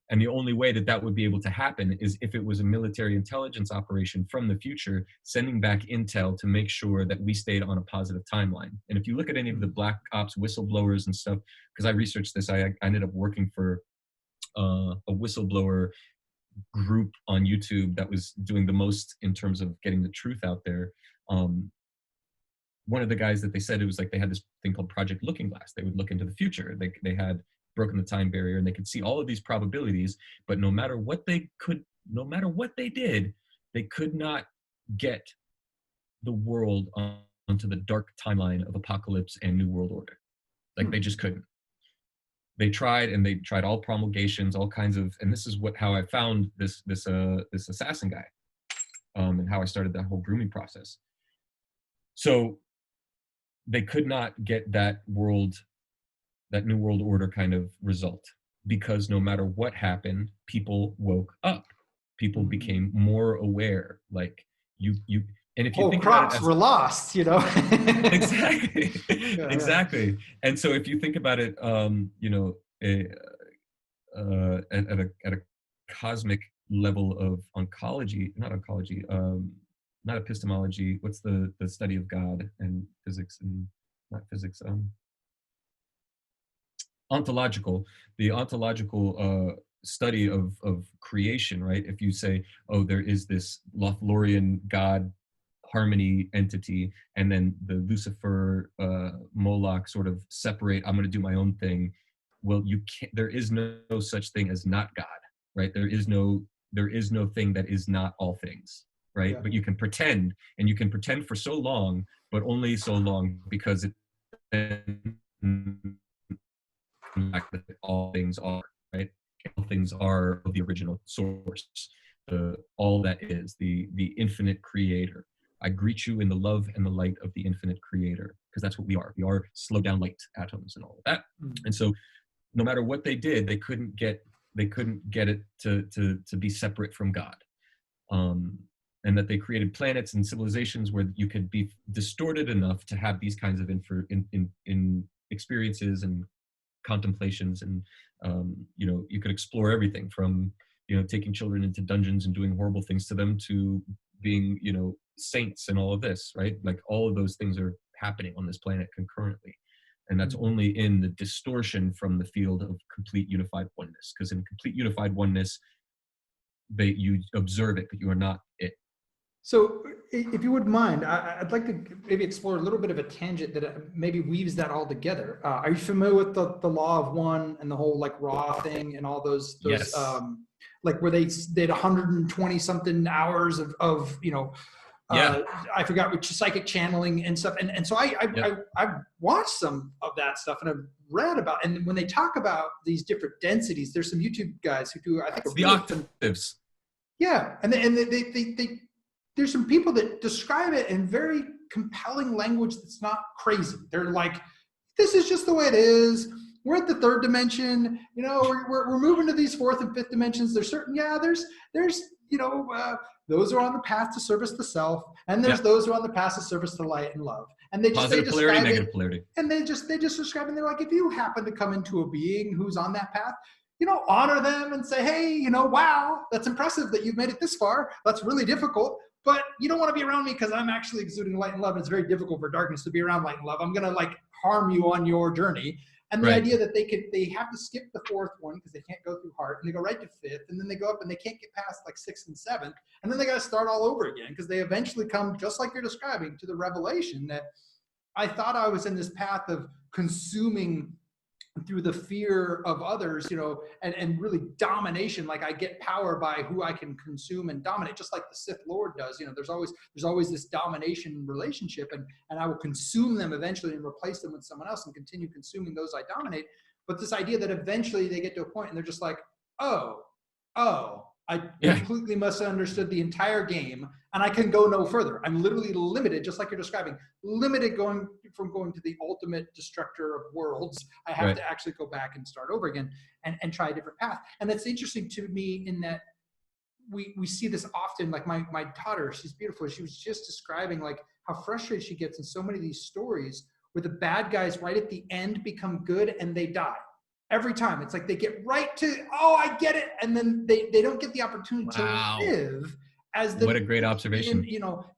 And the only way that would be able to happen is if it was a military intelligence operation from the future, sending back intel to make sure that we stayed on a positive timeline. And if you look at any of the Black Ops whistleblowers and stuff, because I researched this, I ended up working for a whistleblower group on YouTube that was doing the most in terms of getting the truth out there. One of the guys that they said, it was like they had this thing called Project Looking Glass. They would look into the future. They had broken the time barrier, and they could see all of these probabilities, but no matter what they did, they could not get the world onto the dark timeline of apocalypse and New World Order. Like they just couldn't. They tried all promulgations, all kinds of, and this is how I found this assassin guy, and how I started that whole grooming process. So they could not get that New World Order kind of result, because no matter what happened, people woke up. People became more aware. Like you, and if you think crops about it, were lost, Exactly, exactly. And so if you think about it, at a cosmic level of not epistemology. What's the study of God and physics and not physics? The ontological study of creation, right? If you say, oh, there is this Lothlorien God harmony entity, and then the Lucifer Moloch sort of separate, I'm going to do my own thing. Well, you can't. There is no such thing as not God, right? There is no thing that is not all things, right? Yeah. But you can pretend, and you can pretend for so long, but only so long, because it all things are, right? all things are the original source, all that is, the infinite creator. I greet you in the love and the light of the infinite creator, because that's what we are. We are slow down light atoms and all of that. And so no matter what they did, they couldn't get it to be separate from God. And that they created planets and civilizations where you could be distorted enough to have these kinds of in experiences and contemplations, and you could explore everything from taking children into dungeons and doing horrible things to them, to being saints and all of this, right? Like all of those things are happening on this planet concurrently, and that's only in the distortion from the field of complete unified oneness. Because in complete unified oneness, you observe it, but you are not it. So if you wouldn't mind, I'd like to maybe explore a little bit of a tangent that maybe weaves that all together. Are you familiar with the law of one and the whole like raw thing and all those Yes. Like where they did 120 something hours of I forgot which psychic channeling and stuff. And so I've watched some of that stuff and I've read about, and when they talk about these different densities, there's some YouTube guys who do, I think, the octaves. Yeah. And they there's some people that describe it in very compelling language that's not crazy. They're like, this is just the way it is. We're at the third dimension. We're moving to these fourth and fifth dimensions. There's certain, there's those are on the path to service the self, and there's those who are on the path to service the light and love. And they positive polarity, negative polarity. And they just describe it. And they're like, if you happen to come into a being who's on that path, honor them and say, hey, wow, that's impressive that you've made it this far. That's really difficult. But you don't want to be around me because I'm actually exuding light and love. And it's very difficult for darkness to be around light and love. I'm going to harm you on your journey. And the idea that they have to skip the fourth one because they can't go through heart, and they go right to fifth, and then they go up and they can't get past sixth and seventh, and then they got to start all over again because they eventually come, just like you're describing, to the revelation that I thought I was in this path of consuming through the fear of others, and really domination. Like I get power by who I can consume and dominate, just like the Sith Lord does. There's always this domination relationship, and I will consume them eventually and replace them with someone else and continue consuming those I dominate. But this idea that eventually they get to a point and they're just like, oh, I completely misunderstood the entire game, and I can go no further. I'm literally limited, just like you're describing, limited going to the ultimate destructor of worlds. I have to actually go back and start over again and try a different path. And it's interesting to me in that we see this often. Like my daughter, she's beautiful. She was just describing how frustrated she gets in so many of these stories where the bad guys right at the end become good and they die. Every time. It's like they get right to, I get it. And then they don't get the opportunity to live as what a great observation.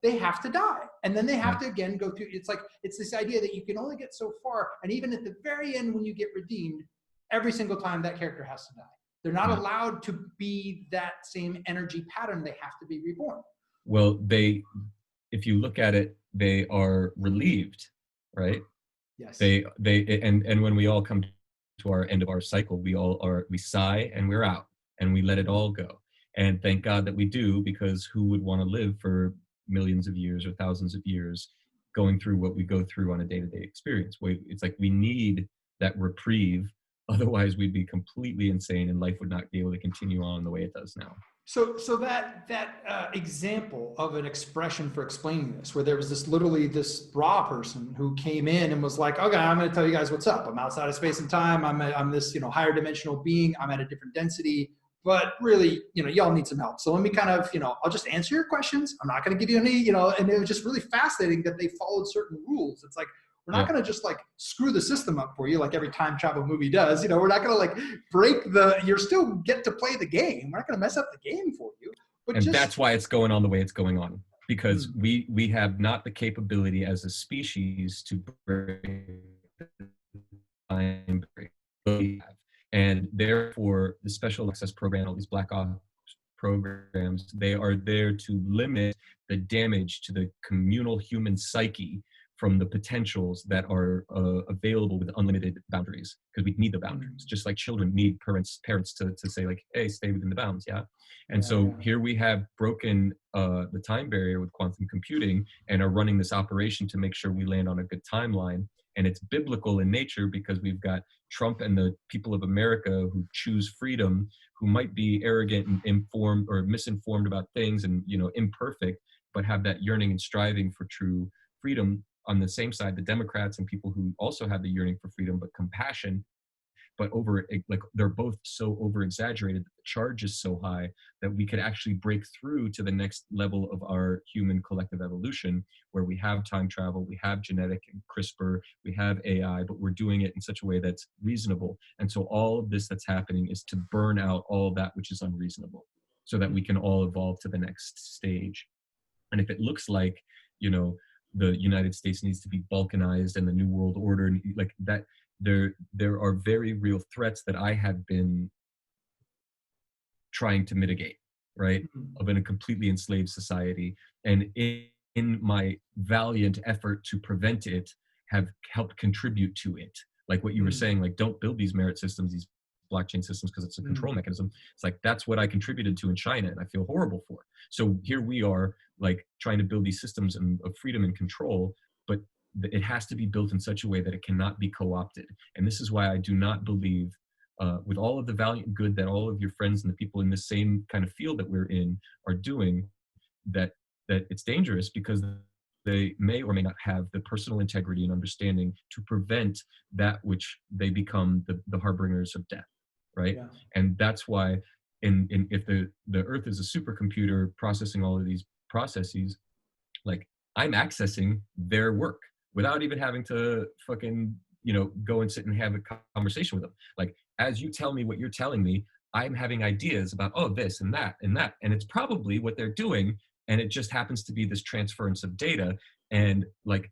They have to die. And then they have to again go through, it's this idea that you can only get so far. And even at the very end, when you get redeemed, every single time that character has to die. They're not allowed to be that same energy pattern. They have to be reborn. Well, if you look at it, they are relieved, right? Yes. And when we all come to our end of our cycle, we sigh and we're out and we let it all go. And thank God that we do, because who would want to live for millions of years or thousands of years going through what we go through on a day-to-day experience? It's like we need that reprieve. Otherwise we'd be completely insane and life would not be able to continue on the way it does now. So that example of an expression for explaining this, where there was this raw person who came in and was like, okay, I'm going to tell you guys what's up. I'm outside of space and time. I'm this, higher dimensional being. I'm at a different density, but really, y'all need some help. So let me kind of, I'll just answer your questions. I'm not going to give you any, and it was just really fascinating that they followed certain rules. It's like, we're not going to just screw the system up for you like every time travel movie does. We're not going to break you still get to play the game. We're not going to mess up the game for you. But that's why it's going on the way it's going on, because we have not the capability as a species to break the time barrier. And therefore the special access program, all these Black Ops programs, they are there to limit the damage to the communal human psyche from the potentials that are available with unlimited boundaries, because we need the boundaries, just like children need parents to say hey, stay within the bounds. So here we have broken the time barrier with quantum computing and are running this operation to make sure we land on a good timeline. And it's biblical in nature because we've got Trump and the people of America who choose freedom, who might be arrogant and informed or misinformed about things and, you know, imperfect, but have that yearning and striving for true freedom. On the same side, the Democrats and people who also have the yearning for freedom, but compassion, but they're both so over exaggerated that the charge is so high that we could actually break through to the next level of our human collective evolution, where we have time travel, we have genetic and CRISPR, we have AI, but we're doing it in such a way that's reasonable. And so all of this that's happening is to burn out all of that which is unreasonable, so that we can all evolve to the next stage. And if it looks like, you know, the United States needs to be balkanized and the New World Order, like that, there are very real threats that I have been trying to mitigate, right? Of in a completely enslaved society. And in my valiant effort to prevent it, have helped contribute to it. Like what you were saying, like, don't build these merit systems, these blockchain systems, because it's a control mechanism. It's like, that's what I contributed to in China, and I feel horrible for. So here we are, like, trying to build these systems of freedom and control, but it has to be built in such a way that it cannot be co-opted. And this is why I do not believe, with all of the value and good that all of your friends and the people in the same kind of field that we're in are doing, that it's dangerous, because they may or may not have the personal integrity and understanding to prevent that which they become the harbingers of death, right? Yeah. And that's why if the Earth is a supercomputer processing all of these processes, like, I'm accessing their work without even having to fucking, you know, go and sit and have a conversation with them. Like, as you tell me what you're telling me, I'm having ideas about, oh, this and that and that. And it's probably what they're doing. And it just happens to be this transference of data. And like,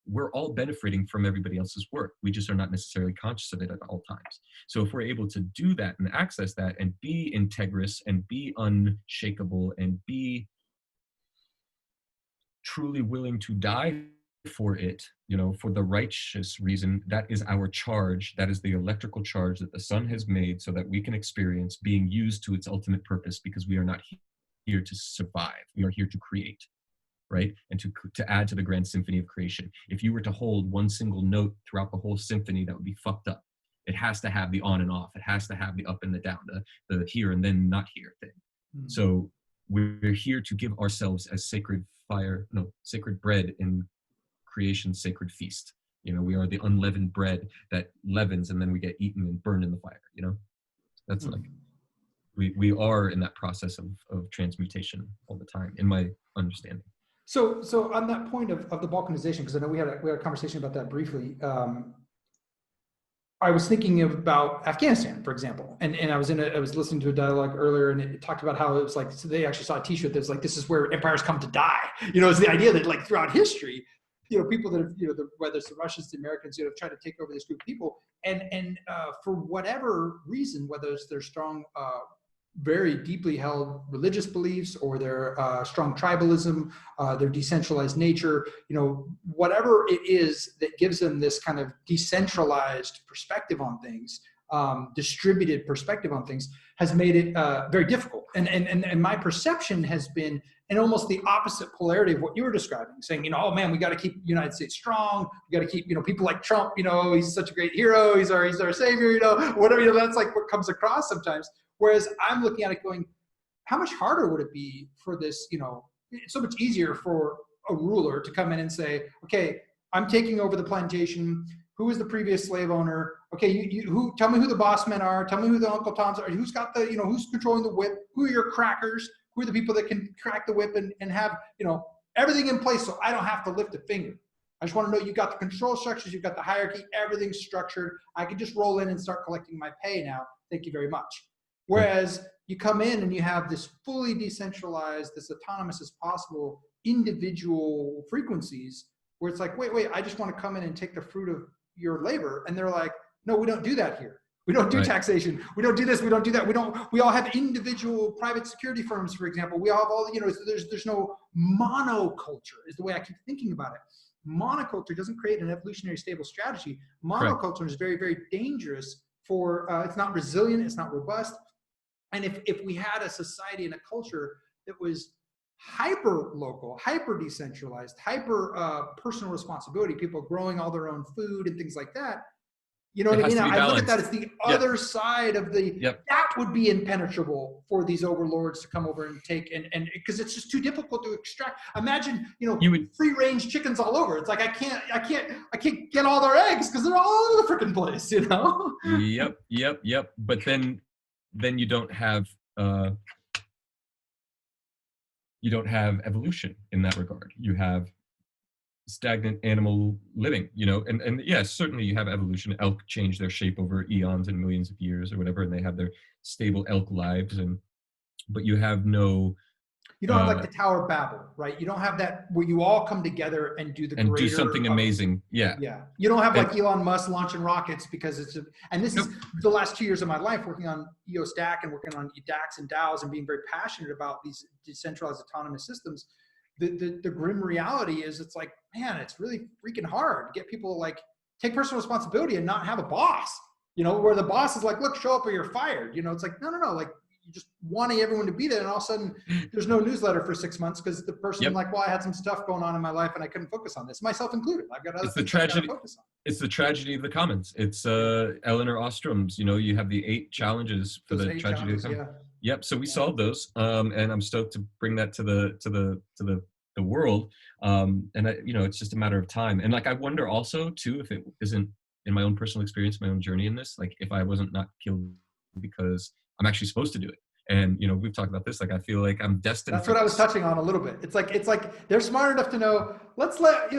we're all benefiting from everybody else's work. We just are not necessarily conscious of it at all times. So if we're able to do that and access that and be integrous and be unshakable and be truly willing to die for it, you know, for the righteous reason, that is our charge. That is the electrical charge that the sun has made so that we can experience being used to its ultimate purpose, because we are not here to survive. We are here to create, right? And to add to the grand symphony of creation. If you were to hold one single note throughout the whole symphony, that would be fucked up. It has to have the on and off. It has to have the up and the down, the here and then not here thing. So we're here to give ourselves as sacred bread in creation's sacred feast. You know, we are the unleavened bread that leavens and then we get eaten and burned in the fire, you know? That's like, we are in that process of transmutation all the time, in my understanding. So on that point of the balkanization, because I know we had a conversation about that briefly, I was thinking about Afghanistan, for example, and I was listening to a dialogue earlier, and it talked about how it was like, so they actually saw a T-shirt that was like, "This is where empires come to die." You know, it's the idea that, like, throughout history, you know, people that have, you know, whether it's the Russians, the Americans, you know, try to take over this group of people, and for whatever reason, whether it's their strong, very deeply held religious beliefs, or their strong tribalism, their decentralized nature, you know, whatever it is that gives them this kind of decentralized perspective on things, distributed perspective on things, has made it very difficult. And my perception has been in almost the opposite polarity of what you were describing, saying, you know, oh man, we got to keep the United States strong. We got to keep, you know, people like Trump, you know, he's such a great hero. He's our savior, you know, whatever, you know, that's like what comes across sometimes. Whereas I'm looking at it going, how much harder would it be for this, you know, it's so much easier for a ruler to come in and say, okay, I'm taking over the plantation. Who is the previous slave owner? Okay, who? Tell me who the boss men are. Tell me who the Uncle Toms are. Who's got the, you know, who's controlling the whip? Who are your crackers? Who are the people that can crack the whip and have, you know, everything in place so I don't have to lift a finger? I just want to know you got the control structures, you've got the hierarchy, everything's structured. I can just roll in and start collecting my pay now. Thank you very much. Whereas you come in and you have this fully decentralized, this autonomous as possible individual frequencies, where it's like, wait, I just want to come in and take the fruit of your labor. And they're like, no, we don't do that here. We don't do taxation. We don't do this. We don't do that. We all have individual private security firms, for example. We all have all, you know, there's no monoculture is the way I keep thinking about it. Monoculture doesn't create an evolutionary stable strategy. Monoculture is very, very dangerous for, it's not resilient. It's not robust. And if we had a society and a culture that was hyper local, hyper decentralized, hyper personal responsibility, people growing all their own food and things like that. You know what I mean? I look at that as the other side of the, that would be impenetrable for these overlords to come over and take, and because it's just too difficult to extract. Imagine, free range chickens all over. It's like, I can't get all their eggs because they're all over the freaking place, Yep. But then you don't have evolution in that regard. You have stagnant animal living, and yes, certainly you have evolution. Elk change their shape over eons and millions of years or whatever, and they have their stable elk lives, but you have no, you don't have like the Tower of Babel, right? You don't have that where you all come together and do do something amazing. Yeah. You don't have like Elon Musk launching rockets because it's this is the last 2 years of my life working on EOStack and working on DAX and DAOs and being very passionate about these decentralized autonomous systems. The grim reality is, it's like, man, it's really freaking hard to get people to like take personal responsibility and not have a boss, where the boss is like, look, show up or you're fired. It's like, no, like you just wanting everyone to be there, and all of a sudden there's no newsletter for 6 months because the person like, well, I had some stuff going on in my life and I couldn't focus on this, myself included. I've got other things I gotta focus on. It's the tragedy of the commons. It's Eleanor Ostrom's, you have the 8 challenges for the tragedy of the commons. Yep. So we solved those, and I'm stoked to bring that to the world. And it's just a matter of time. And like, I wonder also too, if it isn't, in my own personal experience, my own journey in this, like if I wasn't not killed because I'm actually supposed to do it. And we've talked about this. Like, I feel like I'm destined. That's what I was touching on a little bit. It's like they're smart enough to know, let's let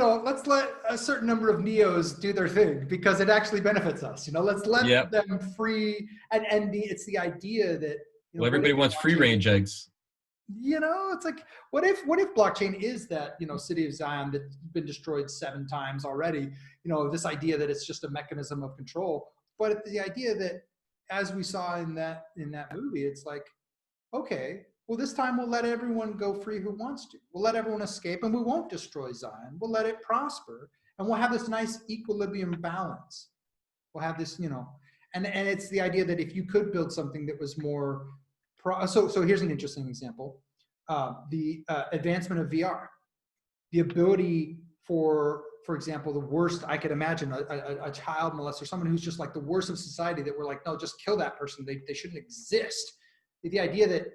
a certain number of neos do their thing because it actually benefits us. Let's let them free. And it's the idea that everybody wants free range eggs. It's like, what if blockchain is that, city of Zion that's been destroyed 7 times already, this idea that it's just a mechanism of control. But the idea that, as we saw in that movie, it's like, okay, well, this time we'll let everyone go free who wants to. We'll let everyone escape, and we won't destroy Zion. We'll let it prosper, and we'll have this nice equilibrium balance. We'll have this, and it's the idea that if you could build something that was more so here's an interesting example. The advancement of VR. The ability for example, the worst I could imagine, a child molester, someone who's just like the worst of society, that we're like, no, just kill that person. They shouldn't exist. The idea that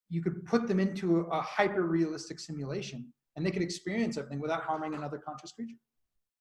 you could put them into a hyper-realistic simulation and they could experience everything without harming another conscious creature.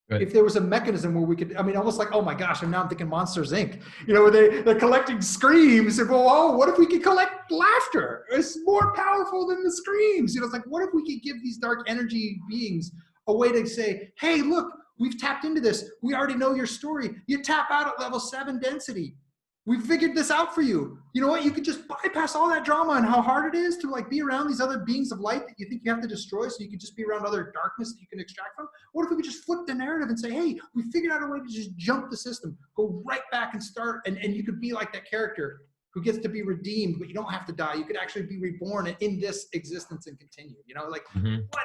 Right. If there was a mechanism where we could, almost like, oh my gosh, I'm thinking Monsters, Inc., where they're collecting screams and go, oh, what if we could collect laughter? It's more powerful than the screams. It's like, what if we could give these dark energy beings a way to say, hey, look, we've tapped into this. We already know your story. You tap out at level 7 density. We figured this out for you. You know what? You could just bypass all that drama and how hard it is to like be around these other beings of light that you think you have to destroy, so you can just be around other darkness that you can extract from. What if we could just flip the narrative and say, hey, we figured out a way to just jump the system, go right back and start, and you could be like that character who gets to be redeemed, but you don't have to die. You could actually be reborn in this existence and continue. What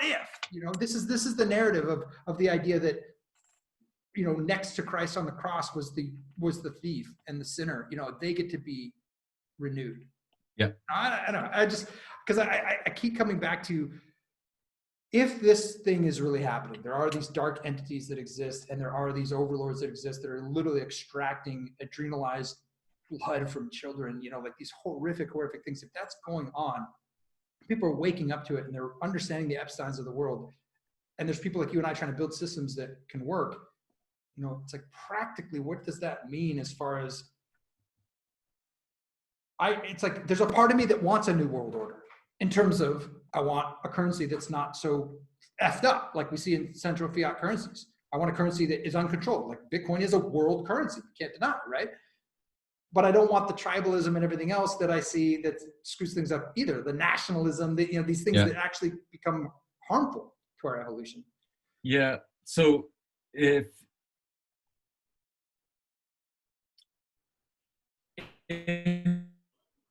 if? This is the narrative of the idea that, next to Christ on the cross was the thief and the sinner. They get to be renewed. Yeah. I don't know. I just, because I keep coming back to, if this thing is really happening, there are these dark entities that exist, and there are these overlords that exist that are literally extracting adrenalized blood from children, like these horrific things. If that's going on, people are waking up to it and they're understanding the Epsteins of the world. And there's people like you and I trying to build systems that can work. It's like, practically, what does that mean as far as it's like, there's a part of me that wants a new world order in terms of, I want a currency that's not so effed up like we see in central fiat currencies. I want a currency that is uncontrolled. Like Bitcoin is a world currency. You can't deny it, right? But I don't want the tribalism and everything else that I see that screws things up either. The nationalism, these things that actually become harmful to our evolution. Yeah. So if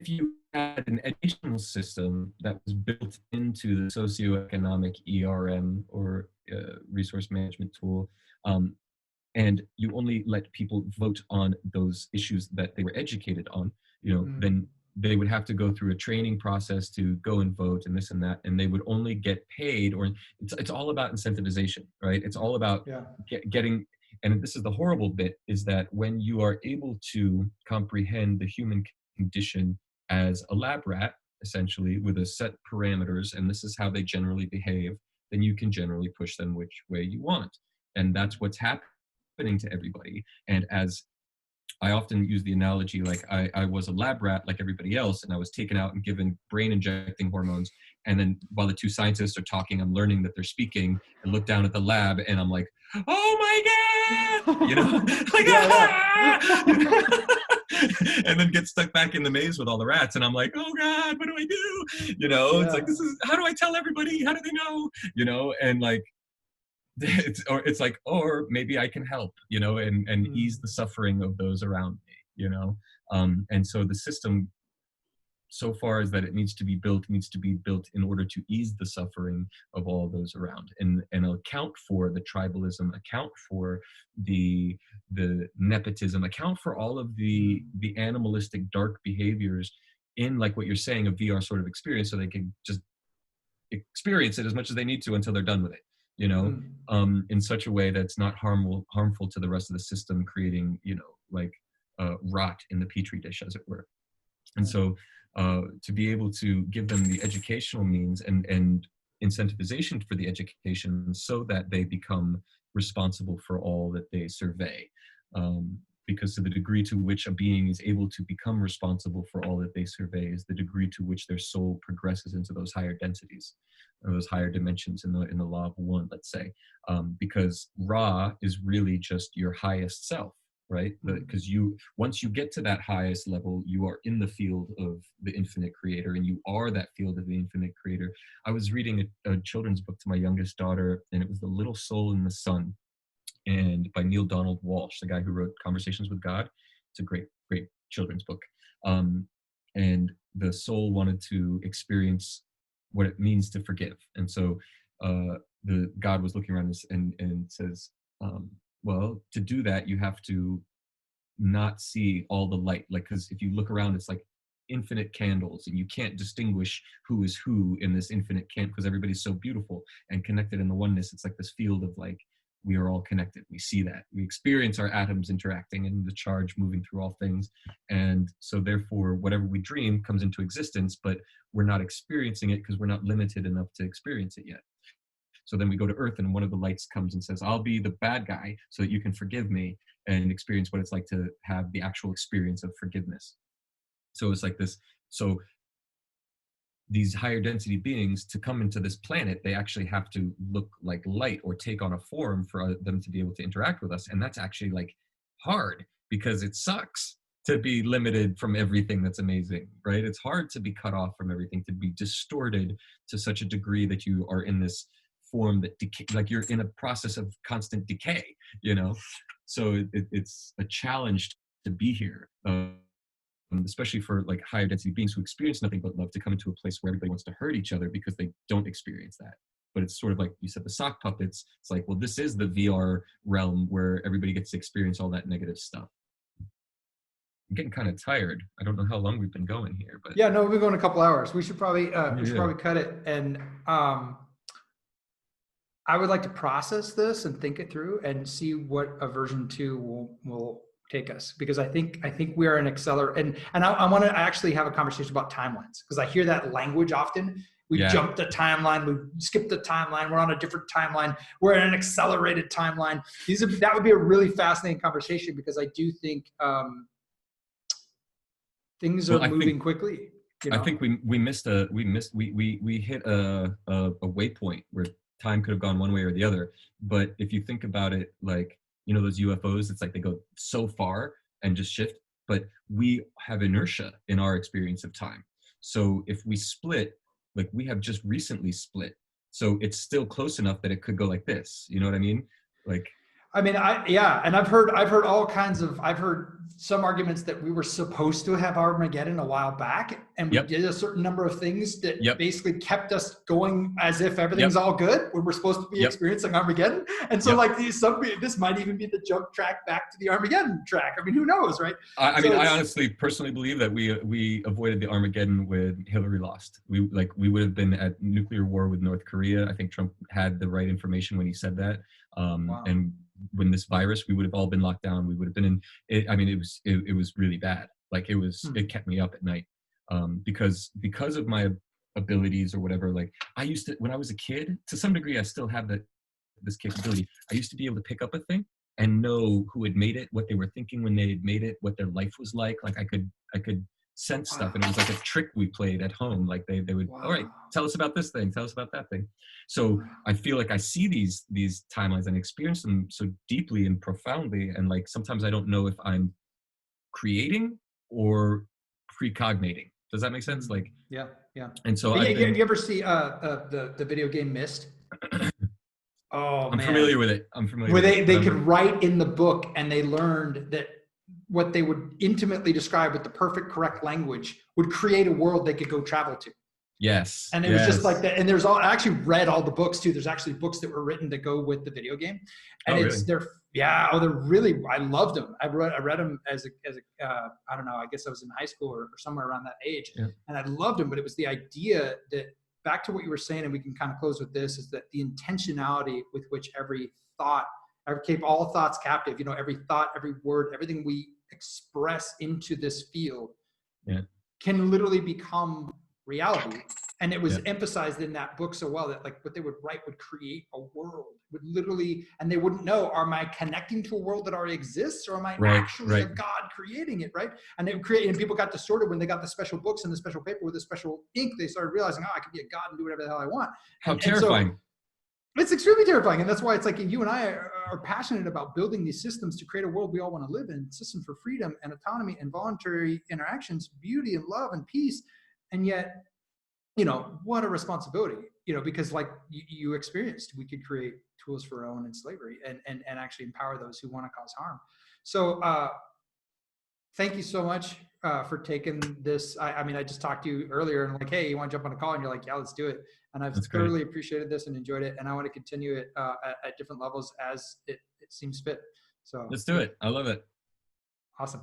you had an educational system that was built into the socioeconomic ERM or resource management tool, and you only let people vote on those issues that they were educated on, then they would have to go through a training process to go and vote and this and that, and they would only get paid, or it's all about incentivization, right? It's all about getting, and this is the horrible bit, is that when you are able to comprehend the human condition as a lab rat, essentially, with a set parameters, and this is how they generally behave, then you can generally push them which way you want. And that's what's happening to everybody. And as I often use the analogy, like I was a lab rat like everybody else, and I was taken out and given brain injecting hormones. And then while the two scientists are talking, I'm learning that they're speaking, and look down at the lab and I'm like, oh my God, you know, like, and then get stuck back in the maze with all the rats. And I'm like, oh God, what do I do? You know, it's like, how do I tell everybody? How do they know? You know, and like, it's like, or maybe I can help, you know, and ease the suffering of those around me, you know. And so the system, so far as that it needs to be built in order to ease the suffering of all those around, and account for the tribalism, account for the nepotism, account for all of the animalistic dark behaviors in, like what you're saying, a VR sort of experience, so they can just experience it as much as they need to until they're done with it, you know, in such a way that's not harmful to the rest of the system, creating, you know, like rot in the petri dish, as it were. And so to be able to give them the educational means and incentivization for the education, so that they become responsible for all that they survey. Because to the degree to which a being is able to become responsible for all that they survey is the degree to which their soul progresses into those higher densities, or those higher dimensions in the law of one, let's say. Because Ra is really just your highest self, right? Because once you get to that highest level, you are in the field of the infinite creator, and you are that field of the infinite creator. I was reading a children's book to my youngest daughter, and it was The Little Soul in the Sun, and by Neil Donald Walsh, the guy who wrote Conversations with God. It's a great children's book. And the soul wanted to experience what it means to forgive. And so the God was looking around and says, well, to do that, you have to not see all the light. Like, because if you look around, it's like infinite candles, and you can't distinguish who is who in this infinite candle, because everybody's so beautiful and connected in the oneness. It's like this field of like, we are all connected. We see that. We experience our atoms interacting and the charge moving through all things. And so therefore, whatever we dream comes into existence, but we're not experiencing it because we're not limited enough to experience it yet. So then we go to Earth, and one of the lights comes and says, I'll be the bad guy so that you can forgive me and experience what it's like to have the actual experience of forgiveness. So it's like this. So these higher density beings, to come into this planet, they actually have to look like light or take on a form for them to be able to interact with us. And that's actually like hard, because it sucks to be limited from everything that's amazing, right? It's hard to be cut off from everything, to be distorted to such a degree that you are in this form that like you're in a process of constant decay, you know? So it's a challenge to be here. Especially for like higher density beings who experience nothing but love, to come into a place where everybody wants to hurt each other because they don't experience that. But it's sort of like you said, the sock puppets. It's like, well, this is the VR realm where everybody gets to experience all that negative stuff. I'm getting kind of tired. I don't know how long we've been going here, but yeah, no, we've been going a couple hours. We should probably probably cut it. And I would like to process this and think it through and see what a version 2 will take us, because I think we are an accelerant, and I want to actually have a conversation about timelines, because I hear that language often. We jumped the timeline, we skipped the timeline, we're on a different timeline, we're in an accelerated timeline. That would be a really fascinating conversation, because I do think things are moving quickly. You know? I think we hit a waypoint where time could have gone one way or the other. But if you think about it, like, you know, those UFOs, it's like they go so far and just shift, but we have inertia in our experience of time. So if we split, like we have just recently split, so it's still close enough that it could go like this. You know what I mean? Like, I mean, yeah, and I've heard all kinds of, I've heard some arguments that we were supposed to have Armageddon a while back, and we Yep. did a certain number of things that Yep. basically kept us going as if everything's Yep. all good when we're supposed to be Yep. experiencing Armageddon. And so Yep. like this might even be the jump track back to the Armageddon track. I mean, who knows, right? I mean, I honestly personally believe that we avoided the Armageddon when Hillary lost. We would have been at nuclear war with North Korea. I think Trump had the right information when he said that. Wow. And when this virus, we would have all been locked down. We would have been in it. I mean, it was really bad. Like it kept me up at night, because of my abilities or whatever. Like I used to, when I was a kid, to some degree, I still have this capability. I used to be able to pick up a thing and know who had made it, what they were thinking when they had made it, what their life was like. Like I could sense stuff, and it was like a trick we played at home. Like they would, all right, tell us about this thing, tell us about that thing. So I feel like I see these timelines and experience them so deeply and profoundly, and like sometimes I don't know if I'm creating or precognating. Does that make sense? Like yeah. And so you ever see the video game Myst? Oh, I'm man. familiar with it. I'm familiar. Where they could write in the book, and they learned that what they would intimately describe with the perfect correct language would create a world they could go travel to. Yes. And it was just like that. And there's I actually read all the books too. There's actually books that were written that go with the video game. And they're really, I loved them. I read them as a I don't know, I guess I was in high school or somewhere around that age. Yeah. And I loved them, but it was the idea that, back to what you were saying, and we can kind of close with this, is that the intentionality with which every thought, keep all thoughts captive, every thought, every word, everything we express into this field can literally become reality. And it was emphasized in that book so well that like what they would write would create a world, would literally, and they wouldn't know, am I connecting to a world that already exists, or am I actually a God creating it, right? And it created, and people got distorted when they got the special books and the special paper with the special ink. They started realizing, I could be a God and do whatever the hell I want. How terrifying. And so, it's extremely terrifying. And that's why it's like you and I are passionate about building these systems to create a world we all want to live in, systems for freedom and autonomy and voluntary interactions, beauty and love and peace. And yet, what a responsibility, because like you experienced, we could create tools for our own enslavement and actually empower those who want to cause harm. So thank you so much for taking this. I mean, I just talked to you earlier and like, hey, you want to jump on a call? And you're like, yeah, let's do it. And I've thoroughly appreciated this and enjoyed it. And I want to continue it at different levels as it seems fit. So let's do it. I love it. Awesome.